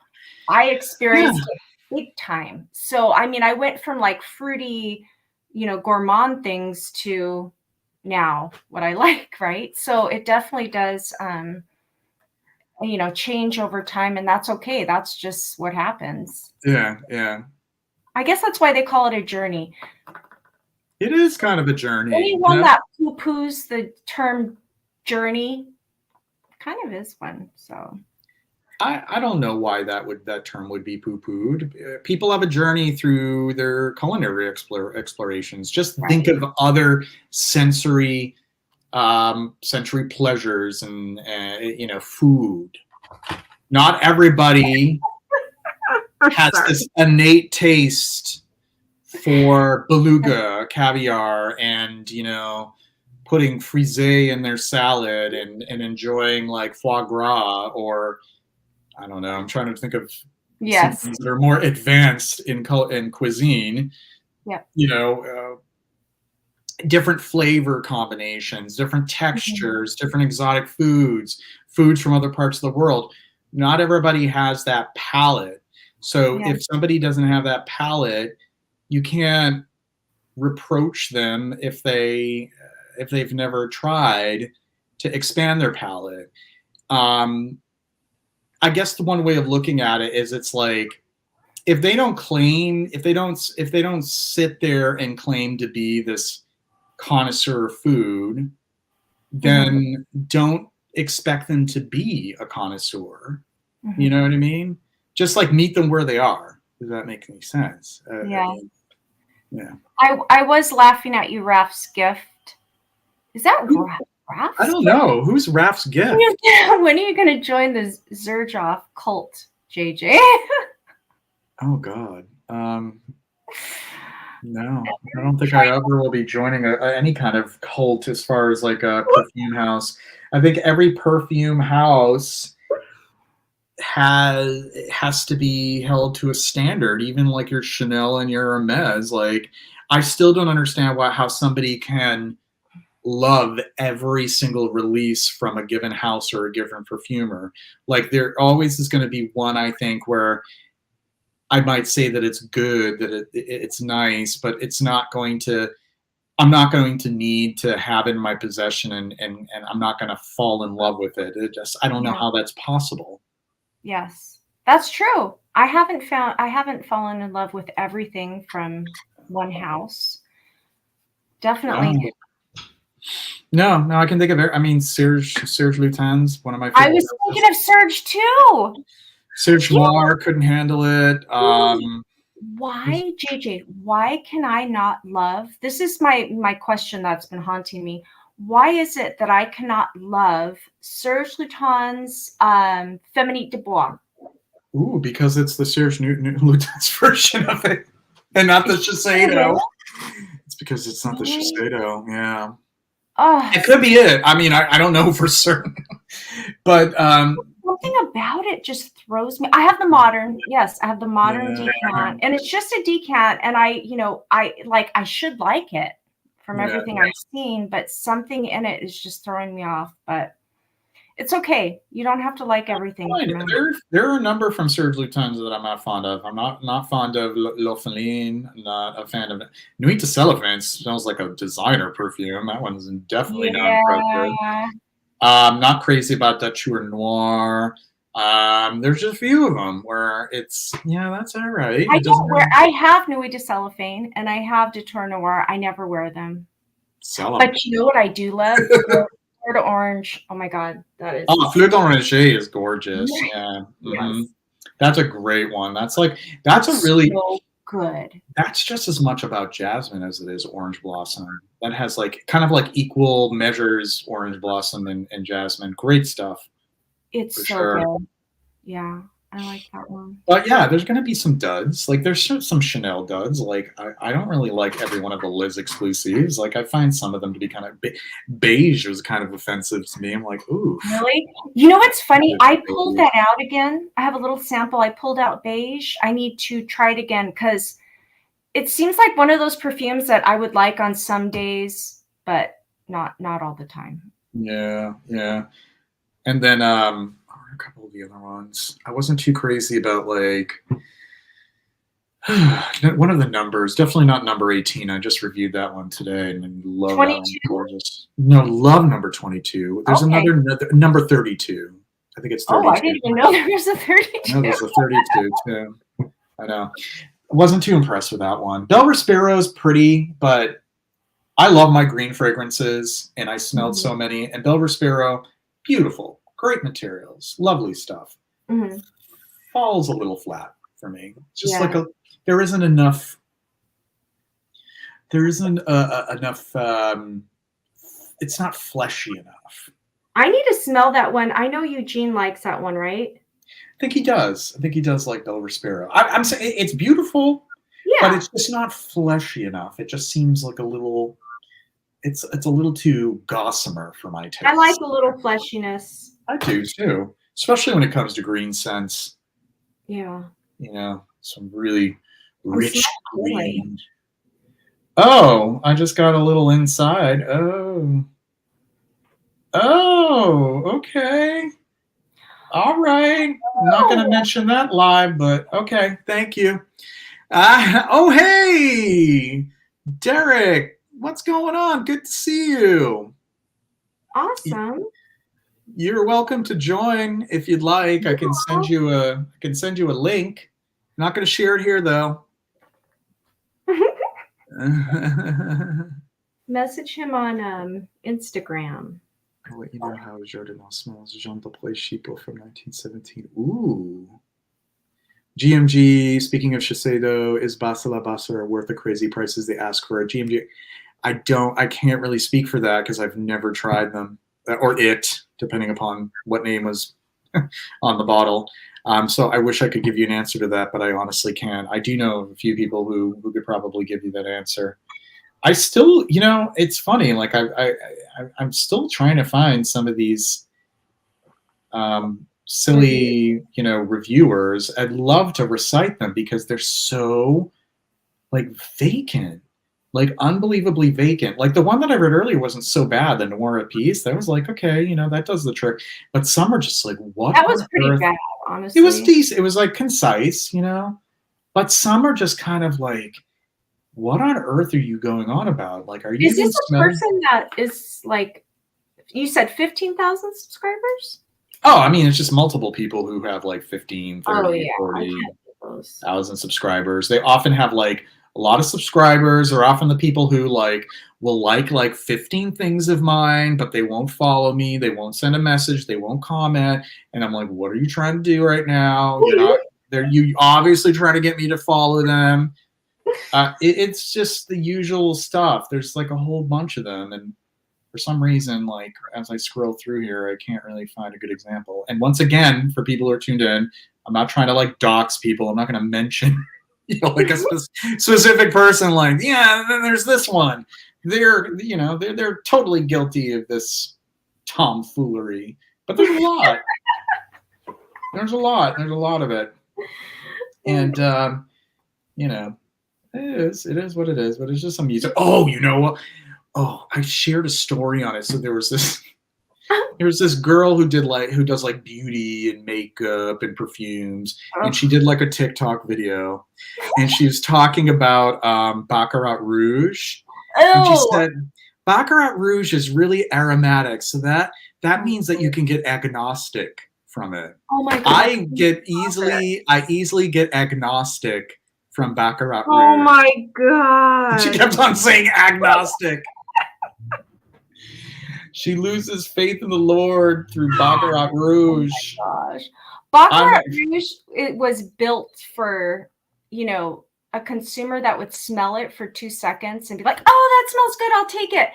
I experienced it big time. So, I mean, I went from like fruity, you know, gourmand things to now what I like, right? So it definitely does, you know, change over time, and that's okay. That's just what happens. Yeah. I guess that's why they call it a journey. It is kind of a journey. Anyone that poo-poos the term journey kind of is one. So I don't know why that term would be poo-pooed. People have a journey through their culinary explorations. Just think of other sensory pleasures and you know, food. Not everybody has this innate taste for beluga, caviar, and, you know, putting frisée in their salad and enjoying like foie gras, or I don't know. I'm trying to think of some things that are more advanced in cuisine. Yeah. You know, different flavor combinations, different textures, different exotic foods from other parts of the world. Not everybody has that palate. So if somebody doesn't have that palate, you can't reproach them if they've never tried to expand their palate. I guess the one way of looking at it is it's like, if they don't sit there and claim to be this connoisseur of food, then don't expect them to be a connoisseur. You know what I mean? Just like meet them where they are. Does that make any sense? Yeah. Yeah. I was laughing at you, Raf's gift. Is that Raf's? I don't know. Who's Raf's gift? When are you going to join the Zerjoff cult, JJ? Oh God. No, I don't think I ever will be joining any kind of cult as far as like a perfume house. I think every perfume house has to be held to a standard, even like your Chanel and your Hermes. Like, I still don't understand how somebody can love every single release from a given house or a given perfumer. Like, there always is going to be one, I think, where I might say that it's good, that it's nice, but it's not going to. I'm not going to need to have it in my possession, and I'm not going to fall in love with it. I don't know how that's possible. Yes, that's true. I haven't fallen in love with everything from one house. Definitely. No, I can think of it. I mean, Serge Lutens, one of my favorites. I was thinking of Serge too. Serge Noir couldn't handle it. Why, JJ? Why can I not love? This is my question that's been haunting me. Why is it that I cannot love Serge Lutens' Feminine de Bois? Ooh, because it's the Serge Lutens version of it, and not the Shiseido. It's because it's not the Shiseido. Yeah. Oh, it could be it. I mean, I don't know for certain, but something about it just throws me. I have the modern, yes, I have the modern decant, and it's just a decant, and I should like it from everything I've seen, but something in it is just throwing me off. But it's okay. You don't have to like everything. There are a number from Serge Lutens that I'm not fond of. I'm not fond of L'Orpheline. I'm not a fan of it. Nuit de Cellophane smells like a designer perfume. That one's definitely not impressive. I'm not crazy about Dature Noir. There's just a few of them where it's, that's all right. I have Nuit de Cellophane and I have Dature Noir. I never wear them. But you know what I do love? Fleur d'Orange. Oh my God, that is. Oh, Fleur d'Orange is gorgeous. Yeah. Yes. That's a great one. That's a really so good. That's just as much about jasmine as it is orange blossom. That has kind of equal measures orange blossom and jasmine. Great stuff. It's so good. Yeah. I like that one. But yeah, there's going to be some duds. There's some Chanel duds. I don't really like every one of the Liz exclusives. I find some of them to be kind of beige was kind of offensive to me. I'm like, ooh. Really? You know what's funny? I pulled that out again. I have a little sample. I pulled out beige. I need to try it again because it seems like one of those perfumes that I would like on some days, but not all the time. Yeah. And then a couple of the other ones. I wasn't too crazy about one of the numbers. Definitely not number 18. I just reviewed that one today and love 22? That one. Gorgeous. No, love number 22. There's another number 32. I think it's 32. Oh, I didn't even know there was a 32. No, there's a 32 too. I know. I wasn't too impressed with that one. Bel Respiro is pretty, but I love my green fragrances, and I smelled so many. And Bel Respiro, beautiful. Great materials, lovely stuff. Falls a little flat for me. Just there isn't enough. There isn't enough. It's not fleshy enough. I need to smell that one. I know Eugene likes that one, right? I think he does. I think he does like Bel Respiro. I'm saying it's beautiful, but it's just not fleshy enough. It just seems like a little. It's a little too gossamer for my taste. I like a little fleshiness. I do too, especially when it comes to green scents. Yeah. Some really rich green. Oh, I just got a little inside. Oh, okay. All right. I'm not going to mention that live, but okay. Thank you. Oh, hey, Derek. What's going on? Good to see you. Awesome. You're welcome to join if you'd like. I can send you a link. I'm not going to share it here though. Message him on Instagram. I'll let you know how Jardinal smells. Jean Claude Chipo from 1917. Ooh. GMG, speaking of Shiseido, is Basala Basara worth the crazy prices they ask for? GMG, I can't really speak for that because I've never tried them, or it, depending upon what name was on the bottle. So I wish I could give you an answer to that, but I honestly can't. I do know a few people who could probably give you that answer. I still, you know, it's funny. Like I'm still trying to find some of these silly, you know, reviewers. I'd love to recite them because they're so like vacant, like unbelievably vacant. Like the one that I read earlier wasn't so bad. The Noir piece, that was like, okay, you know, that does the trick. But some are just like, what? That was pretty bad, honestly. It was decent. It was like concise, you know. But some are just kind of like, what on earth are you going on about? Like, are you? Is this a person that is like, you said 15,000 subscribers? Oh, I mean, it's just multiple people who have like 15, 30, Oh, yeah. 40,000 subscribers. They often have like a lot of subscribers. They're often the people who like will like 15 things of mine, but they won't follow me. They won't send a message. They won't comment. And I'm like, what are you trying to do right now? You obviously trying to get me to follow them. It's just the usual stuff. There's like a whole bunch of them. And for some reason, like as I scroll through here, I can't really find a good example. And once again, for people who are tuned in, I'm not trying to like dox people. I'm not going to mention, you know, like a specific person. Like, yeah, then there's this one. They're, you know, they're totally guilty of this tomfoolery. But there's a lot. There's a lot of it. And you know, it is what it is. But it's just some music. Oh, you know what? Oh, I shared a story on it. So there was this girl who does like beauty and makeup and perfumes, and she did like a TikTok video, and she was talking about Baccarat Rouge, and she said Baccarat Rouge is really aromatic, so that means that you can get agnostic from it. Oh my god! I easily get agnostic from Baccarat Rouge. Oh my god! And she kept on saying agnostic. She loses faith in the Lord through Baccarat Rouge. Oh my gosh. Baccarat Rouge, it was built for, you know, a consumer that would smell it for 2 seconds and be like, oh, that smells good, I'll take it.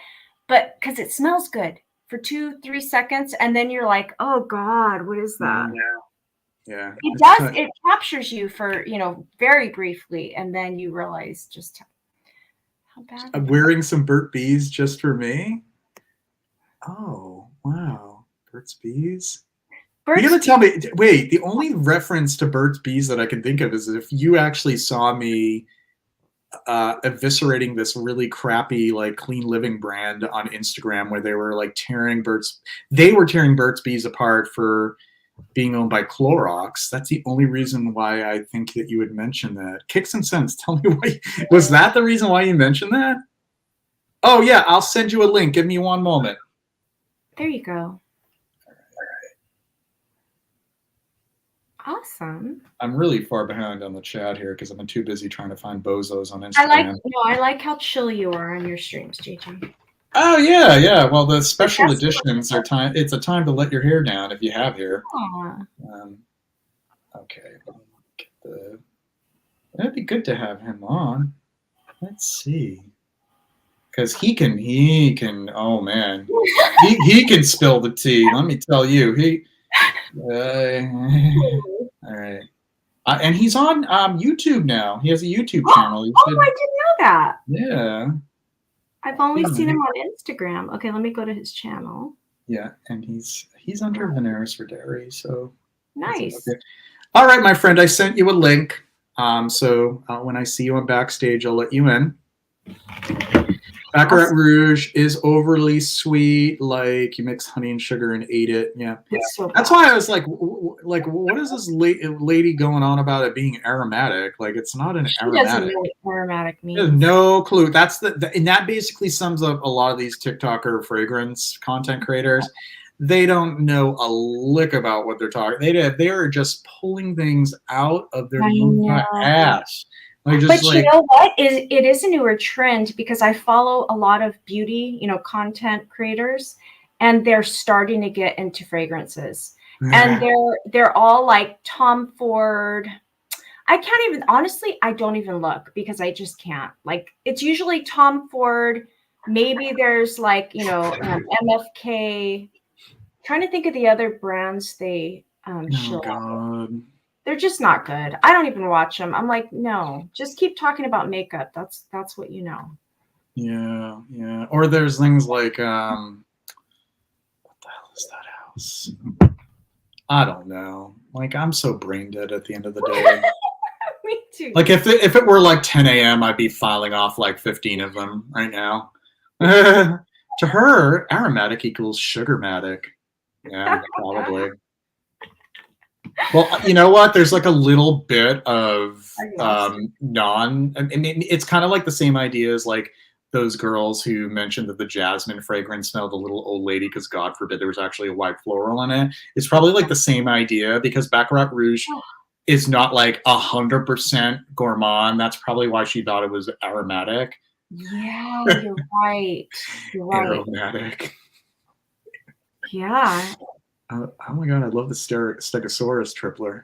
But because it smells good for 2-3 seconds, and then you're like, oh God, what is that? Yeah. It does, it captures you for, you know, very briefly, and then you realize just how bad. I'm wearing some Burt's Bees just for me. Oh, wow. Burt's Bees? You're going to tell me, wait, the only reference to Burt's Bees that I can think of is if you actually saw me eviscerating this really crappy, like, Clean Living brand on Instagram where they were, like, tearing Burt's Bees apart for being owned by Clorox. That's the only reason why I think that you would mention that. Kicks and Sense, tell me why. Was that the reason why you mentioned that? Oh, yeah, I'll send you a link. Give me one moment. There you go. Awesome. I'm really far behind on the chat here because I've been too busy trying to find bozos on Instagram. I like how chill you are on your streams, JJ. Oh yeah. Well, the special editions are time. It's a time to let your hair down if you have hair. Okay. That'd be good to have him on. Let's see. Because he can. Oh man, he can spill the tea. Let me tell you, all right. And he's on YouTube now. He has a YouTube channel. I didn't know that. Yeah. I've only seen him on Instagram. Okay, let me go to his channel. Yeah, and he's under Veneris for Dairy, so nice. Okay. All right, my friend, I sent you a link. So when I see you on Backstage, I'll let you in. Baccarat Rouge is overly sweet, like you mix honey and sugar and ate it. Yeah, that's why I was like, what is this lady going on about it being aromatic? Like, it's not an aromatic. Doesn't know what aromatic means. No clue. That's and that basically sums up a lot of these TikToker fragrance content creators. they don't know a lick about what they're talking. They are just pulling things out of their ass. Like, just but you know what? It is a newer trend because I follow a lot of beauty, content creators, and they're starting to get into fragrances. And they're all like Tom Ford. I can't even, honestly, I don't even look because I just can't. Like, it's usually Tom Ford. Maybe there's like, MFK. Trying to think of the other brands they show. God. They're just not good. I don't even watch them. I'm like, no, just keep talking about makeup. That's what you know. Yeah. Or there's things like, what the hell is that house? I don't know. Like, I'm so brain dead at the end of the day. Me too. Like, if it were like 10 a.m., I'd be filing off like 15 of them right now. To her, aromatic equals sugarmatic. Yeah, probably. Well, you know what? There's like a little bit of I mean, it's kind of like the same idea as like those girls who mentioned that the jasmine fragrance smelled a little old lady because God forbid there was actually a white floral in it. It's probably like the same idea because Baccarat Rouge is not like 100% gourmand. That's probably why she thought it was aromatic. Yeah, you're right. You're right. Aromatic. Yeah. Oh my God, I love the Stegosaurus tripler.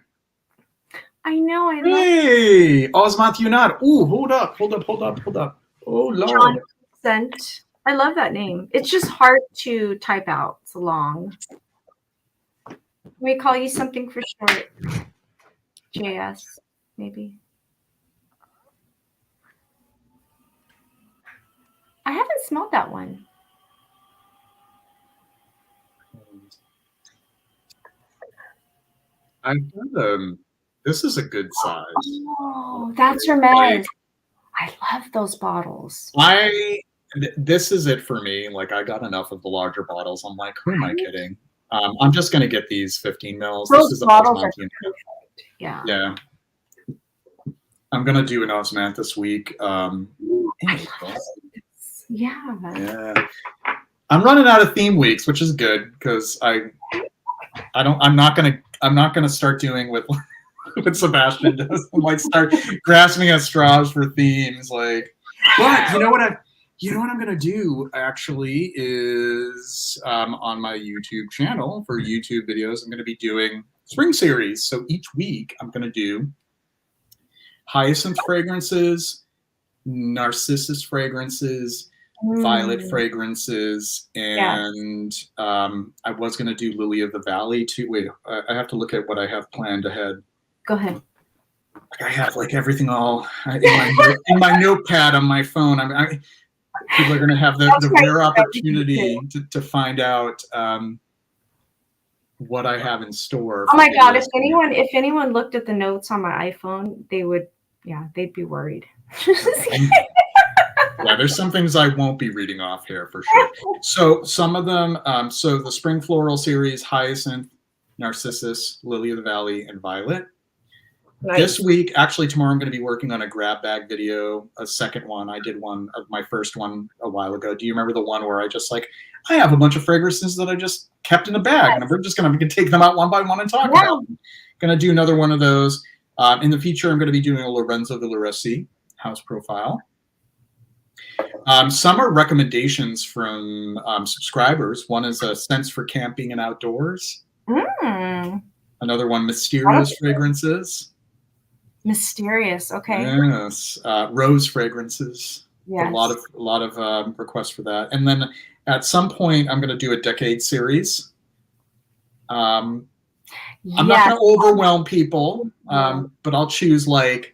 I know. Hey, Osmant Yunad. Ooh, hold up. Oh, Lord. John, I love that name. It's just hard to type out. It's long. Can we call you something for short? JS, maybe. I haven't smelled that one. This is a good size. Oh, that's Hermes. I love those bottles. This is it for me. Like, I got enough of the larger bottles. I'm like, who am I kidding? I'm just gonna get these 15 mils. Those this is bottles are perfect. Yeah. I'm gonna do an osmant this week. Yeah. I'm running out of theme weeks, which is good because I'm not gonna start doing what Sebastian does. I'm like start grasping at straws for themes. Like, but you know what I'm gonna do actually is on my YouTube channel for YouTube videos, I'm gonna be doing spring series. So each week I'm gonna do hyacinth fragrances, narcissus fragrances, violet fragrances, and I was going to do lily of the valley too. Wait, I have to look at what I have planned ahead. Go ahead. I have like everything all in my notepad on my phone. People are going to have the rare opportunity to find out what I have in store. Oh my God! If anyone looked at the notes on my iPhone, they'd be worried. Yeah, there's some things I won't be reading off here for sure. So some of them, so the Spring Floral series, Hyacinth, Narcissus, Lily of the Valley, and Violet. Nice. This week, actually tomorrow, I'm going to be working on a grab bag video, a second one. I did one of my first one a while ago. Do you remember the one where I just I have a bunch of fragrances that I just kept in a bag, and we're just going to take them out one by one and talk about them. Going to do another one of those. In the future, I'm going to be doing a Lorenzo Villoresi house profile. Some are recommendations from subscribers. One is a Sense for Camping and Outdoors. Another one, Mysterious Fragrances. Mysterious, okay. Yes, rose fragrances. Yes. A lot of requests for that. And then at some point, I'm going to do a decade series. I'm not going to overwhelm people, but I'll choose like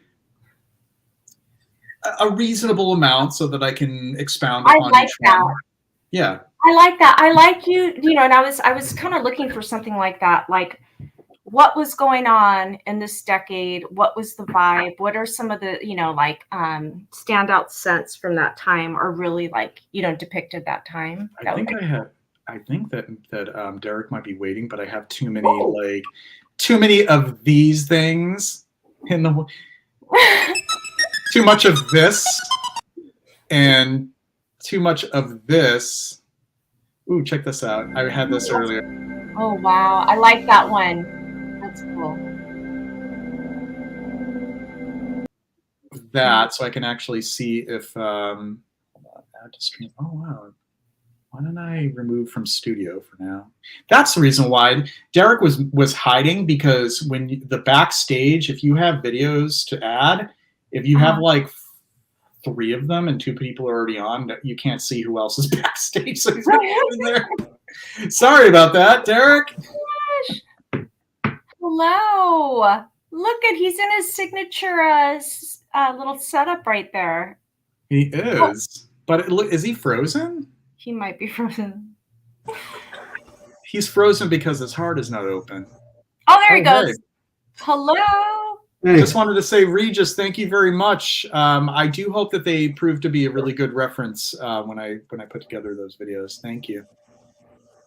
a reasonable amount so that I can expound upon each one. Yeah. I like that. I like and I was kind of looking for something like that. Like, what was going on in this decade? What was the vibe? What are some of the, standout scents from that time, or really depicted that time? I think that Derek might be waiting, but I have too many of these things in the too much of this and too much of this Ooh, check this out. I had this earlier. Oh, wow. I like that one. That's cool. That, so I can actually see if, hold on, add to stream. Oh, wow. Why don't I remove from studio for now? That's the reason why Derek was hiding, because when the backstage, if you have videos to add, if you have like 3 of them and 2 people are already on, you can't see who else is backstage. So he's in there. Sorry about that, Derek. Gosh. Hello. Look at, he's in his signature little setup right there. He is. But is he frozen? He might be frozen. He's frozen because his heart is not open. Oh, there he goes. Hey. Hello. Hey. Just wanted to say, Regis, thank you very much. I do hope that they prove to be a really good reference when I put together those videos. Thank you.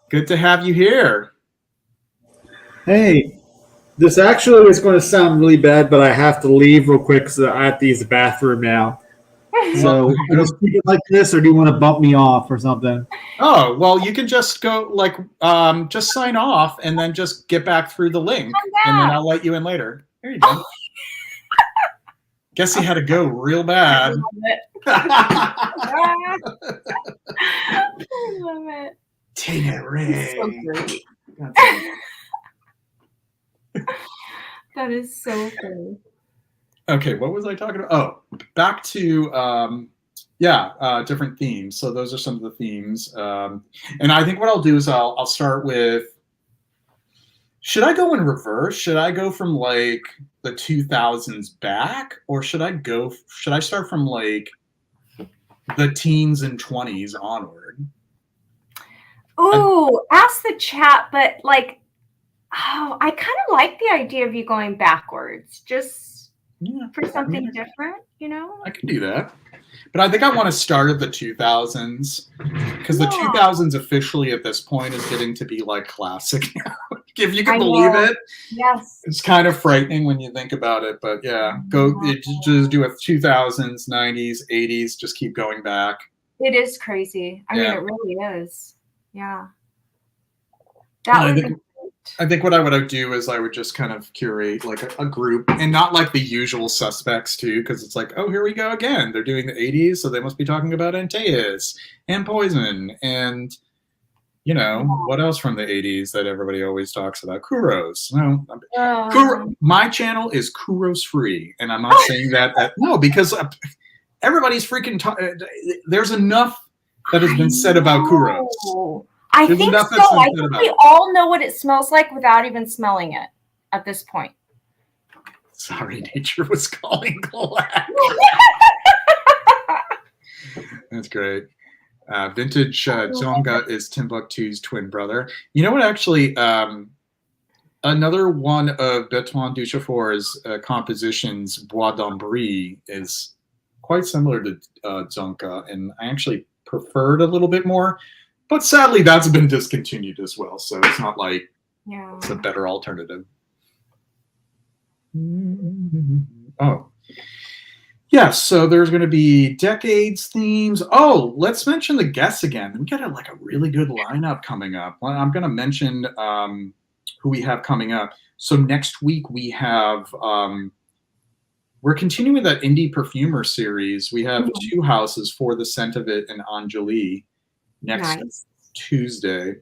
Good to have you here. Hey, this actually is going to sound really bad, but I have to leave real quick because I have to use the bathroom now. So, you just keep it like this, or do you want to bump me off or something? Oh, well, you can just go, like, just sign off and then just get back through the link, and then I'll let you in later. There you go. Guess he had to go real bad. I love it. Take it, Ray. So great. That is so funny. Okay, what was I talking about? Oh, back to different themes. So those are some of the themes, and I think what I'll do is I'll start with. Should I go in reverse? Should I go from like the 2000s back, or should I start from like the teens and 20s onward? Ooh, ask the chat, but like, oh, I kind of like the idea of you going backwards, just for something different, you know? I can do that. But I think I want to start at the 2000s, because the 2000s officially at this point is getting to be like classic now. If you can believe it. Yes. It's kind of frightening when you think about it, but yeah, just do it 2000s, 90s, 80s, just keep going back. It is crazy. I mean, it really is. Yeah. That would be great. I think what I would do is I would just kind of curate like a group, and not like the usual suspects too, because it's like, oh, here we go again. They're doing the 80s, so they must be talking about Antaeus and Poison and, you know, what else from the 80s that everybody always talks about? Kuros. No, my channel is Kuros free, and I'm not saying that. No, because everybody's freaking. There's enough that has been said about Kuros. I think so. I think we all know what it smells like without even smelling it at this point. Sorry, nature was calling black. That's great. Vintage Zonga is Timbuktu's twin brother. You know what? Actually, another one of Bertrand Duchafour's compositions, Bois d'Ambry, is quite similar to Zonka, and I actually preferred a little bit more. But sadly, that's been discontinued as well, so it's not like it's a better alternative. Oh. Yes, so there's going to be decades themes. Oh, let's mention the guests again. We got a really good lineup coming up. I'm going to mention who we have coming up. So next week we have, we're continuing that indie perfumer series. We have 2 houses, For the Scent of It and Anjali, next Tuesday.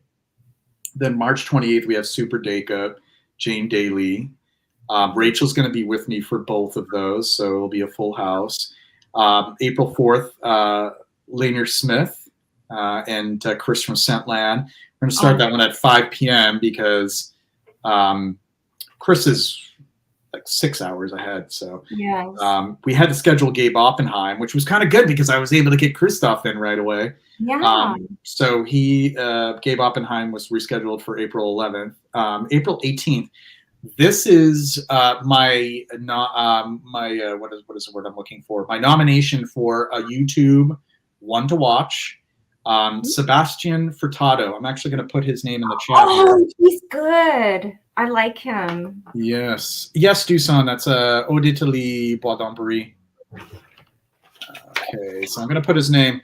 Then March 28th, we have Super Deka, Jane Daly. Rachel's going to be with me for both of those, so it'll be a full house. April 4th, Lanier Smith and Chris from Scentland. We're going to start that one at 5 p.m. because Chris is like 6 hours ahead. So we had to schedule Gabe Oppenheim, which was kind of good because I was able to get Christoph in right away. Yeah. So Gabe Oppenheim was rescheduled for April 11th. April 18th. This is what is the word I'm looking for? My nomination for a YouTube one to watch. Sebastian Furtado. I'm actually going to put his name in the chat. Oh, he's good. I like him. Yes, Dusan. That's Eau d'Italie Bois d'Ambry. Okay, so I'm going to put his name.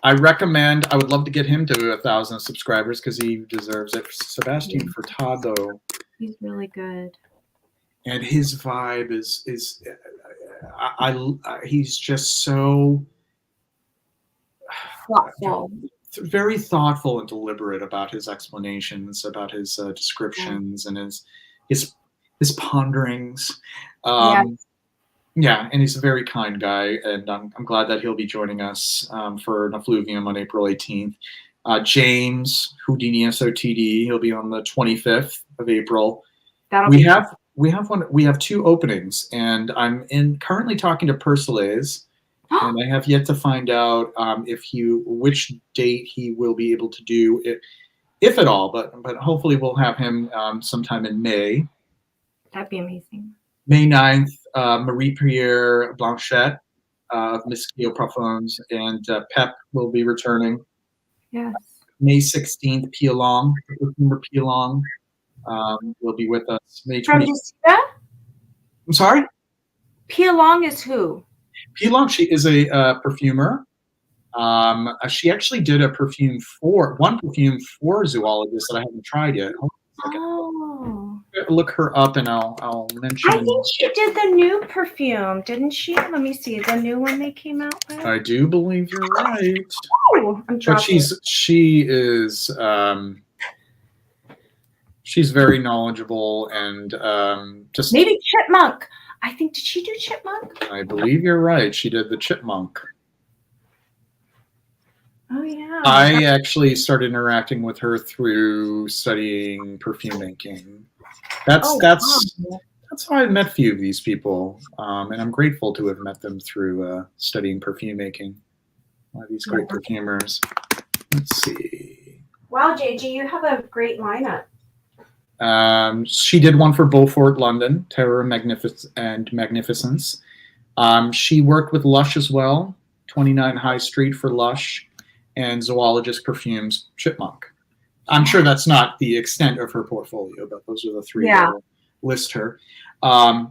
I recommend. I would love to get him to 1,000 subscribers because he deserves it. Sebastian Furtado. He's really good. And his vibe is he's just so Thoughtful. very thoughtful and deliberate about his explanations, about his descriptions, and his ponderings. Yeah, and he's a very kind guy, and I'm glad that he'll be joining us for an Effluvium on April 18th. James Houdini SOTD, he'll be on the 25th of April. We have 2 openings, and I'm currently talking to Persolaise, and I have yet to find out which date he will be able to do it, if at all. But hopefully we'll have him sometime in May. That'd be amazing. May 9th, Marie-Pierre Blanchette of Miss Keo Parfums and Pep will be returning. Yes. May 16th, Pia Long, perfumer Pia Long, will be with us. May 20th. From Decida? I'm sorry? Pia Long is who? Pia Long, she is a perfumer. She actually did one perfume for zoologists that I haven't tried yet. Oh. Look her up and I'll mention. I think she did the new perfume, didn't she? Let me see. The new one they came out with. I do believe you're right. Oh, I'm dropping. But she's very knowledgeable and just maybe Chipmunk. I think, did she do Chipmunk? I believe you're right. She did the Chipmunk. Oh yeah. I actually started interacting with her through studying perfume making. That's how I met a few of these people, and I'm grateful to have met them through studying perfume making. One of these great perfumers. Let's see. Wow, JG, you have a great lineup. She did one for Beaufort, London, Terror and Magnificence. She worked with Lush as well, 29 High Street for Lush, and Zoologist Perfumes, Chipmunk. I'm sure that's not the extent of her portfolio, but those are the 3 that will list her. And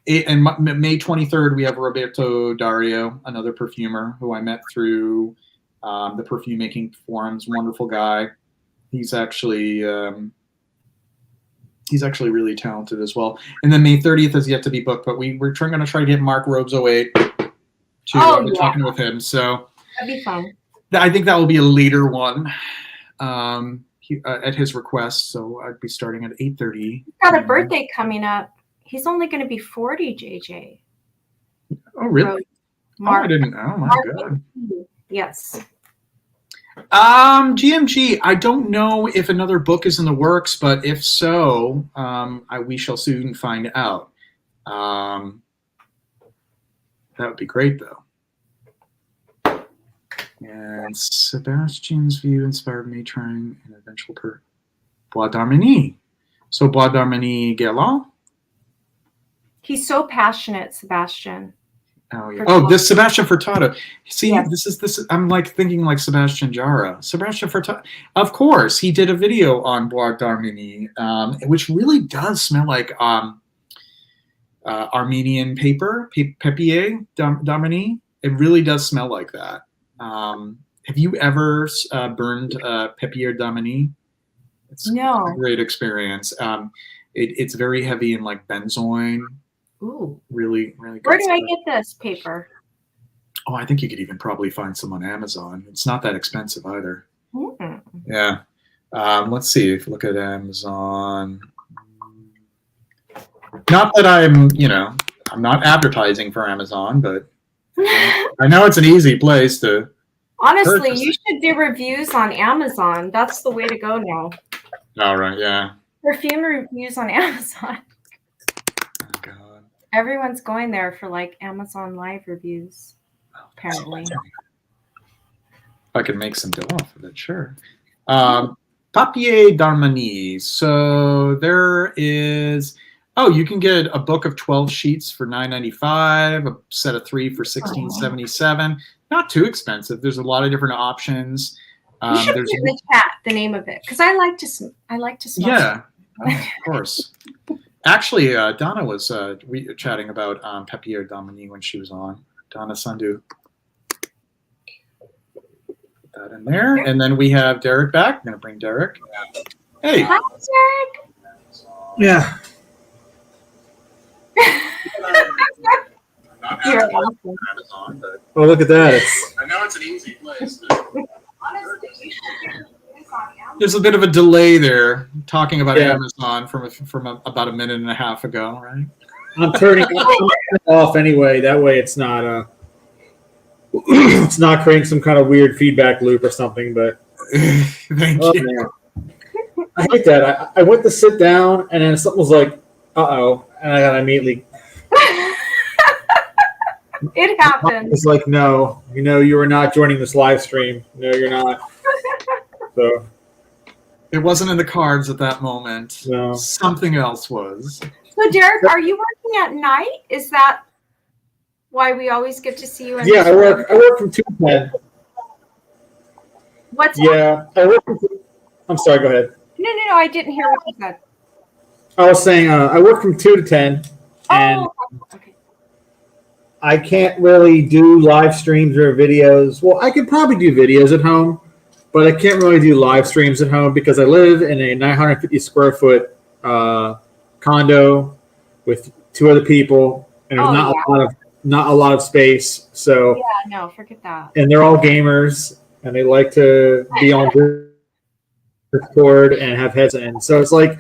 May 23rd, we have Roberto Dario, another perfumer who I met through the perfume making forums. Wonderful guy. He's actually really talented as well. And then May 30th is yet to be booked, but we're going to try to get Mark Robes 08 to talking with him. So that'd be fun. I think that will be a later one at his request. So I'd be starting at 8:30. He's got a birthday coming up. He's only going to be 40, JJ. Oh, really? Mark. I didn't know. Oh, my God. Yes. GMG, I don't know if another book is in the works, but if so, we shall soon find out. That would be great, though. And Sebastian's view inspired me trying an eventual Bois d'Armenie. So Bois d'Armenie Galant? He's so passionate, Sebastian. Oh yeah. Oh, this Sebastian Furtado. See, this is. I'm like thinking like Sebastian Jara. Sebastian Furtado. Of course, he did a video on Bois d'Armenie, which really does smell like Armenian papier d'Armenie. It really does smell like that. Have you ever burned papier d'Armenie? It's a great experience. It's very heavy in like benzoin. Ooh. Really, really good. Where do I get this paper? Oh, I think you could even probably find some on Amazon. It's not that expensive either. Mm. Yeah. Let's see. If you look at Amazon. Not that I'm not advertising for Amazon, but I know it's an easy place to. Honestly, you should do reviews on Amazon. That's the way to go now. All right. Yeah. Perfume reviews on Amazon. Oh, God. Everyone's going there for like Amazon Live reviews, apparently. If I could make some dough off of it, sure. Papier d'Armenie. So there is. Oh, you can get a book of 12 sheets for $9.95, a set of 3 for $16.77. Not too expensive. There's a lot of different options. You should put in the chat the name of it because I like to smell. Yeah, of course. Actually, Donna was chatting about Papier d'Armenie when she was on. Donna Sandhu. that in there. And then we have Derek back. I'm going to bring Derek. Hey. Hi, Derek. Yeah. You're awesome. Amazon, but Oh, look at that. I know it's an easy place. But Honestly, you should get this on Amazon. There's a bit of a delay there talking about Yeah. Amazon from about a minute and a half ago, right? I'm turning it off anyway. That way it's not it's not creating some kind of weird feedback loop or something. But Thank oh, you. man. I hate that. I went to sit down and then something was like, "Uh-oh," and I got to immediately. It happens. It's like, no, you are not joining this live stream. No, you're not. So It wasn't in the cards at that moment. no. Something else was. So, Derek, are you working at night? Is that why we always get to see you? Yeah, I work from 2 to 10. What's that? Yeah, I work from. I'm sorry. Go ahead. No, I didn't hear what you said. I was saying I work from 2 to 10, and Okay. I can't really do live streams or videos. Well, I can probably do videos at home, but I can't really do live streams at home because I live in a 950 square foot condo with 2 other people, and there's not a lot of space. So Yeah, no, forget that. and they're all gamers, and they like to be on Discord and have headsets in. So it's like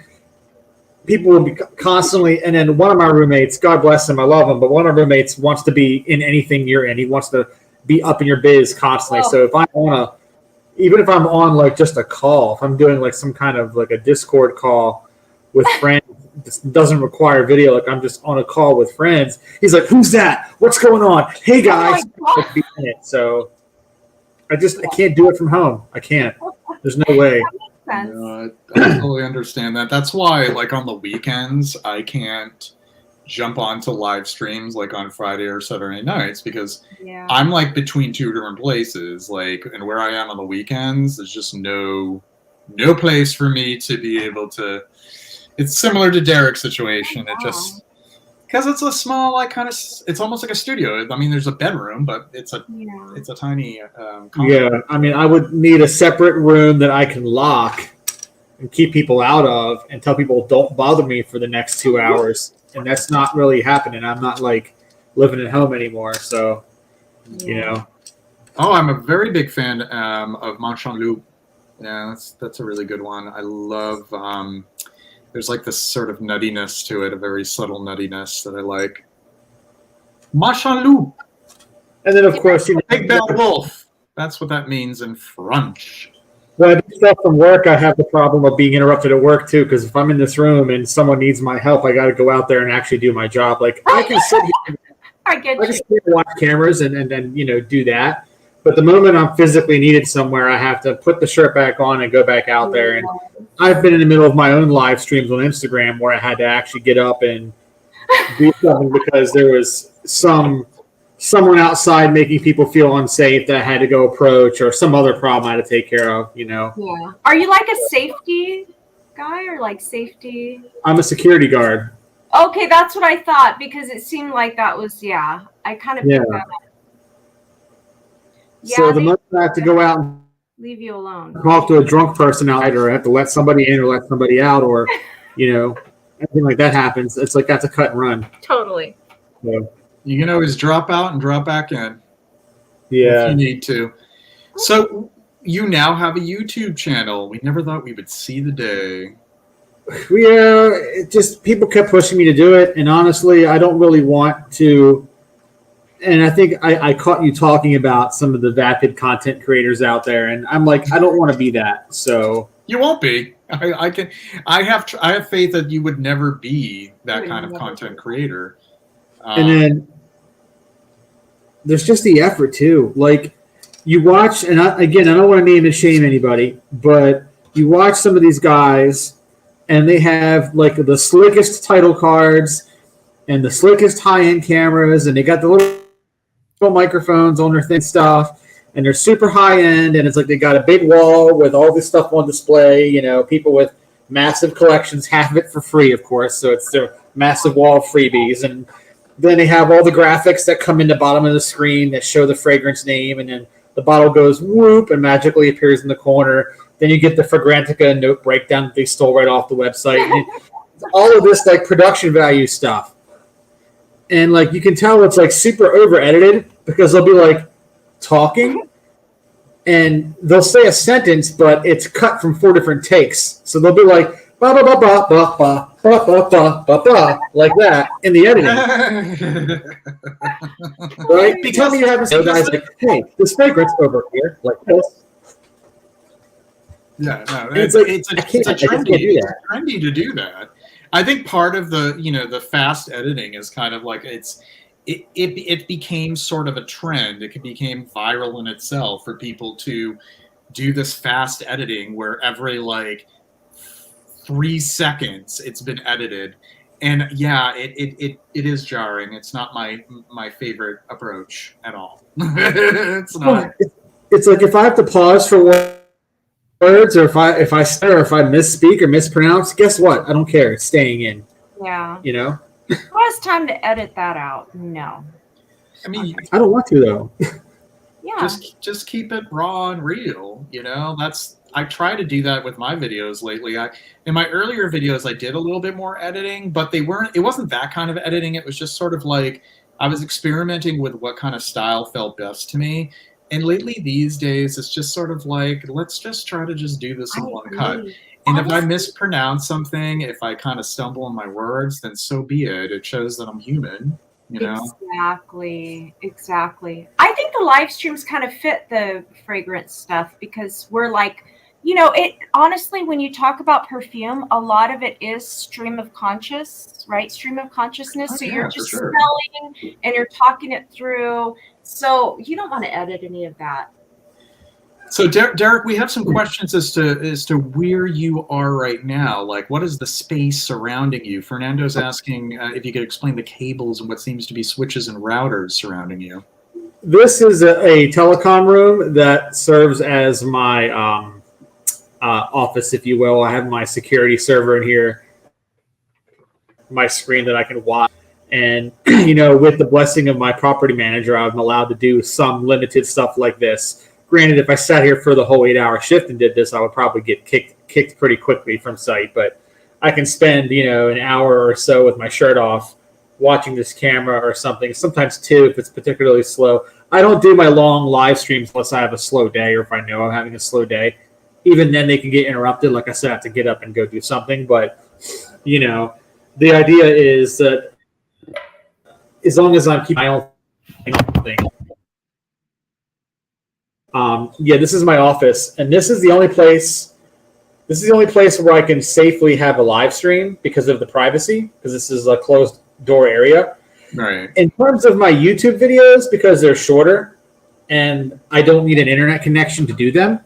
people will be constantly, and then one of my roommates, God bless him, I love him, but one of my roommates wants to be in anything you're in. He wants to be up in your biz constantly. Oh. So if I want to, even if I'm on like just a call, if I'm doing like some kind of like a Discord call with friends, this doesn't require video. Like I'm just on a call with friends. He's like, "Who's that? What's going on? Hey guys." Oh my God. So I can't do it from home. I can't. There's no way. Sense. I totally understand that. That's why, like on the weekends, I can't jump onto live streams like on Friday or Saturday nights because Yeah. I'm like between 2 different places. Like, and where I am on the weekends, there's just no place for me to be able to. It's similar to Derek's situation. It just because it's a small, like kind of, it's almost like a studio. I mean, there's a bedroom, but it's a tiny. Yeah, I mean, I would need a separate room that I can lock and keep people out of and tell people don't bother me for the next 2 hours. And that's not really happening. I'm not like living at home anymore. So, you know. Oh, I'm a very big fan of Manchon-Loup. Yeah, that's a really good one. I love. There's like this sort of nuttiness to it, a very subtle nuttiness that I like. Manchon-Loup. And then, of course, Big Bad Wolf. That's what that means in French. When I do stuff from work, I have the problem of being interrupted at work too. Because if I'm in this room and someone needs my help, I got to go out there and actually do my job. Like I can sit here, I get I you. can sit here and watch cameras and then do that. But the moment I'm physically needed somewhere, I have to put the shirt back on and go back out there. And I've been in the middle of my own live streams on Instagram where I had to actually get up and do something because there was someone outside making people feel unsafe that I had to go approach, or some other problem I had to take care of. Yeah. Are you like a safety guy or like safety? I'm a security guard. Okay, that's what I thought because it seemed like that was I kind of picked that up. So the moment I have to go out and leave you alone. talk to a drunk person out, or I have to let somebody in or let somebody out, or anything like that happens, it's like that's a cut and run. Totally. So, You can always drop out and drop back in yeah. if you need to. So you now have a YouTube channel. We never thought we would see the day. It just people kept pushing me to do it, and honestly, I don't really want to. And I think I caught you talking about some of the vapid content creators out there, and I'm like, I don't want to be that. So You won't be. I have faith that you would never be that kind of content creator. And then there's just the effort too. Like you watch, and I don't want to name and shame anybody, but you watch some of these guys, and they have like the slickest title cards and the slickest high-end cameras, and they got the little microphones on their thin stuff, and they're super high-end, and it's like they got a big wall with all this stuff on display. People with massive collections have it for free, of course, so it's their massive wall of freebies, and then they have all the graphics that come in the bottom of the screen that show the fragrance name, and then the bottle goes whoop and magically appears in the corner. Then you get the Fragrantica note breakdown that they stole right off the website. And all of this like production value stuff. And like you can tell it's like super over edited because they'll be like talking and they'll say a sentence, but it's cut from 4 different takes. So they'll be like ba ba ba ba ba ba ba ba ba ba ba like that in the editing. Right? Tell me you haven't seen guys like, hey, this fragrance over here, like this. Yeah, no, It's trendy to do that. I think part of the the fast editing is kind of like it became sort of a trend. It became viral in itself for people to do this fast editing where every like 3 seconds it's been edited. And yeah, it is jarring. It's not my favorite approach at all. It's not. It's like if I have to pause for words, or if I stutter, or if I misspeak or mispronounce, guess what? I don't care. It's staying in. Yeah. You know? Well, it's time to edit that out. No. I mean, I don't want to though. Yeah. just keep it raw and real. I try to do that with my videos lately. In my earlier videos I did a little bit more editing, but it wasn't that kind of editing. It was just sort of like I was experimenting with what kind of style felt best to me. And lately these days it's just sort of like, let's just try to just do this in one cut. And if I mispronounce something, if I kind of stumble on my words, then so be it. It shows that I'm human. Exactly. I think the live streams kind of fit the fragrance stuff because we're like, it honestly, when you talk about perfume, a lot of it is stream of consciousness. So you're just smelling and you're talking it through. So you don't want to edit any of that. So Derek, we have some questions as to where you are right now. Like, what is the space surrounding you? Fernando's asking if you could explain the cables and what seems to be switches and routers surrounding you. This is a telecom room that serves as my office, if you will. I have my security server in here, my screen that I can watch. And, with the blessing of my property manager, I'm allowed to do some limited stuff like this. Granted, if I sat here for the whole 8-hour shift and did this, I would probably get kicked pretty quickly from site. But I can spend, an hour or so with my shirt off watching this camera or something, sometimes 2 if it's particularly slow. I don't do my long live streams unless I have a slow day or if I know I'm having a slow day. Even then, they can get interrupted. Like I said, I have to get up and go do something. But, the idea is that as long as I'm keeping my own thing. This is my office, and this is the only place where I can safely have a live stream because of the privacy, because this is a closed door area. Right. In terms of my YouTube videos, because they're shorter and I don't need an internet connection to do them,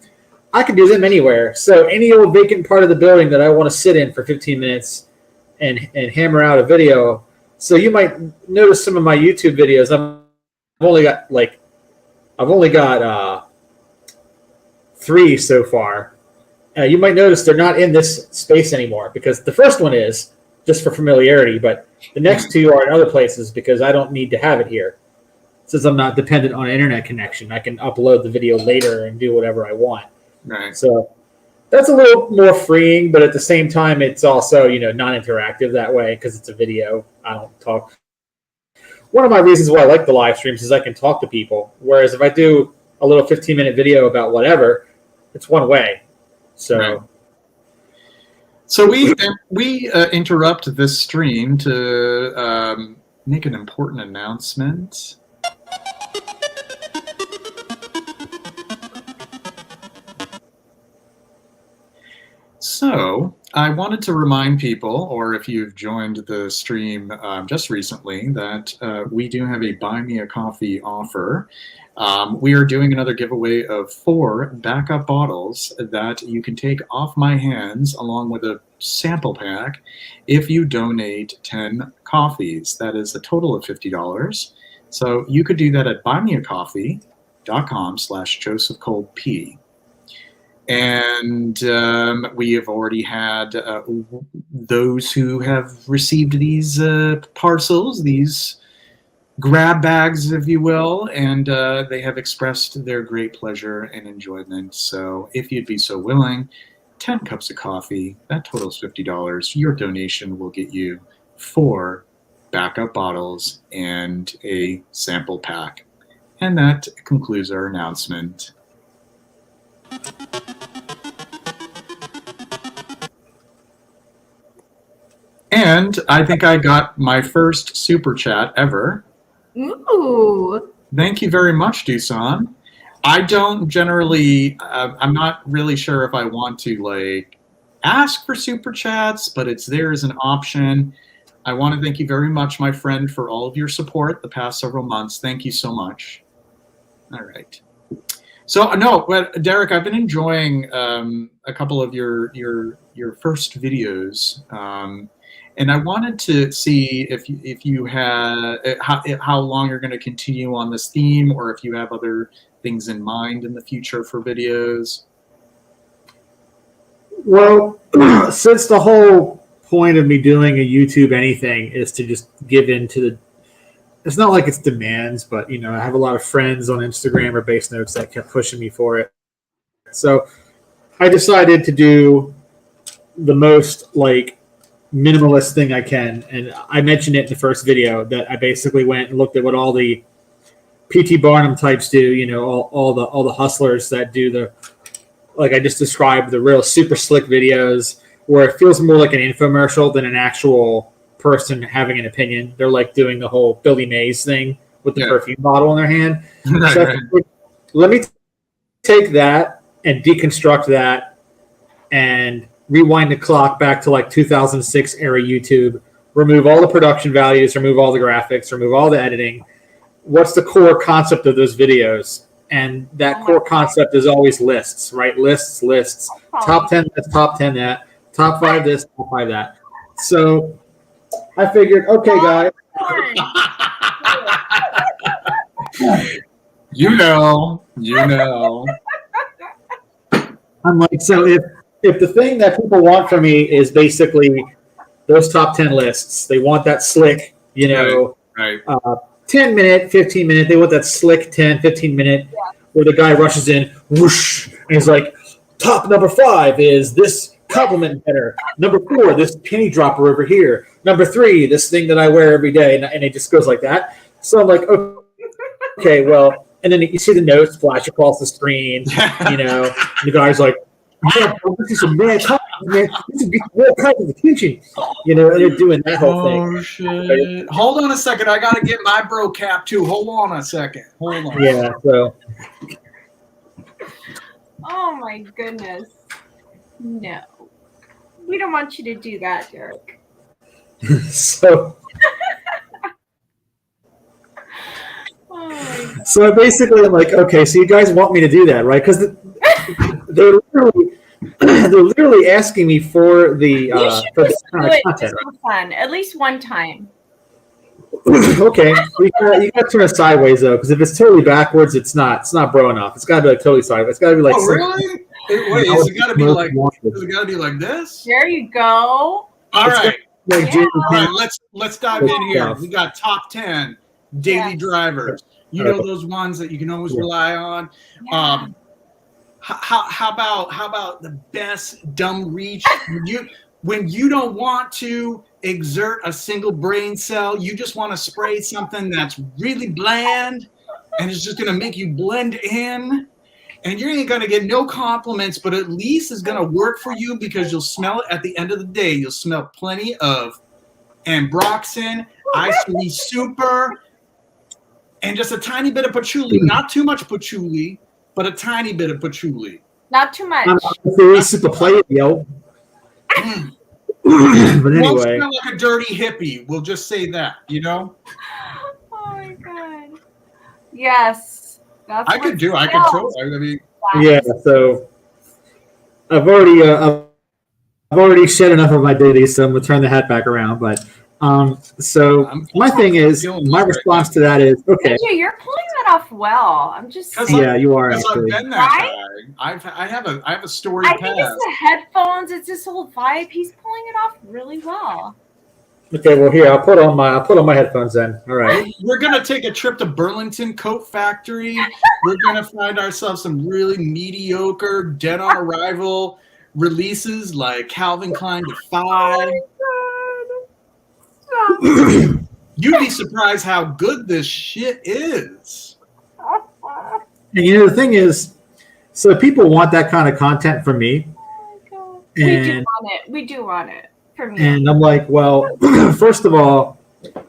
I can do them anywhere. So any old vacant part of the building that I want to sit in for 15 minutes and hammer out a video. So you might notice some of my YouTube videos. I've only got 3 so far. You might notice they're not in this space anymore because the first one is just for familiarity, but the next 2 are in other places because I don't need to have it here. Since I'm not dependent on an internet connection, I can upload the video later and do whatever I want. Right. So that's a little more freeing, but at the same time, it's also, non-interactive that way because it's a video. I don't talk. One of my reasons why I like the live streams is I can talk to people. Whereas if I do a little 15-minute video about whatever, it's one way. So, right. So we interrupt this stream to make an important announcement. So I wanted to remind people, or if you've joined the stream just recently, that we do have a Buy Me a Coffee offer. We are doing another giveaway of 4 backup bottles that you can take off my hands along with a sample pack if you donate 10 coffees. That is a total of $50. So you could do that at buymeacoffee.com/JosephColdP. And we have already had those who have received these parcels, these grab bags, if you will, and they have expressed their great pleasure and enjoyment. So if you'd be so willing, 10 cups of coffee, that totals $50. Your donation will get you 4 backup bottles and a sample pack. And that concludes our announcement. And I think I got my first super chat ever. Ooh. Thank you very much, Dusan. I don't generally, I'm not really sure if I want to like ask for super chats, but it's there as an option. I want to thank you very much, my friend, for all of your support the past several months. Thank you so much. All right. So no, but Derek, I've been enjoying a couple of your first videos, and I wanted to see if you had how long you're going to continue on this theme, or if you have other things in mind in the future for videos. Well, since the whole point of me doing a YouTube anything is to just give in to the, it's not like it's demands, but you know, I have a lot of friends on Instagram or Base Notes that kept pushing me for it. So I decided to do the most like minimalist thing I can. And I mentioned it in the first video that I basically went and looked at what all the PT Barnum types do, you know, all the hustlers that do the, like I just described, the real super slick videos where it feels more like an infomercial than an actual person having an opinion. They're like doing the whole Billy Mays thing with the perfume bottle in their hand. Right, So right. let me take that and deconstruct that and rewind the clock back to like 2006 era YouTube, remove all the production values, remove all the graphics, remove all the editing. What's the core concept of those videos? And that core concept is always lists, right? Lists. Top 10 this, top 10 that, top 5 this, top 5 that. So I figured, okay, guys. You know. I'm like, so if the thing that people want from me is basically those top 10 lists, they want that slick, you know, Right. 10 minute, 15 minute, they want that slick 10, 15 minute where the guy rushes in, whoosh, and he's like, top number 5 is this compliment header. Number 4, this penny dropper over here. Number 3, this thing that I wear every day. And it just goes like that. So I'm like, okay, well, and then you see the notes flash across the screen, you know, and the guy's like, yeah, this is some mad time, man. This is all kinds of attention. You know, and they're doing that whole thing. Oh, shit. Hold on a second. I got to get my bro cap, too. Hold on a second. Hold on. Yeah, so. Oh, my goodness. No. We don't want you to do that, Derek. So. Oh, So basically, I'm like, okay, so you guys want me to do that, right? Because they're literally asking me for the you should for just this do kind of it content. just for fun, at least one time. Okay, you got to turn it sideways though, because if it's totally backwards, it's not bro enough. It's got to be like totally sideways. It's got to be like. Oh, really? Wait, is it got to be like? Is it got to be like this? There you go. All right. Like Yeah. Jimmy All Penn. right. Let's dive in here. We got top 10 daily Yeah. drivers. You know those ones that you can always rely on. Yeah. How about the best dumb reach? When you don't want to exert a single brain cell, you just want to spray something that's really bland and it's just gonna make you blend in, and you ain't gonna get no compliments, but at least it's gonna work for you because you'll smell it at the end of the day. You'll smell plenty of ambroxan, Ice Super, and just a tiny bit of patchouli. Not too much patchouli, but a tiny bit of patchouli. Not too much. I'm very super player, yo. But Won't anyway, smell like a dirty hippie. We'll just say that, you know? Oh my god. Yes. That's I could smells. I mean, yeah. So I've already shed enough of my duties, so I'm gonna turn the hat back around. But so my thing is, my response to that is, okay, AJ, you're pulling that off well. I'm just saying. yeah, you are because I've actually. been that Right? guy. I have a story I think it's past. the headphones. It's this whole vibe. He's pulling it off really well. Okay, well here I'll put on my headphones then. All right. We're gonna take a trip to Burlington Coat Factory. We're gonna find ourselves some really mediocre, dead on arrival releases like Calvin Klein Defy. You'd be surprised how good this shit is. And you know the thing is, so people want that kind of content from me. We do And want it. We do want it from you. and I'm like, well, first of all,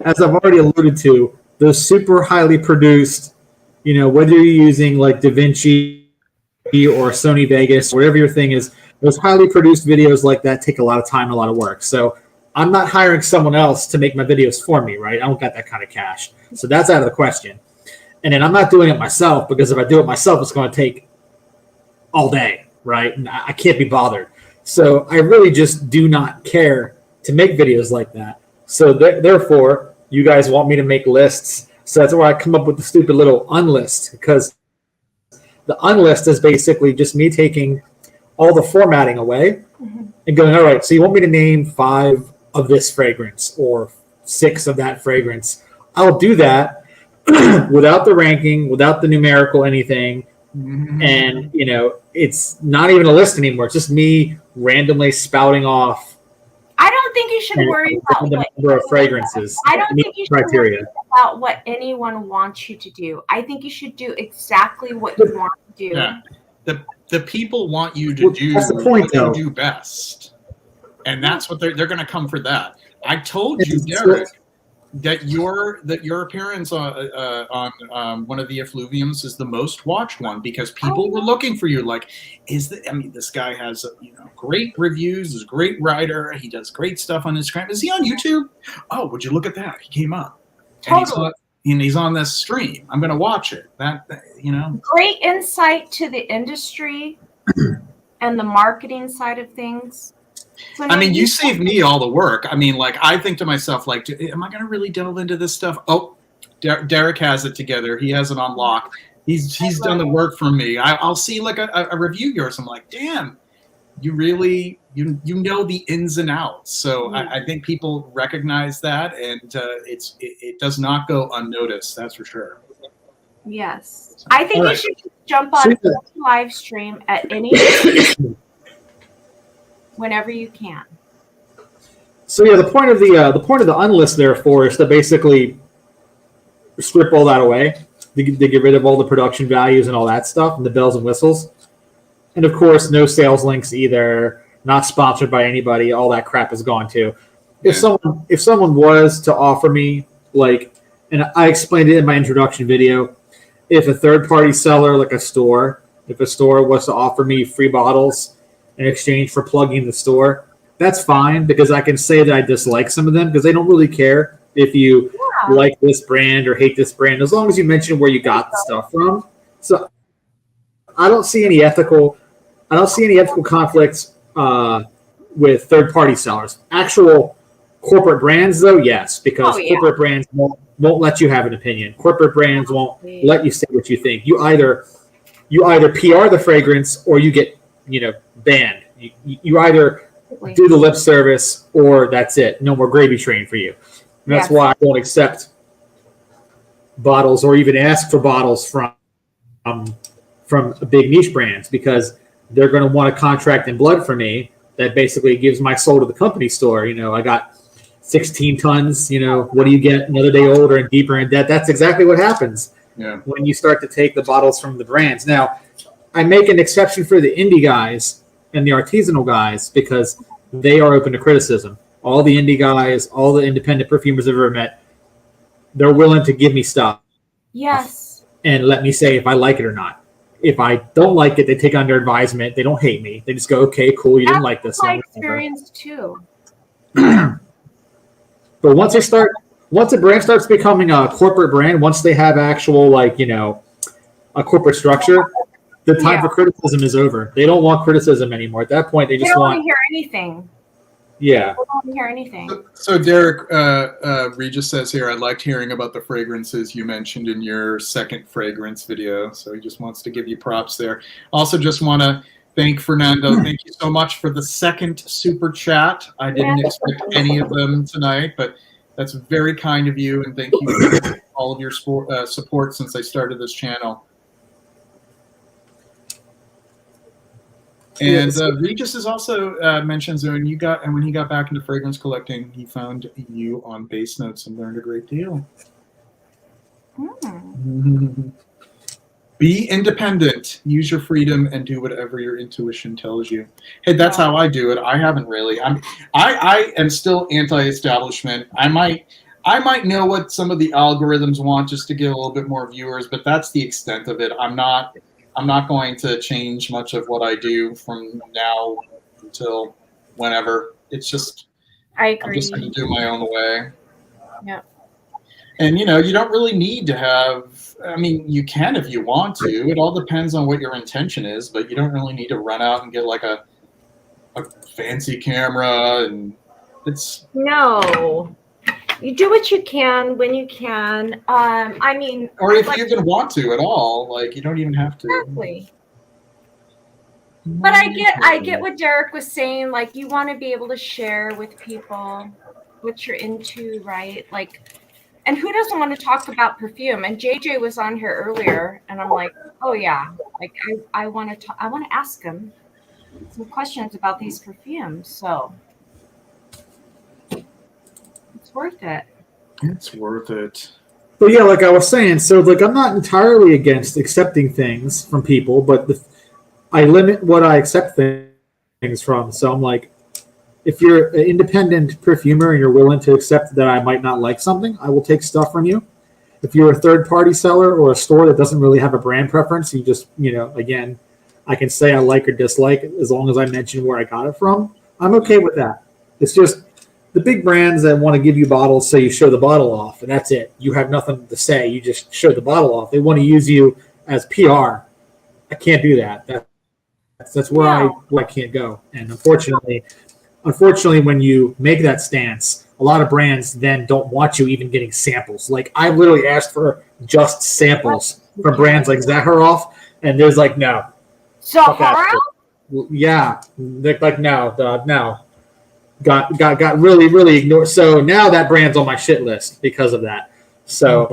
as I've already alluded to, those super highly produced, you know, whether you're using like DaVinci or Sony Vegas, whatever your thing is, those highly produced videos like that take a lot of time and a lot of work. So I'm not hiring someone else to make my videos for me, right? I don't got that kind of cash. So that's out of the question. And then I'm not doing it myself, because if I do it myself, it's going to take all day, right? And I can't be bothered. So I really just do not care to make videos like that. So therefore, you guys want me to make lists. So that's why I come up with the stupid little unlist, because the unlist is basically just me taking all the formatting away and going, all right, so you want me to name 5 of this fragrance or 6 of that fragrance. I'll do that without the ranking, without the numerical anything. And, you know, it's not even a list anymore. It's just me randomly spouting off. I don't think you should worry about the number of fragrances. I don't think you should criteria. worry about what anyone wants you to do. I think you should do exactly what you want to do. Yeah. The people want you to do that's the point, what you though. do best. And that's what they're going to come for that. I told you, It's- Derek, that your appearance on one of the Effluviums is the most watched one, because people were looking for you. Like, this guy has great reviews. He's a great writer. He does great stuff on Instagram. Is he on YouTube? Oh, would you look at that? He came up. Totally. And he's on this stream. I'm going to watch it. Great insight to the industry and the marketing side of things. So I mean, you saved me all the work. I mean, like, I think to myself, like, am I going to really delve into this stuff? Oh, Derek has it together. He has it on lock. He's done the work for me. I'll see like a review of yours. I'm like, damn, you really, you know the ins and outs. So I think people recognize that, and it does not go unnoticed. That's for sure. Yes. I think you should jump on any live stream at any whenever you can. So yeah, the point of the unlist therefore is to basically strip all that away, to get rid of all the production values and all that stuff and the bells and whistles, and of course no sales links either, not sponsored by anybody. All that crap is gone too. If someone was to offer me, like, and I explained it in my introduction video, if a third party seller like a store was to offer me free bottles in exchange for plugging the store, that's fine, because I can say that I dislike some of them, because they don't really care if you like this brand or hate this brand, as long as you mention where you got the stuff from. So I don't see any ethical conflicts with third party sellers. Actual corporate brands, though, yes, because corporate brands won't let you have an opinion. Corporate brands won't let you say what you think. You either PR the fragrance or you get banned. You either do the lip service or that's it. No more gravy train for you. And that's why I don't accept bottles or even ask for bottles from big niche brands, because they're going to want a contract in blood for me that basically gives my soul to the company store. I got 16 tons. What do you get another day older and deeper in debt? That's exactly what happens when you start to take the bottles from the brands. Now, I make an exception for the indie guys and the artisanal guys, because they are open to criticism. All the indie guys, all the independent perfumers I've ever met, they're willing to give me stuff. Yes. And let me say if I like it or not. If I don't like it, they take under advisement. They don't hate me. They just go, okay, cool, you didn't like this. That's my experience too. But once a brand starts becoming a corporate brand, once they have actual a corporate structure, the time for criticism is over. They don't want criticism anymore. At that point, they just don't want to hear anything. Yeah. They don't want to hear anything. So Derek, Regis says here, I liked hearing about the fragrances you mentioned in your second fragrance video. So he just wants to give you props there. Also, just want to Thank Fernando. Thank you so much for the second super chat. I didn't expect any of them tonight, but that's very kind of you, and thank you for all of your support since I started this channel. And Regis is also mentions that when he got back into fragrance collecting, he found you on Base Notes and learned a great deal. Be independent, use your freedom, and do whatever your intuition tells you. Hey, that's how I do it. I haven't really. I am still anti-establishment. I might know what some of the algorithms want just to get a little bit more viewers, but that's the extent of it. I'm not going to change much of what I do from now until whenever. It's just I agree. I'm just going to do my own way. Yeah. And, you don't really need to have, I mean, you can if you want to. It all depends on what your intention is, but you don't really need to run out and get like a fancy camera. And it's... No. You do what you can when you can. I mean... Or if you even want to at all, like, you don't even have to. Exactly. But I get what Derek was saying. Like, you want to be able to share with people what you're into, right? Like... And who doesn't want to talk about perfume? And JJ was on here earlier, and I'm like, oh yeah, like I want to ask him some questions about these perfumes. So it's worth it. It's worth it. But yeah, like I was saying, so like I'm not entirely against accepting things from people, but I limit what I accept things from. So I'm like, if you're an independent perfumer and you're willing to accept that I might not like something, I will take stuff from you. If you're a third-party seller or a store that doesn't really have a brand preference, you just, again, I can say I like or dislike it as long as I mention where I got it from. I'm okay with that. It's just the big brands that want to give you bottles, so you show the bottle off, and that's it. You have nothing to say. You just show the bottle off. They want to use you as PR. I can't do that. That's where I can't go. And Unfortunately, when you make that stance, a lot of brands then don't want you even getting samples. Like, I literally asked for just samples from brands like Zakharov, and there's like, no. Zakharov? Yeah. They're like, no. Got really, really ignored. So now that brand's on my shit list because of that. So,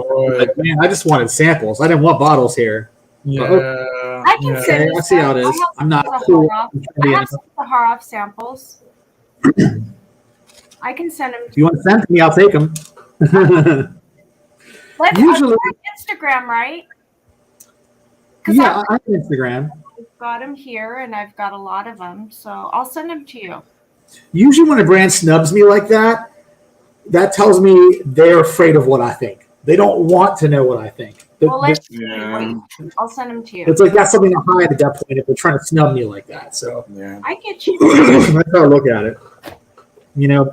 man, I just wanted samples. I didn't want bottles here. Yeah. I can send you. I see how it is. I'm not cool. I have some Zakharov samples. I can send them. If you want to send to me, I'll take them. Usually Instagram, right? Yeah, I have Instagram. I've got them here, and I've got a lot of them, so I'll send them to you. Usually, when a brand snubs me like that, that tells me they're afraid of what I think. They don't want to know what I think. Well, I'll send them to you. It's like that's something to hide at that point if they're trying to snub me like that. So I get you. That's how I look at it.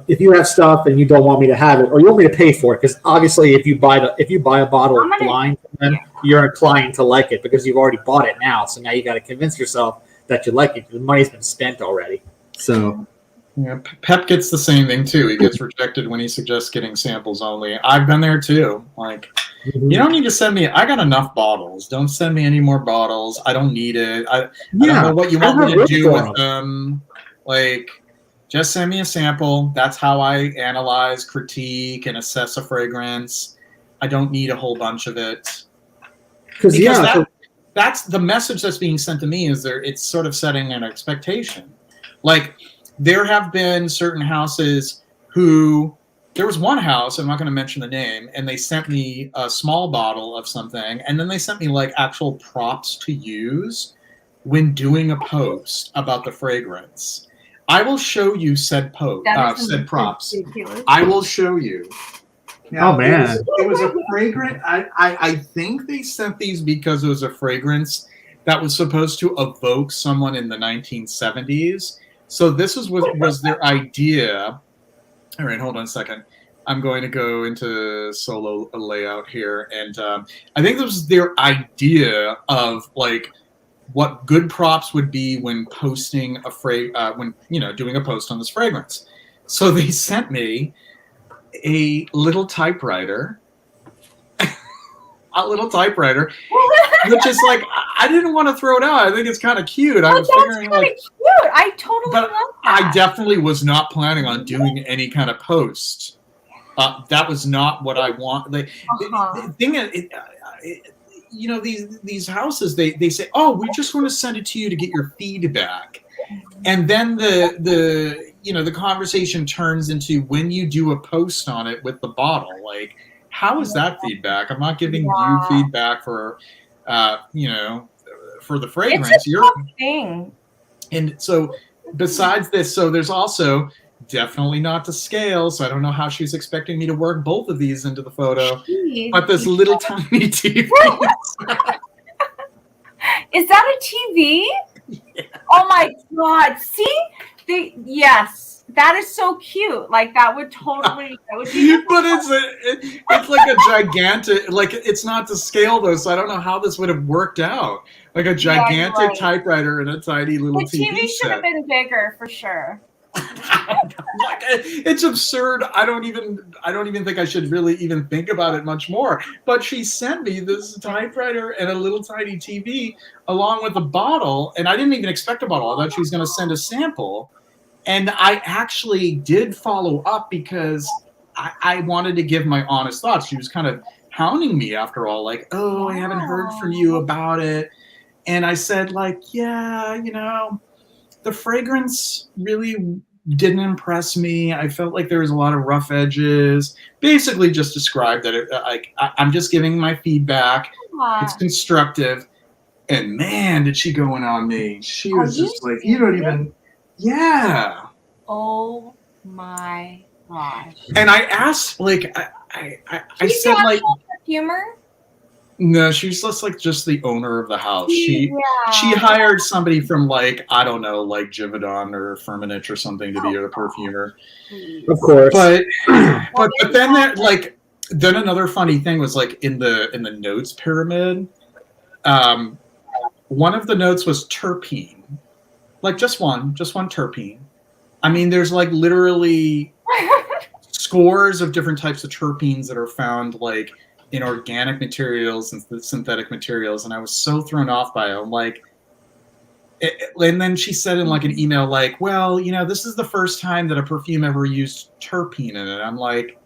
If you have stuff and you don't want me to have it, or you want me to pay for it, because obviously if you buy a bottle blind from them, you're inclined to like it because you've already bought it now. So now you got to convince yourself that you like it. The money's been spent already. So. Yeah, Pep gets the same thing too. He gets rejected when he suggests getting samples only. I've been there too. Like, you don't need to send me. I got enough bottles. Don't send me any more bottles. I don't need it. I don't know what you want me to do with them. Like, just send me a sample. That's how I analyze, critique, and assess a fragrance. I don't need a whole bunch of it. Because that's the message that's being sent to me. It's sort of setting an expectation. Like, there have been certain houses there was one house, I'm not going to mention the name, and they sent me a small bottle of something, and then they sent me like actual props to use when doing a post about the fragrance. I will show you said props. I will show you. Now, oh man. It was a fragrance. I think they sent these because it was a fragrance that was supposed to evoke someone in the 1970s. So this was their idea. All right, hold on a second. I'm going to go into solo layout here, and I think this was their idea of like what good props would be when posting doing a post on this fragrance. So they sent me a little typewriter. A little typewriter, which is like, I didn't want to throw it out. I think it's kind of cute. I was that's figuring kind of like, cute. I totally but love that. I definitely was not planning on doing any kind of post. That was not what I want. The thing is, you know, these houses, they say, oh, we just want to send it to you to get your feedback. And then the you know, the conversation turns into when you do a post on it with the bottle, like, how is that feedback? I'm not giving you feedback for, you know, for the fragrance. It's a tough thing. And so besides this, so there's also definitely not to scale. So I don't know how she was expecting me to work both of these into the photo. Jeez. But this little tiny TV. Is that a TV? Yeah. Oh my God. See? Yes. That is so cute. Like that would totally be But it's like a gigantic, like it's not to scale though, so I don't know how this would have worked out. Like a gigantic typewriter and a tiny little the TV TV should have set. been bigger for sure. Like, it's absurd. I don't even think I should really even think about it much more. But she sent me this typewriter and a little tiny TV along with a bottle, and I didn't even expect a bottle. I thought she was going to send a sample, and I actually did follow up because I wanted to give my honest thoughts. She was kind of hounding me after all, like, oh, I haven't heard from you about it, and I said, like, yeah, you know, the fragrance really didn't impress me. I felt like there was a lot of rough edges. Basically just described that I'm just giving my feedback. It's constructive. And man, did she go in on me. She was just like, you don't even, yeah. Oh my gosh. And I asked, like, I said, like, perfumer? no, she's just the owner of the house. She hired somebody from, like, I don't know, like Givaudan or Firmenich or something to be a perfumer. Of course. But then that, like, then another funny thing was, like, in the notes pyramid, one of the notes was terpene. Like just one terpene. I mean, there's like literally scores of different types of terpenes that are found, like, in organic materials and synthetic materials, and I was so thrown off by it. I'm like, and then she said in like an email, like, well, you know, this is the first time that a perfume ever used terpene in it. I'm like,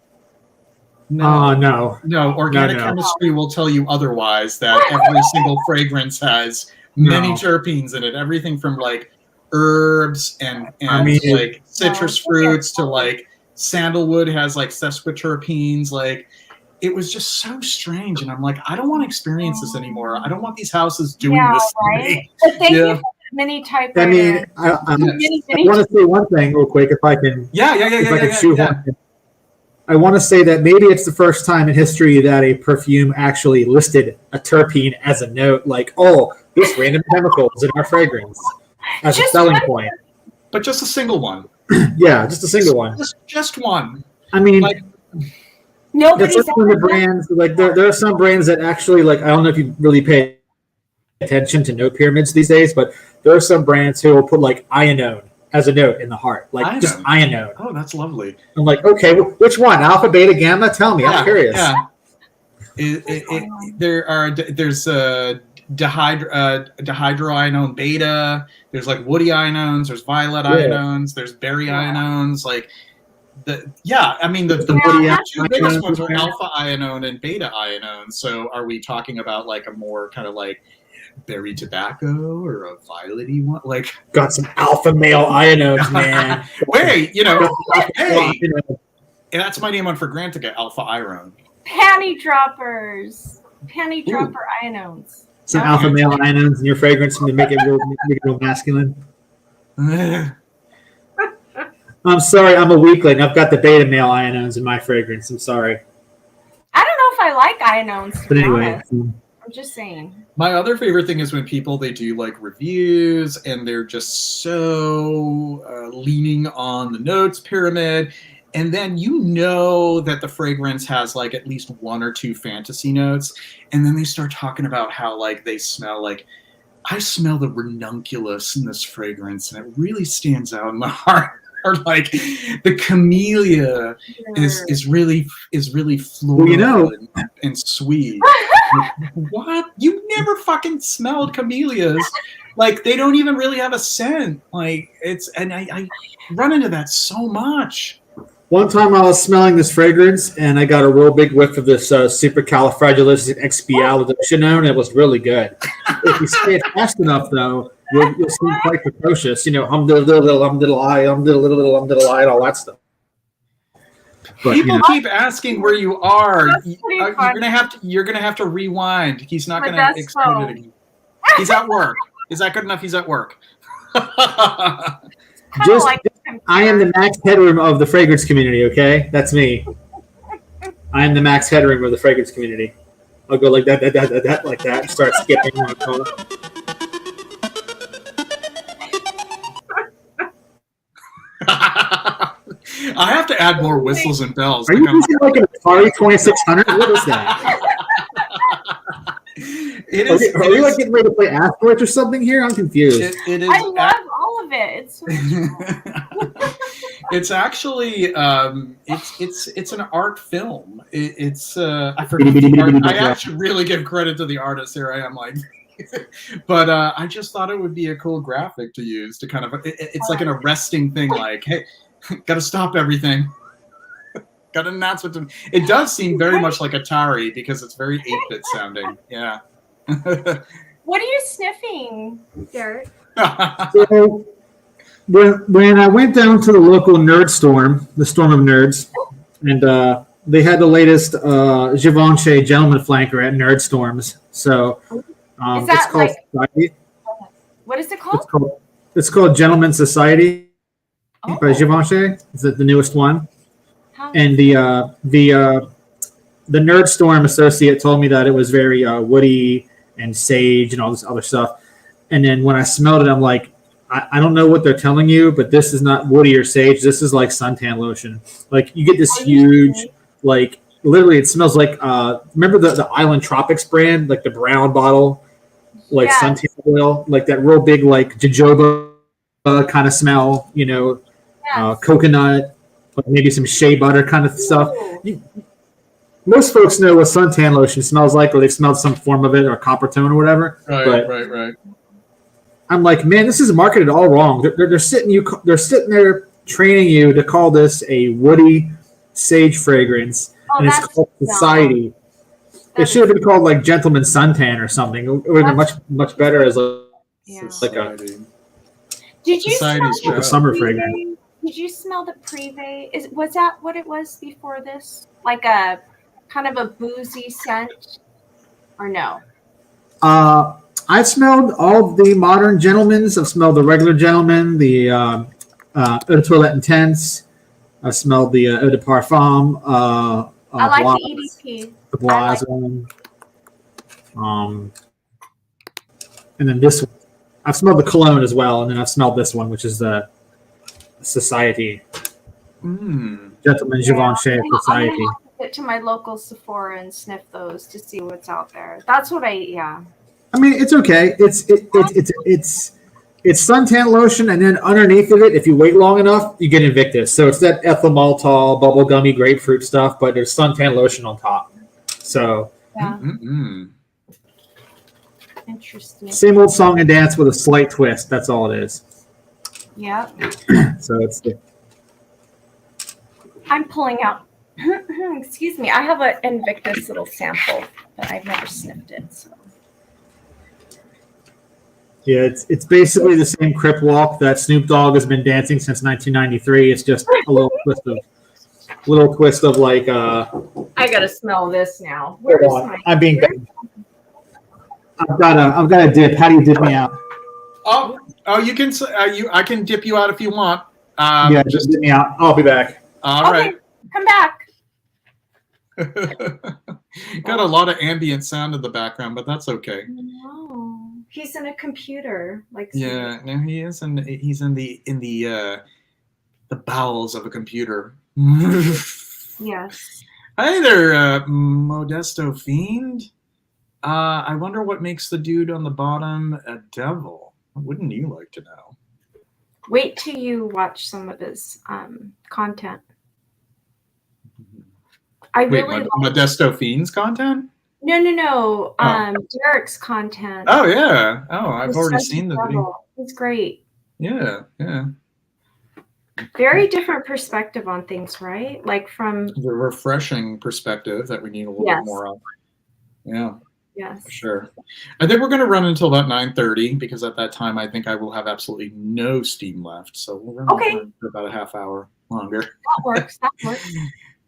no, organic chemistry will tell you otherwise, that every single fragrance has many terpenes in it, everything from like herbs and like citrus fruits to like sandalwood has like sesquiterpenes, like. It was just so strange, and I'm like, I don't want to experience this anymore. I don't want these houses doing this to me. But thank you for the mini typewriter. I mean, I want to say one thing real quick, if I can. I want to say that maybe it's the first time in history that a perfume actually listed a terpene as a note, like, oh, this random chemical is in our fragrance, as a selling point. But just a single one. Yeah, just a single one. Just one. I mean, like, That's some of the brands, like there are some brands that actually, like, I don't know if you really pay attention to note pyramids these days, but there are some brands who will put like Ionone as a note in the heart, like just Ionone. Oh, that's lovely. I'm like, okay, which one? Alpha, beta, gamma? Tell me, I'm curious. Yeah. There's dihydroionone beta. There's like woody ionones. There's violet ionones. There's berry ionones. Like. The two biggest ones are alpha ionone and beta ionone. So are we talking about like a more kind of like berry tobacco or a violety one? Like, got some alpha male ionones, man. Wait, you know, hey, that's my name on Fragrantica, alpha iron. Panty droppers, panty dropper ionones. Some alpha male ionones in your fragrance to make it real masculine. I'm sorry, I'm a weakling. I've got the beta male ionones in my fragrance. I'm sorry. I don't know if I like ionones. But anyway. I'm just saying. My other favorite thing is when people, they do like reviews and they're just so leaning on the notes pyramid. And then you know that the fragrance has like at least one or two fantasy notes. And then they start talking about how like they smell like, I smell the ranunculus in this fragrance and it really stands out in the heart. Or like the camellia is really floral and sweet. What? You never fucking smelled camellias. Like, they don't even really have a scent. Like, I run into that so much. One time I was smelling this fragrance and I got a real big whiff of this supercalifragilisticexpialidocious, and it was really good. If you say it fast enough, though, you'll seem quite precocious. You know, little, and all that stuff. But, People keep asking where you are. You're gonna have to rewind. He's not gonna explain it again. He's at work. Is that good enough? He's at work. Just, I am the Max Headroom of the fragrance community, okay? That's me. I am the Max Headroom of the fragrance community. I'll go like that, like that, and start skipping. I have to add more whistles and bells. Are you using like an Atari 2600? What is that? Are we like getting ready to play Asteroids or something here? I'm confused. It is. I love all of it. It's so it's actually it's an art film. I forget the art. I actually really give credit to the artist here. I am like, but I just thought it would be a cool graphic to use to kind of. It's like an arresting thing. Like, hey, got to stop everything. Got to announce what to. It does seem very much like Atari because it's very 8-bit sounding. Yeah. What are you sniffing, Derek? So, when I went down to the local nerd storm, the Storm of Nerds, and they had the latest Givenchy Gentleman Flanker at Nerd Storms. So it's called Society. What is it called? It's called Gentleman Society by Givenchy. It's the newest one. And the Nerd Storm associate told me that it was very woody and sage and all this other stuff. And then when I smelled it, I'm like, I don't know what they're telling you, but this is not woody or sage. This is like suntan lotion. Like, you get this huge, like, literally it smells like, remember the Island Tropics brand, like the brown bottle, like suntan oil, like that real big, like jojoba kind of smell, you know, coconut, like maybe some shea butter kind of stuff. Most folks know what suntan lotion smells like, or they've smelled some form of it, or copper tone or whatever. Right. I'm like, man, this is marketed all wrong. They're sitting there training you to call this a woody sage fragrance, and it's called Society. It should have been called like Gentleman Suntan or something. It would have been much better as like a. Did you smell the summer fragrance? Did you smell the Privé? Was that what it was before this? Like a kind of a boozy scent, or no? I've smelled all the modern gentlemen's. I've smelled the regular gentleman, the Eau de Toilette Intense. I smelled the Eau de Parfum. I like the EDP. The Blaz one. And then this one. I've smelled the cologne as well, and then I've smelled this one, which is the Society. Gentleman Givenchy Society. Get to my local Sephora and sniff those to see what's out there. That's what I mean, it's okay. It's suntan lotion, and then underneath of it, if you wait long enough, you get Invictus. So it's that ethyl maltol, bubblegummy grapefruit stuff, but there's suntan lotion on top. So interesting. Same old song and dance with a slight twist. That's all it is. Yeah. So it's I'm pulling out. Excuse me. I have an Invictus little sample, but I've never sniffed it. So. Yeah, it's basically the same Crip Walk that Snoop Dogg has been dancing since 1993. It's just a little twist of like. I gotta smell this now. Hold on. I'm being. I've got a dip. How do you dip me out? Oh, you can. I can dip you out if you want. Yeah, just dip me out. I'll be back. All right. Come back. Got a lot of ambient sound in the background, but that's okay. No, he's in a computer. Like no, he is. He's in the bowels of a computer. Yes. Hey there, Modesto Fiend. I wonder what makes the dude on the bottom a devil. Wouldn't you like to know? Wait till you watch some of his content. Modesto Fiend's content? No. Derek's content. Oh yeah. Oh, I've He's already such a seen the video. rebel. He's great. Yeah. Very different perspective on things, right? Like from The refreshing perspective that we need a little bit more of. Yeah. Yes. For sure. I think we're going to run until about 9:30 because at that time I think I will have absolutely no steam left. So we're going to run for about a half hour longer. That works.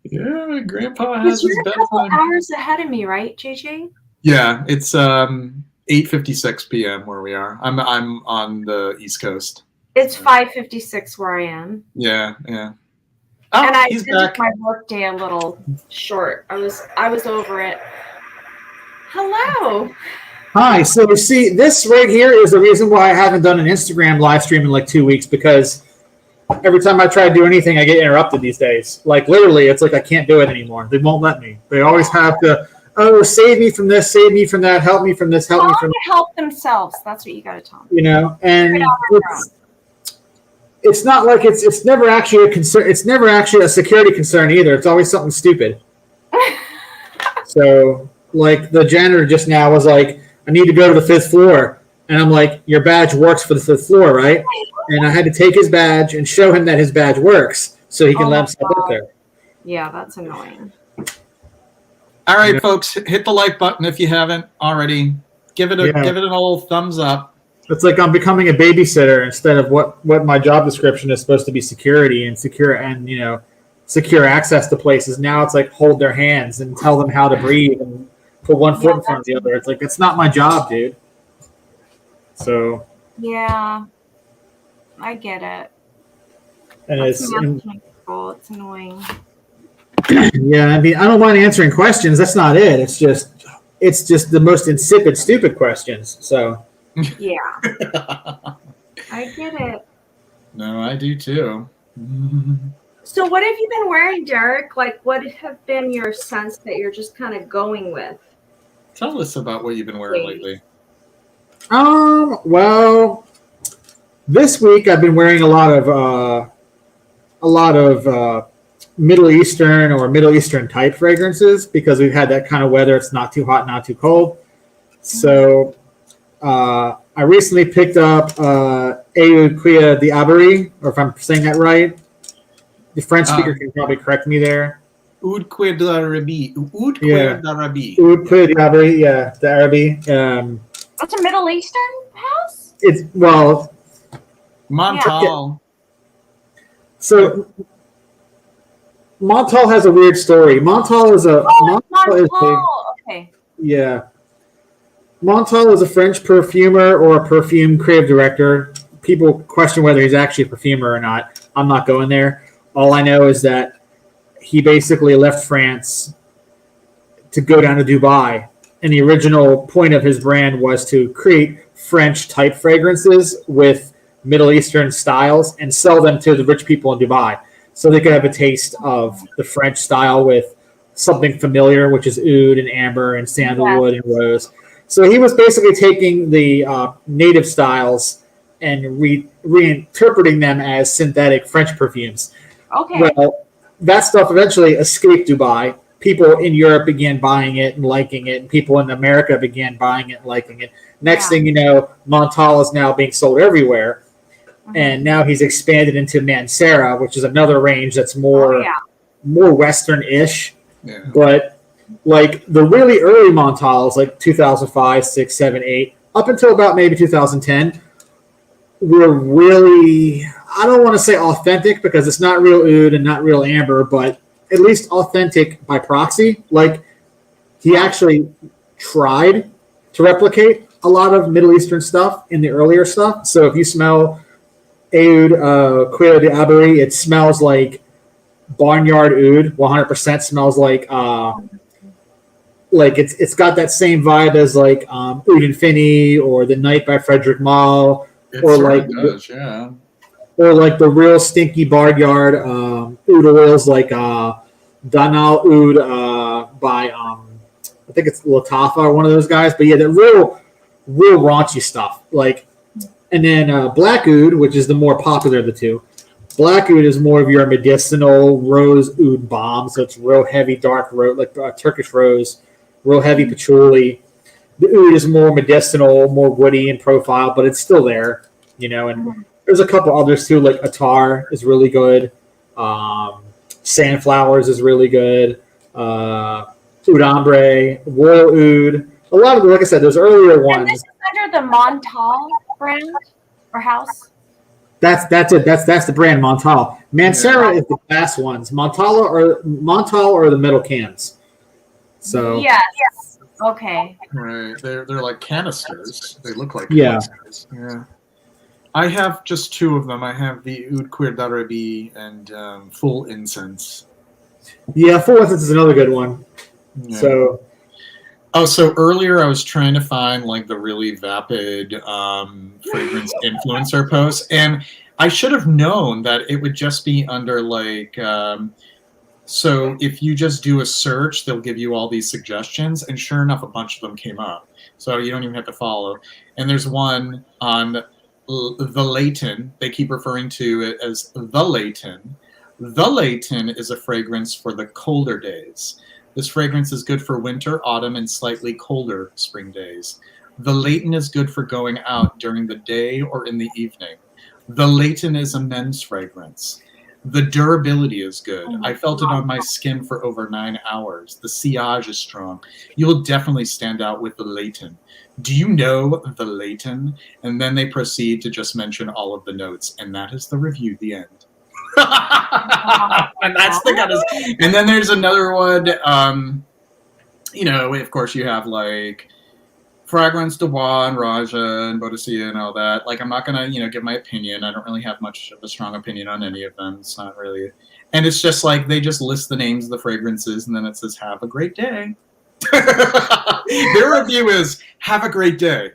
Yeah, Grandpa has his You're a couple bedtime. hours ahead of me, right, JJ? Yeah, it's 8:56 p.m. where we are. I'm on the East Coast. It's 5:56 where I am. Yeah. Oh, And I he's did back. my work day a little short. I was over it. Hello. Hi. So you see, this right here is the reason why I haven't done an Instagram live stream in like 2 weeks, because every time I try to do anything, I get interrupted these days. Like literally, it's like I can't do it anymore. They won't let me. They always have to, save me from this, save me from that, help me from this, help Tell me them from to help themselves. That's what you got to tell them. you know. And Figure it out on their own. it's not like it's never actually a concern. It's never actually a security concern either. It's always something stupid. So, like the janitor just now was like, "I need to go to the 5th floor," and I'm like, "Your badge works for the 5th floor, right?" And I had to take his badge and show him that his badge works, so he can let himself up there. Yeah, that's annoying. All right, folks, hit the like button if you haven't already. Give it an old thumbs up. It's like I'm becoming a babysitter instead of what my job description is supposed to be security and secure access to places. Now it's like hold their hands and tell them how to breathe and put one foot in front of the other. It's like it's not my job, dude. So yeah, I get it. And it's annoying. Yeah, I mean, I don't mind answering questions. That's not it. It's just the most insipid, stupid questions. So yeah, I get it. No, I do too. So what have you been wearing, Derek? Like, what have been your scents that you're just kind of going with? Tell us about what you've been wearing lately. Well, this week I've been wearing a lot of Middle Eastern or Middle Eastern type fragrances because we've had that kind of weather. It's not too hot, not too cold. So I recently picked up Eau Cuir d'Abery, or if I'm saying that right. The French speaker can probably correct me there. Oud Cuir d'Arabi. Oud Cuir d'Arabi. Oud Cuir d'Abery, yeah, the Arabi. That's a Middle Eastern house? It's, Montal. Yeah. So Montal has a weird story. Montal is okay. Yeah. Montal is a French perfumer or a perfume creative director. People question whether he's actually a perfumer or not. I'm not going there. All I know is that he basically left France to go down to Dubai. And the original point of his brand was to create French type fragrances with Middle Eastern styles and sell them to the rich people in Dubai so they could have a taste of the French style with something familiar, which is oud and amber and sandalwood and rose. So he was basically taking the native styles and reinterpreting them as synthetic French perfumes. Okay. Well, that stuff eventually escaped Dubai. People in Europe began buying it and liking it, and people in America began buying it and liking it. Next thing you know, Montal is now being sold everywhere, and now he's expanded into Mancera, which is another range that's more Western-ish. Yeah. But like the really early Montals, like 2005, 6, 7, 8, up until about maybe 2010, were really, I don't want to say authentic because it's not real oud and not real amber, but at least authentic by proxy. Like he actually tried to replicate a lot of Middle Eastern stuff in the earlier stuff. So if you smell Oud Cuir d'Abery, it smells like barnyard oud. 100% smells like it's got that same vibe as like Oud Infini or The Night by Frederic Malle, or like the real stinky barnyard oud oils like Danal Oud by I think it's Latafa or one of those guys. But yeah, the real raunchy stuff. Like, and then Black Oud, which is the more popular of the two. Black Oud is more of your medicinal rose oud bomb, so it's real heavy, dark rose, like Turkish rose, real heavy patchouli. The oud is more medicinal, more woody in profile, but it's still there, you know. And there's a couple others too, like Attar is really good. Sandflowers is really good. Oud Ombre, Royal Oud. A lot of the, like I said, those earlier ones. And this is under the Montal brand or house. That's it. That's the brand Montal. Mancera is the last ones. Montal or the metal cans. So Yes. Okay. Right. They're like canisters. They look like Yeah. canisters. Yeah. I have just two of them. I have the Oud Cuir d'Arabie and Full Incense. yeah, Full Incense is another good one. Yeah. So So earlier I was trying to find like the really vapid fragrance influencer posts, and I should have known that it would just be under like. So if you just do a search, they'll give you all these suggestions, and sure enough, a bunch of them came up. So you don't even have to follow. And there's one on the Leighton. They keep referring to it as the Leighton. The Leighton is a fragrance for the colder days. This fragrance is good for winter, autumn, and slightly colder spring days. The Leighton is good for going out during the day or in the evening. The Leighton is a men's fragrance. The durability is good. I felt it on my skin for over 9 hours. The sillage is strong. You'll definitely stand out with the Leighton. Do you know the Leighton? And then they proceed to just mention all of the notes. And that is the review, the end. And that's the kind of, and then there's another one, you know, of course you have like Fragrance de Bois and Raja and Bodicea and all that. Like, I'm not going to, you know, give my opinion. I don't really have much of a strong opinion on any of them. It's not really, and it's just like, they just list the names of the fragrances and then it says, have a great day. Their review is, have a great day.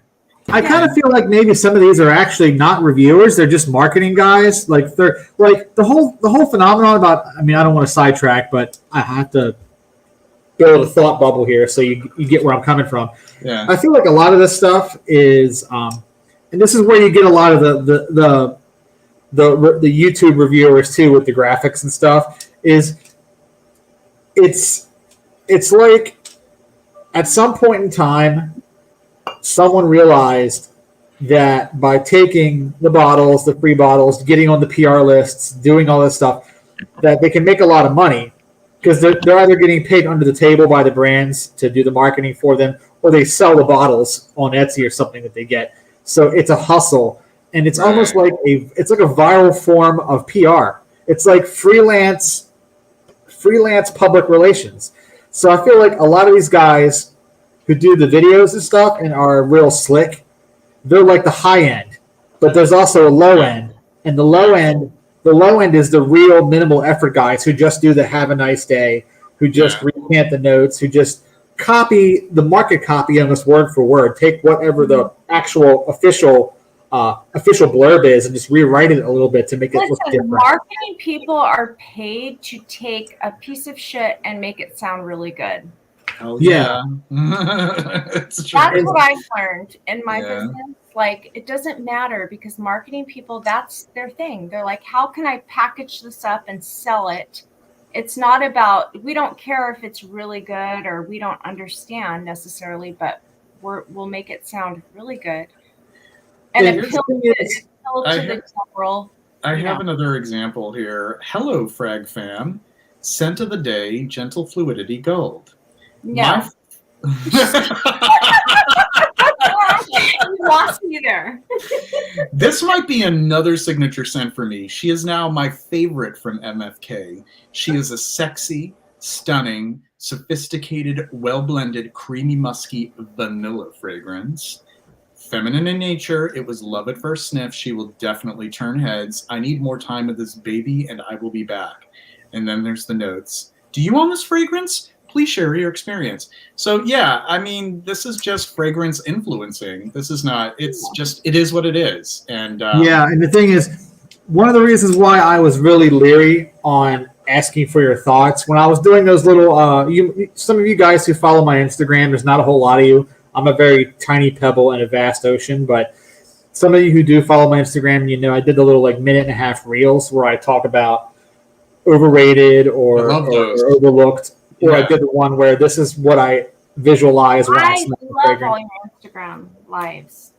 I kind of feel like maybe some of these are actually not reviewers; they're just marketing guys. Like they're like the whole phenomenon about. I mean, I don't want to sidetrack, but I have to build a thought bubble here so you get where I'm coming from. Yeah. I feel like a lot of this stuff is, and this is where you get a lot of the YouTube reviewers too with the graphics and stuff. Is it's like at some point in time, someone realized that by taking the bottles, the free bottles, getting on the PR lists, doing all this stuff, that they can make a lot of money because they're either getting paid under the table by the brands to do the marketing for them, or they sell the bottles on Etsy or something that they get. So it's a hustle, and it's almost like a viral form of PR. It's like freelance public relations. So I feel like a lot of these guys who do the videos and stuff and are real slick, they're like the high end, but there's also a low end, and the low end is the real minimal effort guys who just do the have a nice day, who just recant the notes, who just copy the market copy almost word for word, take whatever the actual official blurb is and just rewrite it a little bit to make it look different. Marketing people are paid to take a piece of shit and make it sound really good. Oh, yeah. It's true. That's what I've learned in my business. Like, it doesn't matter because marketing people, that's their thing. They're like, how can I package this up and sell it? It's not about, we don't care if it's really good or we don't understand necessarily, but we'll make it sound really good. And appeal to the general. I have another example here. Hello, Frag Fam. Scent of the day, gentle fluidity gold. Yeah. You lost me there. This might be another signature scent for me. She is now my favorite from MFK. She is a sexy, stunning, sophisticated, well-blended, creamy, musky vanilla fragrance. Feminine in nature, it was love at first sniff. She will definitely turn heads. I need more time with this baby, and I will be back. And then there's the notes. Do you own this fragrance? Please share your experience. So yeah, I mean, this is just fragrance influencing. This is not, it's just, it is what it is. And and the thing is, one of the reasons why I was really leery on asking for your thoughts when I was doing those little, some of you guys who follow my Instagram, there's not a whole lot of you. I'm a very tiny pebble in a vast ocean, but some of you who do follow my Instagram, you know, I did the little like 1.5-minute reels where I talk about overrated or overlooked. Or I did the one where this is visualize when I I smell the love fragrance. all your Instagram lives.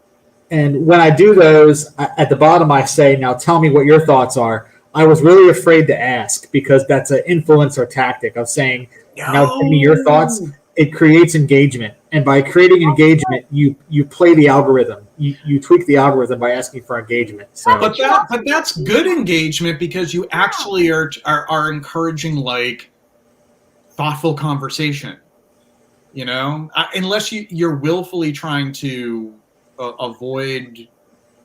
And when I do those, at the bottom I say, now tell me what your thoughts are. I was really afraid to ask because that's an influencer tactic of saying, now give me your thoughts. It creates engagement. And by creating engagement, you play the algorithm. You tweak the algorithm by asking for engagement. So But that's good engagement because you actually are encouraging like thoughtful conversation. You know, unless you're willfully trying to avoid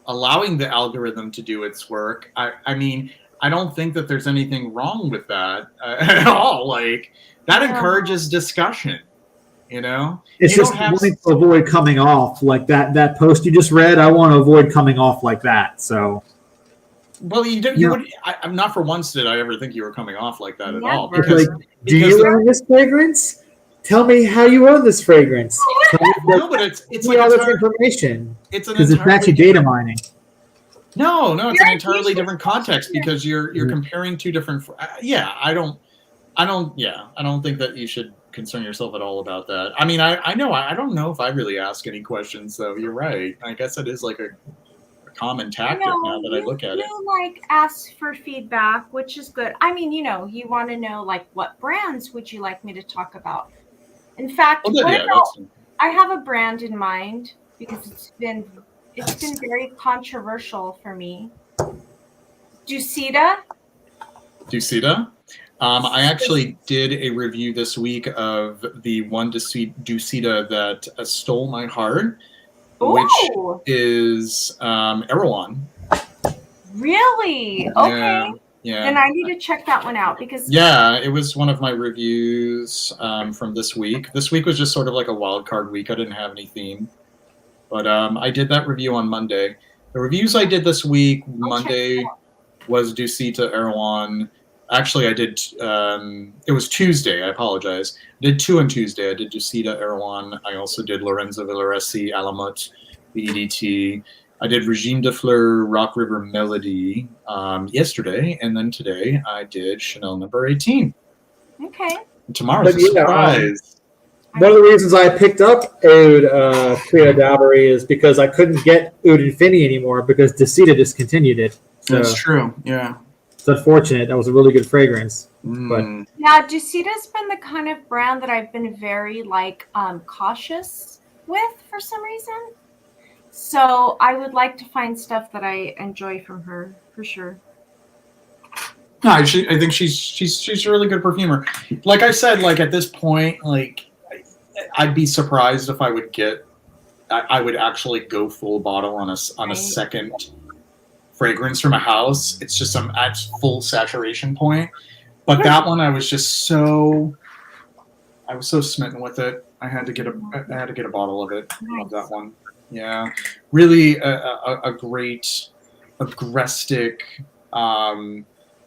allowing the algorithm to do its work. I mean, I don't think that there's anything wrong with that at all. Like that encourages discussion. You know, it's you just don't have wanting to avoid coming off like that post you just read. I want to avoid coming off like that. So, well, you don't. Yeah. You would. I'm not for once did I ever think you were coming off like that at all. Never. Because like, do you own this fragrance? Tell me how you own this fragrance. Tell me no, but it's give like me all this entire, information it's an because it's entirely actually different- data mining. No, it's an You're entirely accused of different context bullshit. because you're comparing two different. Yeah, I don't think that you should concern yourself at all about that. I mean, I don't know if I really ask any questions though. You're right. I guess it is like a common tactic now that I look at it. You like ask for feedback, which is good. I mean, you know, you want to know like what brands would you like me to talk about? In fact, Well, yeah, I have a brand in mind because it's been very controversial for me. Ducita. Ducita. I actually did a review this week of the one Ducita that stole my heart, which Ooh, is Erewhon. really? Okay. Yeah. Then I need to check that one out because Yeah, it was one of my reviews from this week. This week was just sort of like a wild card week. I didn't have any theme. But I did that review on Monday. The reviews I did this week, Monday was Ducita Erewhon. Actually, I did, it was Tuesday, I apologize. I did two on Tuesday. I did Ducita Erewhon. I also did Lorenzo Villaresi, Alamut, the EDT. I did Regime de Fleur, Rock River Melody yesterday. And then today I did Chanel number 18. okay. And tomorrow's a surprise. One of the reasons I picked up Oud Cleo d'Albary is because I couldn't get Oud Infinity anymore because Ducita discontinued it. So That's true, yeah. it's unfortunate. That was a really good fragrance. But Yeah, Ducita's been the kind of brand that I've been very like cautious with for some reason. So I would like to find stuff that I enjoy from her for sure. No, I think she's a really good perfumer. Like I said, like at this point, like I'd be surprised if I would I would actually go full bottle on a second fragrance from a house. It's just at full saturation point. But that one, I was so smitten with it. I had to get a bottle of it. I love that one. Yeah, really a great agrestic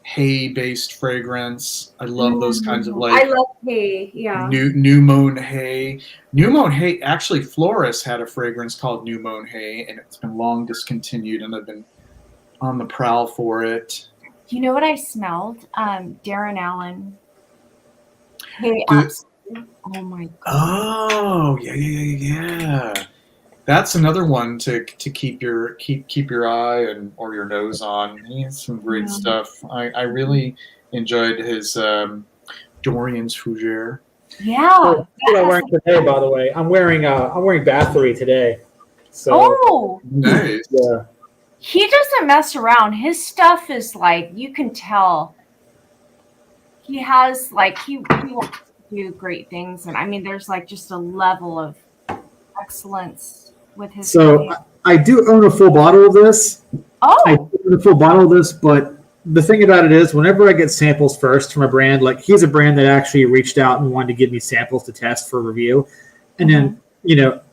hay-based fragrance. I love those kinds of like. I love hay. Yeah. New Moon Hay. New Moon Hay. Actually, Florist had a fragrance called New Moon Hay, and it's been long discontinued, and I've been on the prowl for it. You know what I smelled? Darren Allen. Hey, oh my god. Oh yeah. That's another one to keep your eye or your nose on. He has some great stuff. I really enjoyed his Dorian's Fougere. Yeah. what I'm wearing today, by the way, I'm wearing Bathory today. So Oh, Nice. yeah. he doesn't mess around. His stuff is like you can tell. He has like he wants to do great things, and I mean, there's like just a level of excellence with his. So I do own a full bottle of this. I Oh, do own a full bottle of this, but the thing about it is, whenever I get samples first from a brand, like he's a brand that actually reached out and wanted to give me samples to test for review, and then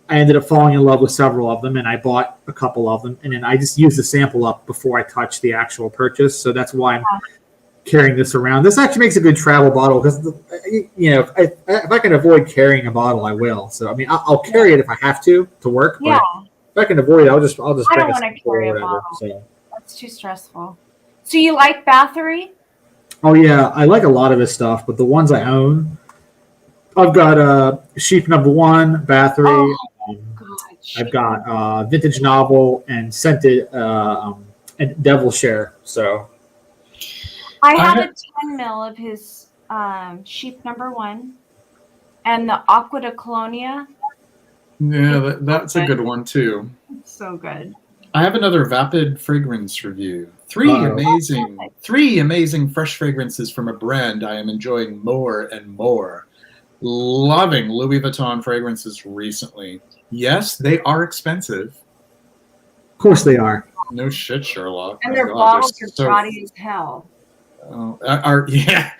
I ended up falling in love with several of them, and I bought a couple of them, and then I just used the sample up before I touched the actual purchase. So that's why I'm carrying this around. This actually makes a good travel bottle because, if I can avoid carrying a bottle, I will. So I mean, I'll carry it if I have to work. yeah. But if I can avoid it, I'll just I bring don't a want to sample or carry a whatever. bottle. So. That's too stressful. So you like Bathory? Oh yeah, I like a lot of his stuff, but the ones I own, I've got Sheep Number One, Bathory. Oh, God, I've got Vintage Novel and Scented and Devil Share. So I have a 10 mil of his Sheep Number One and the Aqua de Colonia. Yeah, that's a good one too. It's so good. I have another vapid fragrance review. Three amazing fresh fragrances from a brand I am enjoying more and more. Loving Louis Vuitton fragrances recently. Yes, they are expensive. of course they are. No shit, Sherlock. And My their God, bottles they're are so gaudy as hell. yeah,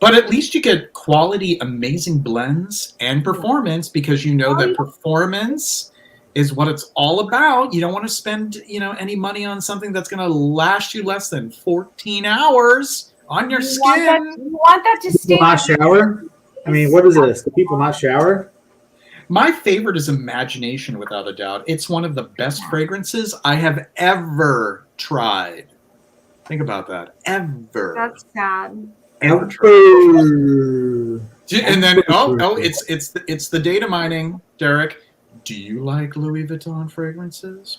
but at least you get quality, amazing blends and performance, because you know that performance is what it's all about. You don't want to spend, any money on something that's going to last you less than 14 hours on your skin. You want that to stay. People not shower? I mean, what is this? Do people not shower? My favorite is Imagination, without a doubt. It's one of the best fragrances I have ever tried. Think about that. Ever. That's sad. Ever tried. And then it's the data mining, Derek. Do you like Louis Vuitton fragrances?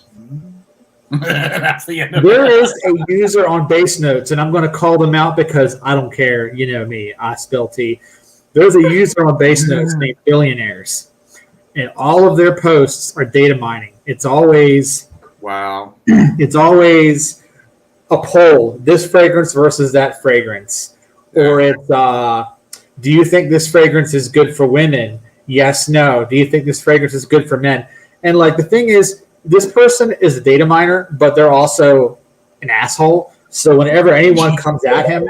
That's the end of There it. is a user on Base Notes, and I'm going to call them out because I don't care. You know me, I spill tea. There's a user on Base Notes named Billionaires, and all of their posts are data mining. It's always Wow. It's always a poll: this fragrance versus that fragrance, or it's do you think this fragrance is good for women? Yes, no. Do you think this fragrance is good for men? And like the thing is, this person is a data miner, but they're also an asshole. So whenever anyone comes at him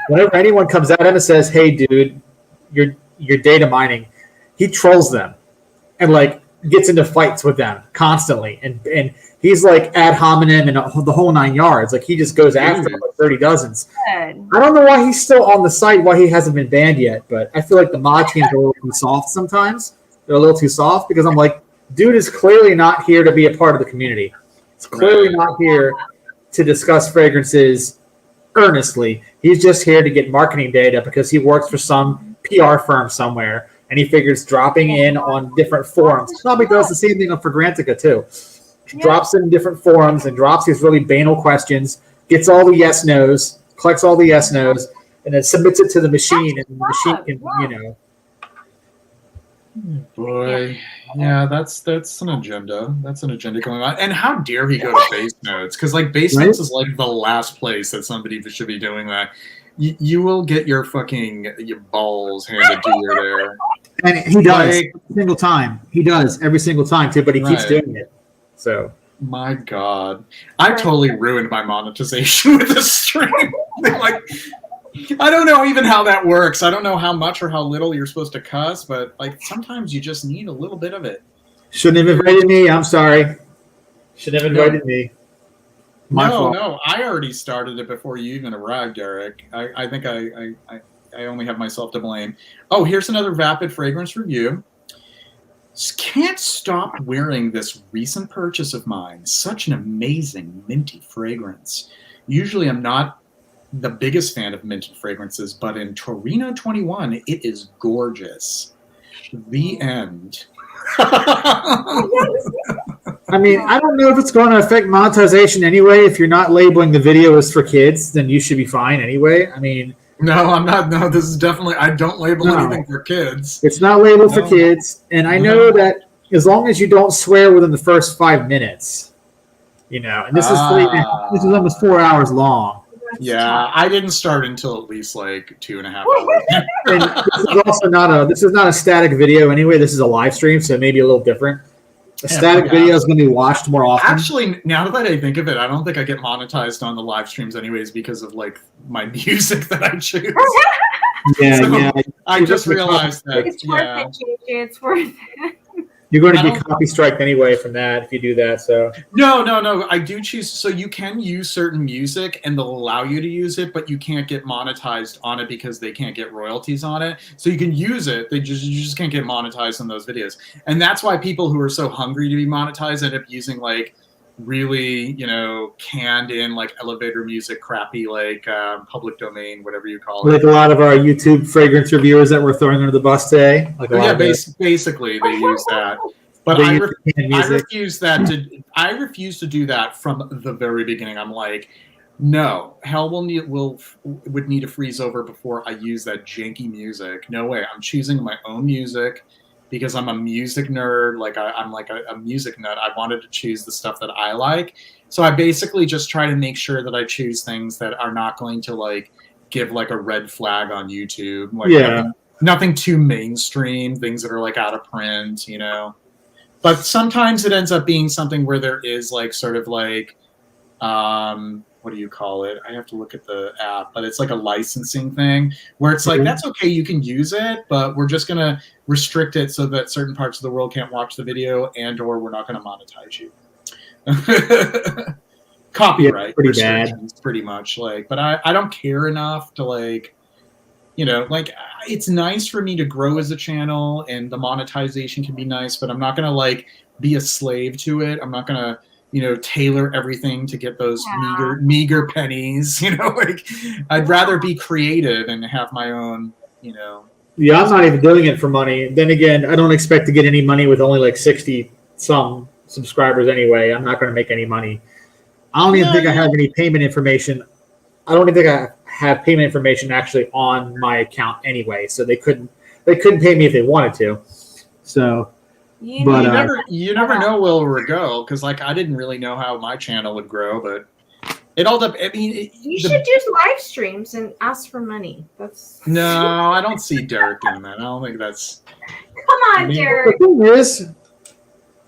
and says, "Hey, dude, you're data mining," he trolls them and like gets into fights with them constantly. And he's like ad hominem and the whole 9 yards. Like he just goes after them like 30 dozens. I don't know why he's still on the site, why he hasn't been banned yet, but I feel like the mod teams are a little too soft sometimes. They're a little too soft because I'm like, dude is clearly not here to be a part of the community. He's clearly not here to discuss fragrances earnestly. He's just here to get marketing data because he works for some PR firm somewhere, and he figures dropping in on different forums. Probably does the same thing on Fragrantica too. Drops in different forums and drops these really banal questions, gets all the yes nos, collects all the yes nos, and then submits it to the machine, and the machine can, Boy, yeah, that's an agenda. That's an agenda going on. And how dare he go to Base Notes? Because like Base Notes is like the last place that somebody should be doing that. You will get your balls handed to you there. And he does every single time. He does every single time too, but he keeps doing it. So my God, I totally ruined my monetization with this stream. Like, I don't know even how that works. I don't know how much or how little you're supposed to cuss, but like sometimes you just need a little bit of it. Shouldn't have invited me. I'm sorry. Should have invited me. My fault. No, I already started it before you even arrived, Eric. I think I only have myself to blame. Oh, here's another vapid fragrance review. Can't stop wearing this recent purchase of mine. Such an amazing minty fragrance. Usually I'm not the biggest fan of minted fragrances, but in Torino 21, it is gorgeous. The end. I mean, I don't know if it's going to affect monetization anyway. If you're not labeling the video as for kids, then you should be fine anyway. I mean, no, I'm not. No, this is definitely, I don't label anything for kids. It's not labeled for kids. And I know that as long as you don't swear within the first 5 minutes, and this is almost 4 hours long. Yeah, I didn't start until at least like 2.5 hours. And this is not a static video anyway. This is a live stream, so maybe a little different. A static video is going to be watched more often. Actually, now that I think of it, I don't think I get monetized on the live streams anyways because of like my music that I choose. I just realized that. It's worth it, JJ. It's worth it. You're going to get copy striked anyway from that if you do that. So no. I do choose. So you can use certain music, and they'll allow you to use it, but you can't get monetized on it because they can't get royalties on it. So you can use it. You just can't get monetized on those videos, and that's why people who are so hungry to be monetized end up using like really, canned in like elevator music, crappy like public domain, whatever you call it. Like a lot of our YouTube fragrance reviewers that we're throwing under the bus today. Like Basically they use that. But I refuse to do that from the very beginning. I'm like, no, hell would need to freeze over before I use that janky music. No way. I'm choosing my own music because I'm a music nerd. Like I'm like a music nut. I wanted to choose the stuff that I like. So I basically just try to make sure that I choose things that are not going to like give like a red flag on YouTube. Like nothing too mainstream, things that are like out of print, But sometimes it ends up being something where there is like sort of like what do you call it? I have to look at the app, but it's like a licensing thing where it's like, that's okay, you can use it, but we're just going to restrict it so that certain parts of the world can't watch the video or we're not going to monetize you. Copyright restrictions, pretty much. Like, but I don't care enough to like, like it's nice for me to grow as a channel and the monetization can be nice, but I'm not going to like be a slave to it. I'm not going to, tailor everything to get those meager pennies, like I'd rather be creative and have my own, Yeah, I'm not even doing it for money. Then again, I don't expect to get any money with only like 60 some subscribers anyway. I'm not going to make any money. I don't even think I have any payment information. I don't even think I have payment information actually on my account anyway. So they couldn't pay me if they wanted to. So you never know where it'll go, because like I didn't really know how my channel would grow, but it all depends. I mean, you should do live streams and ask for money. No, I don't see Derek doing that. I don't think that's. Come on, Derek. The thing is,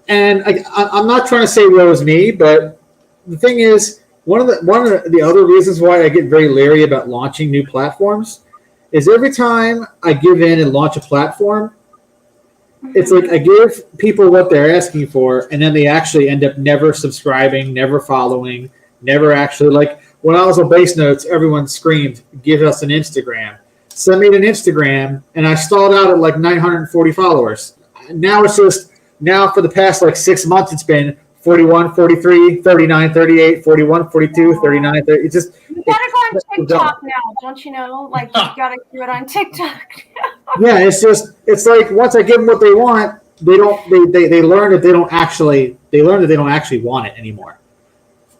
and I'm not trying to say woe is me, but the thing is, one of the other reasons why I get very leery about launching new platforms is every time I give in and launch a platform, it's like I give people what they're asking for, and then they actually end up never subscribing, never following, never actually, like when I was on Base Notes, everyone screamed, give us an Instagram. Send me an Instagram, and I stalled out at like 940 followers. Now it's just, for the past like 6 months, it's been 41, 43, 39, 38, 41, 42, 39, 30. It's just. You gotta go on TikTok now, don't you know? Like, you gotta do it on TikTok. Yeah, it's like once I give them what they want, they learn that they don't actually want it anymore.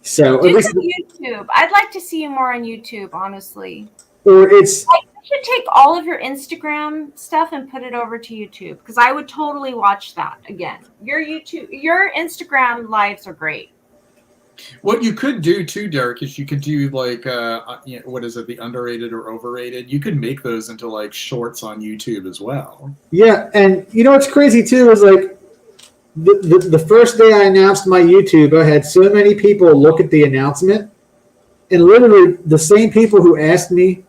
So do some YouTube. I'd like to see you more on YouTube, honestly. Or it's. You should take all of your Instagram stuff and put it over to YouTube, because I would totally watch that again. Your Instagram lives are great. What you could do too, Derek, is you could do like what is it, the underrated or overrated? You could make those into like shorts on YouTube as well. Yeah, and what's crazy too is like the first day I announced my YouTube, I had so many people look at the announcement, and literally the same people who asked me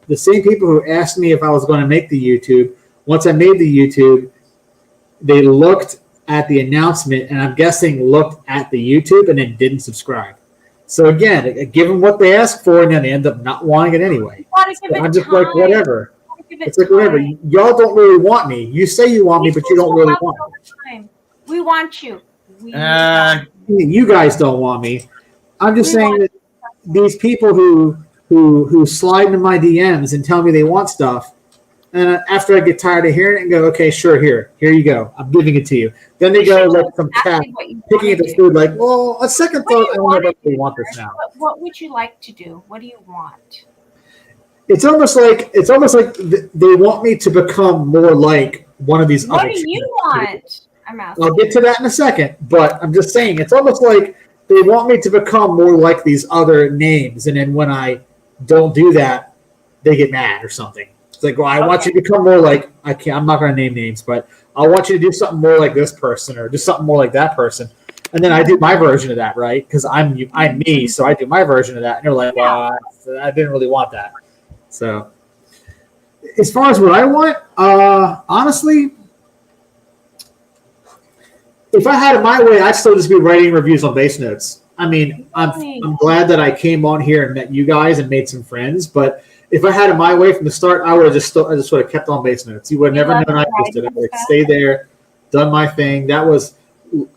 if I was going to make the YouTube, once I made the YouTube, they looked at the announcement, and I'm guessing looked at the YouTube and then didn't subscribe. So again, give them what they ask for, and then they end up not wanting it anyway. So I'm just like, whatever. It's like, whatever. Y'all don't really want me. You say you want me, but you don't really want me. We want you. You guys don't want me. I'm just saying that these people who slide into my DMs and tell me they want stuff, and after I get tired of hearing it and go, okay, sure, here you go. I'm giving it to you. Then they go like some cat picking at the food, like, well, a second thought, I don't know if they want this now. What would you like to do? What do you want? It's almost like they want me to become more like one of these other. What do you want? I'm asking. I'll get to that in a second, but I'm just saying it's almost like they want me to become more like these other names, and then when I don't do that, they get mad or something. It's like, well, I want you to become more like, I'm not going to name names, but I want you to do something more like this person or do something more like that person. And then I do my version of that, right? Because I'm me, so I do my version of that. And they're like, well, I didn't really want that. So as far as what I want, honestly, if I had it my way, I'd still just be writing reviews on Base Notes. I mean, I'm glad that I came on here and met you guys and made some friends, but if I had it my way from the start, I would have just would have kept on Base Notes. You would have never known I existed. I would stay there, done my thing. That was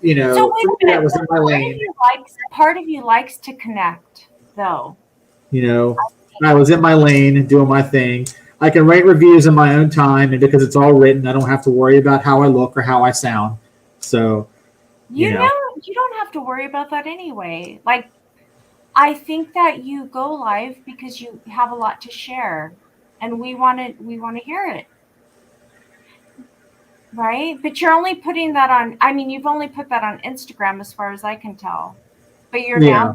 you know, So wait for a me, minute. that was in my lane. Part of you likes to connect, though. You know, I was in my lane doing my thing. I can write reviews in my own time, and because it's all written, I don't have to worry about how I look or how I sound. So, You know, you don't have to worry about that anyway. Like, I think that you go live because you have a lot to share, and we want to hear it, right? But you're only putting that on. I mean, you've only put that on Instagram, as far as I can tell. But you're now.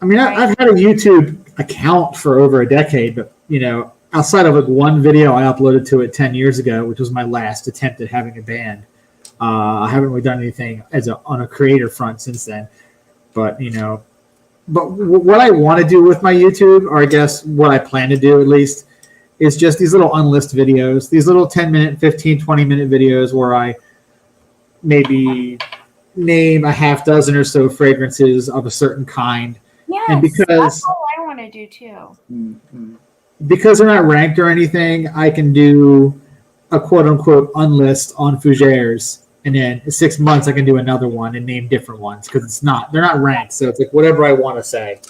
I mean, Right. I've had a YouTube account for over a decade, but you know, outside of like one video I uploaded to it 10 years ago, which was my last attempt at having a band, I haven't really done anything on a creator front since then. But you know, what I want to do with my YouTube, or I guess what I plan to do at least, is just these little unlisted videos, these little 10-minute, 15, 20-minute videos where I maybe name a half dozen or so fragrances of a certain kind. Yes, And because that's all I want to do too. because they're not ranked or anything, I can do a quote unquote unlist on Fougères, and then in 6 months I can do another one and name different ones because they're not ranked. So it's like whatever I want to say.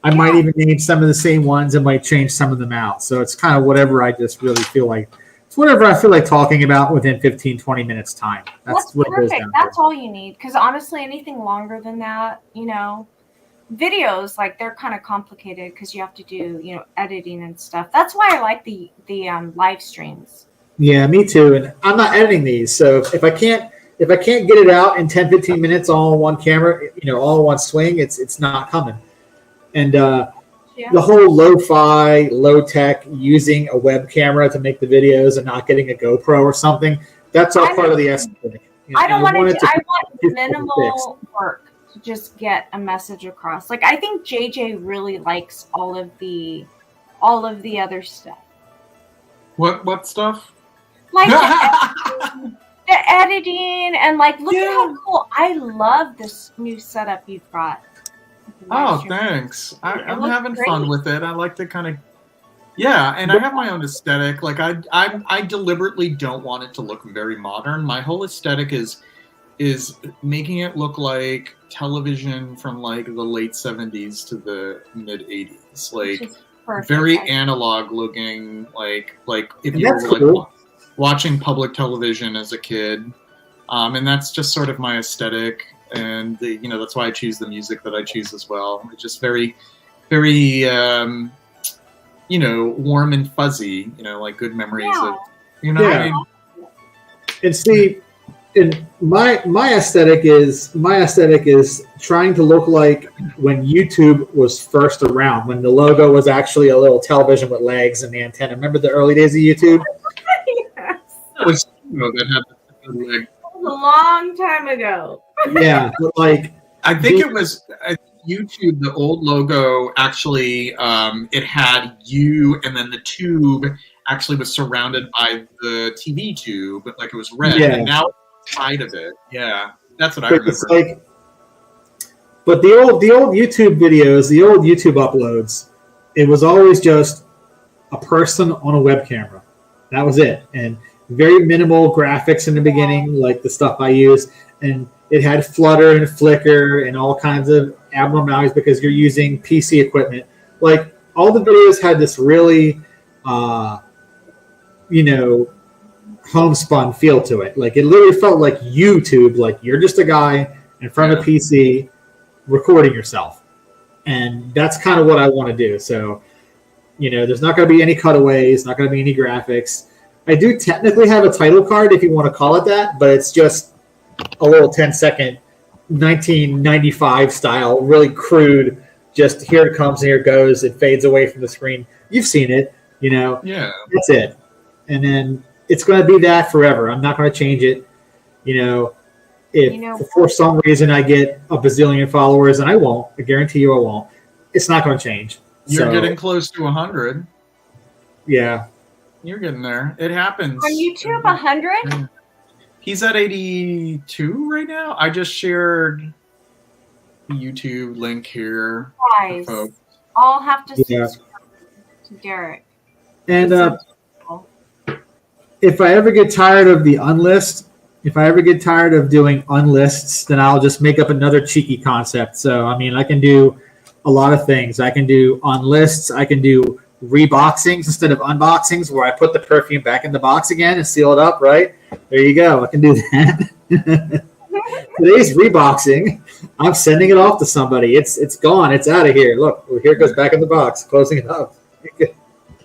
I might even name some of the same ones and might change some of them out. So it's kind of whatever I just really feel like. It's whatever I feel like talking about within 15, 20 minutes time. That's what perfect. it goes down That's to. all you need. Because honestly, anything longer than that, you know, videos, like, they're kind of complicated because you have to do, you know, editing and stuff. That's why I like the live streams. Yeah, me too. And I'm not editing these, so if I can't get it out in 10, 15 minutes all on one camera, you know, all in one swing, it's not coming. And the whole lo-fi, low-tech, using a web camera to make the videos and not getting a GoPro or something, that's all part of the aesthetic. You know, I don't want to. I want fixed. minimal work to just get a message across. Like, I think JJ really likes all of the other stuff. What stuff? Like the editing and like, look at how cool. I love this new setup you've got. Oh, thanks. I'm looks having great. fun with it. I like to kind of, yeah, and I have my own aesthetic. Like I deliberately don't want it to look very modern. My whole aesthetic is making it look like television from like the late 70s to the mid 80s. Like very analog looking, like if you were like watching public television as a kid. And that's just sort of my aesthetic. And you know, that's why I choose the music that I choose as well. It's just very, very, you know, warm and fuzzy. You know, like good memories of, you know. Yeah. I mean? And see, and my aesthetic is trying to look like when YouTube was first around, when the logo was actually a little television with legs and the antenna. Remember the early days of YouTube? Yes. It was, you know, that had the leg. A long time ago. Yeah, but like I think it was YouTube. The old logo actually, it had you, and then the tube actually was surrounded by the TV tube, like it was red. Yeah. And now it's side of it. Yeah, that's what I remember. It's like, but the old YouTube videos, the old YouTube uploads, it was always just a person on a web camera. That was it, and very minimal graphics in the beginning, like the stuff I use, and it had flutter and flicker and all kinds of abnormalities because you're using PC equipment. Like all the videos had this really, you know, homespun feel to it. Like it literally felt like YouTube, like you're just a guy in front of a PC recording yourself. And that's kind of what I want to do. So, you know, there's not going to be any cutaways, not going to be any graphics. I do technically have a title card if you want to call it that, but it's just a little 10-second 1995 style, really crude, just here it comes and here it goes. It fades away from the screen. You've seen it, you know. Yeah. That's it. And then it's going to be that forever. I'm not going to change it. You know, if for some reason I get a bazillion followers, and I won't, I guarantee you I won't, it's not going to change. You're getting close to 100. Yeah. You're getting there. It happens. On YouTube, 100? He's at 82 right now. I just shared the YouTube link here. Guys, I'll have to subscribe to Derek. And if I ever get tired of the unlist, if I ever get tired of doing unlists, then I'll just make up another cheeky concept. So, I mean, I can do a lot of things. I can do unlists. I can do reboxings instead of unboxings, where I put the perfume back in the box again and seal it up, right? There you go. I can do that. Today's reboxing. I'm sending it off to somebody. It's gone. It's out of here. Look, here it goes back in the box, closing it up.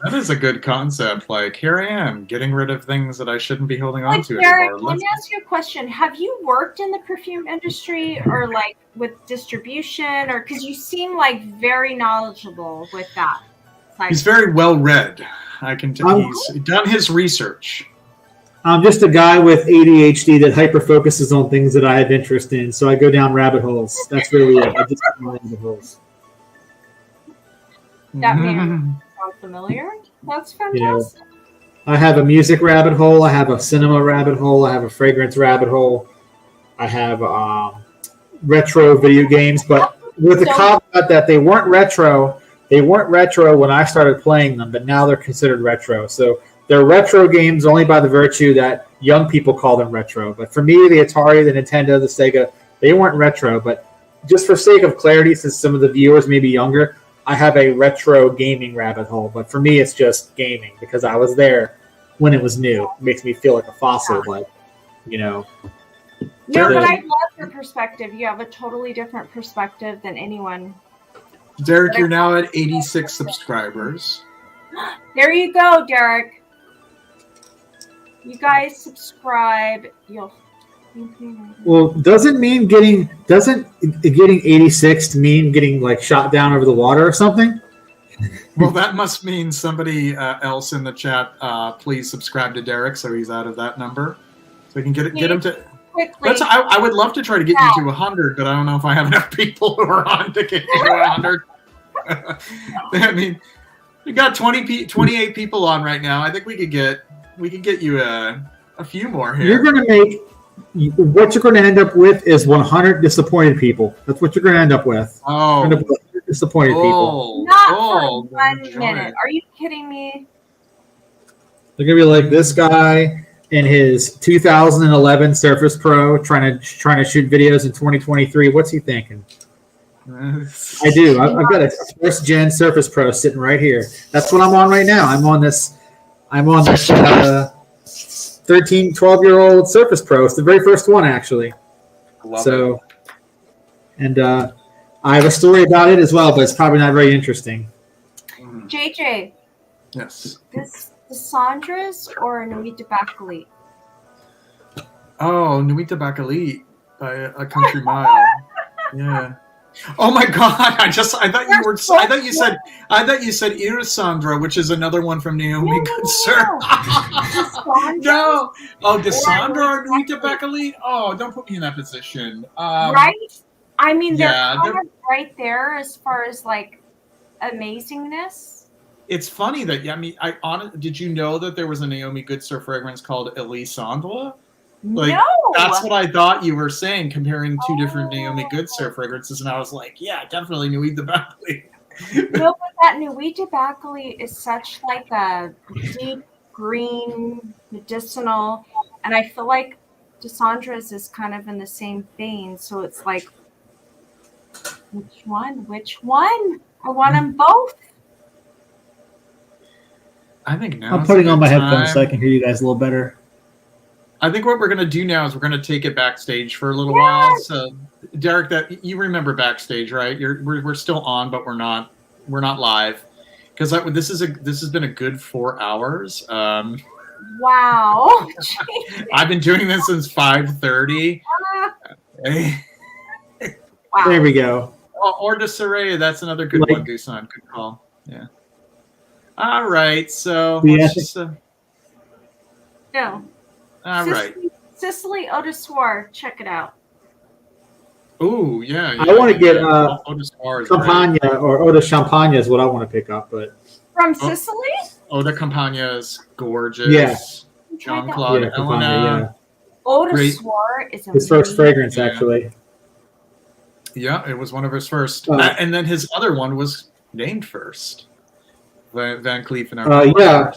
That is a good concept. Like, here I am, getting rid of things that I shouldn't be holding on Like, to Derek, anymore. let me ask you a question. Have you worked in the perfume industry or like with distribution, or because you seem like very knowledgeable with that? Like, He's very well read. I can tell he's done his research. I'm just a guy with ADHD that hyper focuses on things that I have interest in, so I go down rabbit holes. That's really it. I just go down rabbit holes. that may sound familiar. That's fantastic. I have a music rabbit hole. I have a cinema rabbit hole. I have a fragrance rabbit hole. I have retro video games, but with the caveat that they weren't retro. They weren't retro when I started playing them, but now they're considered retro. So they're retro games only by the virtue that young people call them retro. But for me, the Atari, the Nintendo, the Sega, they weren't retro. But just for sake of clarity, since some of the viewers may be younger, I have a retro gaming rabbit hole. But for me, it's just gaming because I was there when it was new. It makes me feel like a fossil, like, you know. No, but I love your perspective. You have a totally different perspective than anyone. Derek, you're now at 86 subscribers. There you go, Derek. You guys subscribe. Well, doesn't getting 86 mean getting like shot down over the water or something? Well, that must mean somebody else in the chat. Please subscribe to Derek so he's out of that number, so we can get him to. Quickly. I would love to try to get you to 100, but I don't know if I have enough people who are on to get you to 100. I mean, we got 28 people on right now. I think we could get you a few more here. You're going to make what you're going to end up with is 100 disappointed people. That's what you're going to end up with. Oh, 100 disappointed people. Not for 1 minute. Are you kidding me? They're going to be like this guy in his 2011 Surface Pro trying to shoot videos in 2023. What's he thinking? I do. I've got a first gen Surface Pro sitting right here. That's what I'm on right now. I'm on this 13, 12-year-old Surface Pro. It's the very first one, actually. Love it. And I have a story about it as well, but it's probably not very interesting. JJ. Yes. This Sandra's or Nuit de Bacalit? Oh, Nuit de Bacalit by a country mile. Yeah. Oh my God! I thought you said Irisandra, which is another one from Naomi Goodsir. No. Oh, Desandra or Nuit de Bacalit? Oh, don't put me in that position. Right? I mean, they're yeah, kind of right there as far as like amazingness. It's funny that did you know that there was a Naomi Goodsir fragrance called Ellena? Like, no, that's what I thought you were saying, comparing two different Naomi Goodsir fragrances, and I was like, yeah, definitely Nuit de Bacalit. No, but that Nuit de Bacalit is such like a deep green medicinal, and I feel like Desandras is kind of in the same vein. So it's like, which one? I want them both. I think now I'm putting on my headphones so I can hear you guys a little better. I think what we're going to do now is we're going to take it backstage for a little while. So, Derek, that you remember backstage, right? We're still on, but we're not live because this has been a good 4 hours. Wow. I've been doing this since 5:30. Wow. There we go. Or de Soleil, that's another good one, Dusan. Good call. Yeah. All right, so let's just, no. All right. Sicily Eau de Soir, check it out. Ooh, yeah. I want to get Eau de Soir is Campagna or Eau de Champagne is what I want to pick up, but From Sicily? Eau de Campagna is gorgeous. Yeah. Jean-Claude, Ellena. Eau de Soir is his first fragrance, actually. Yeah, it was one of his first, and then his other one was named first. Van Cleef and yeah.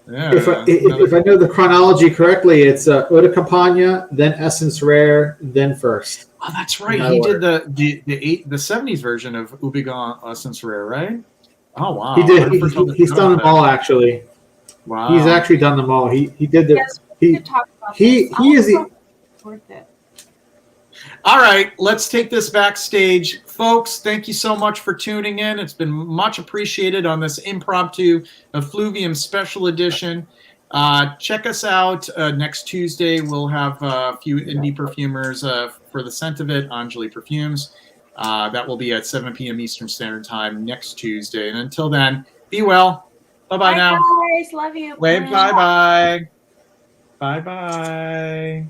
Yeah. If I know the chronology correctly, it's Eau de Campagna, then Essence Rare, then First. Oh, that's right. No He order. did the 70s version of Ubigan Essence Rare, right? Oh wow. He did. I first He's done them all actually. Wow. He's actually done them all. He did the Yes, we could talk about this. he is the Worth it. All right, let's take this backstage. Folks, thank you so much for tuning in. It's been much appreciated on this impromptu Effluvium special edition. Check us out next Tuesday. We'll have a few indie perfumers for the scent of it, Anjali Perfumes. That will be at 7 p.m. Eastern Standard Time next Tuesday. And until then, be well. Bye-bye now. Bye, guys. Love you. Wave bye-bye. Bye-bye.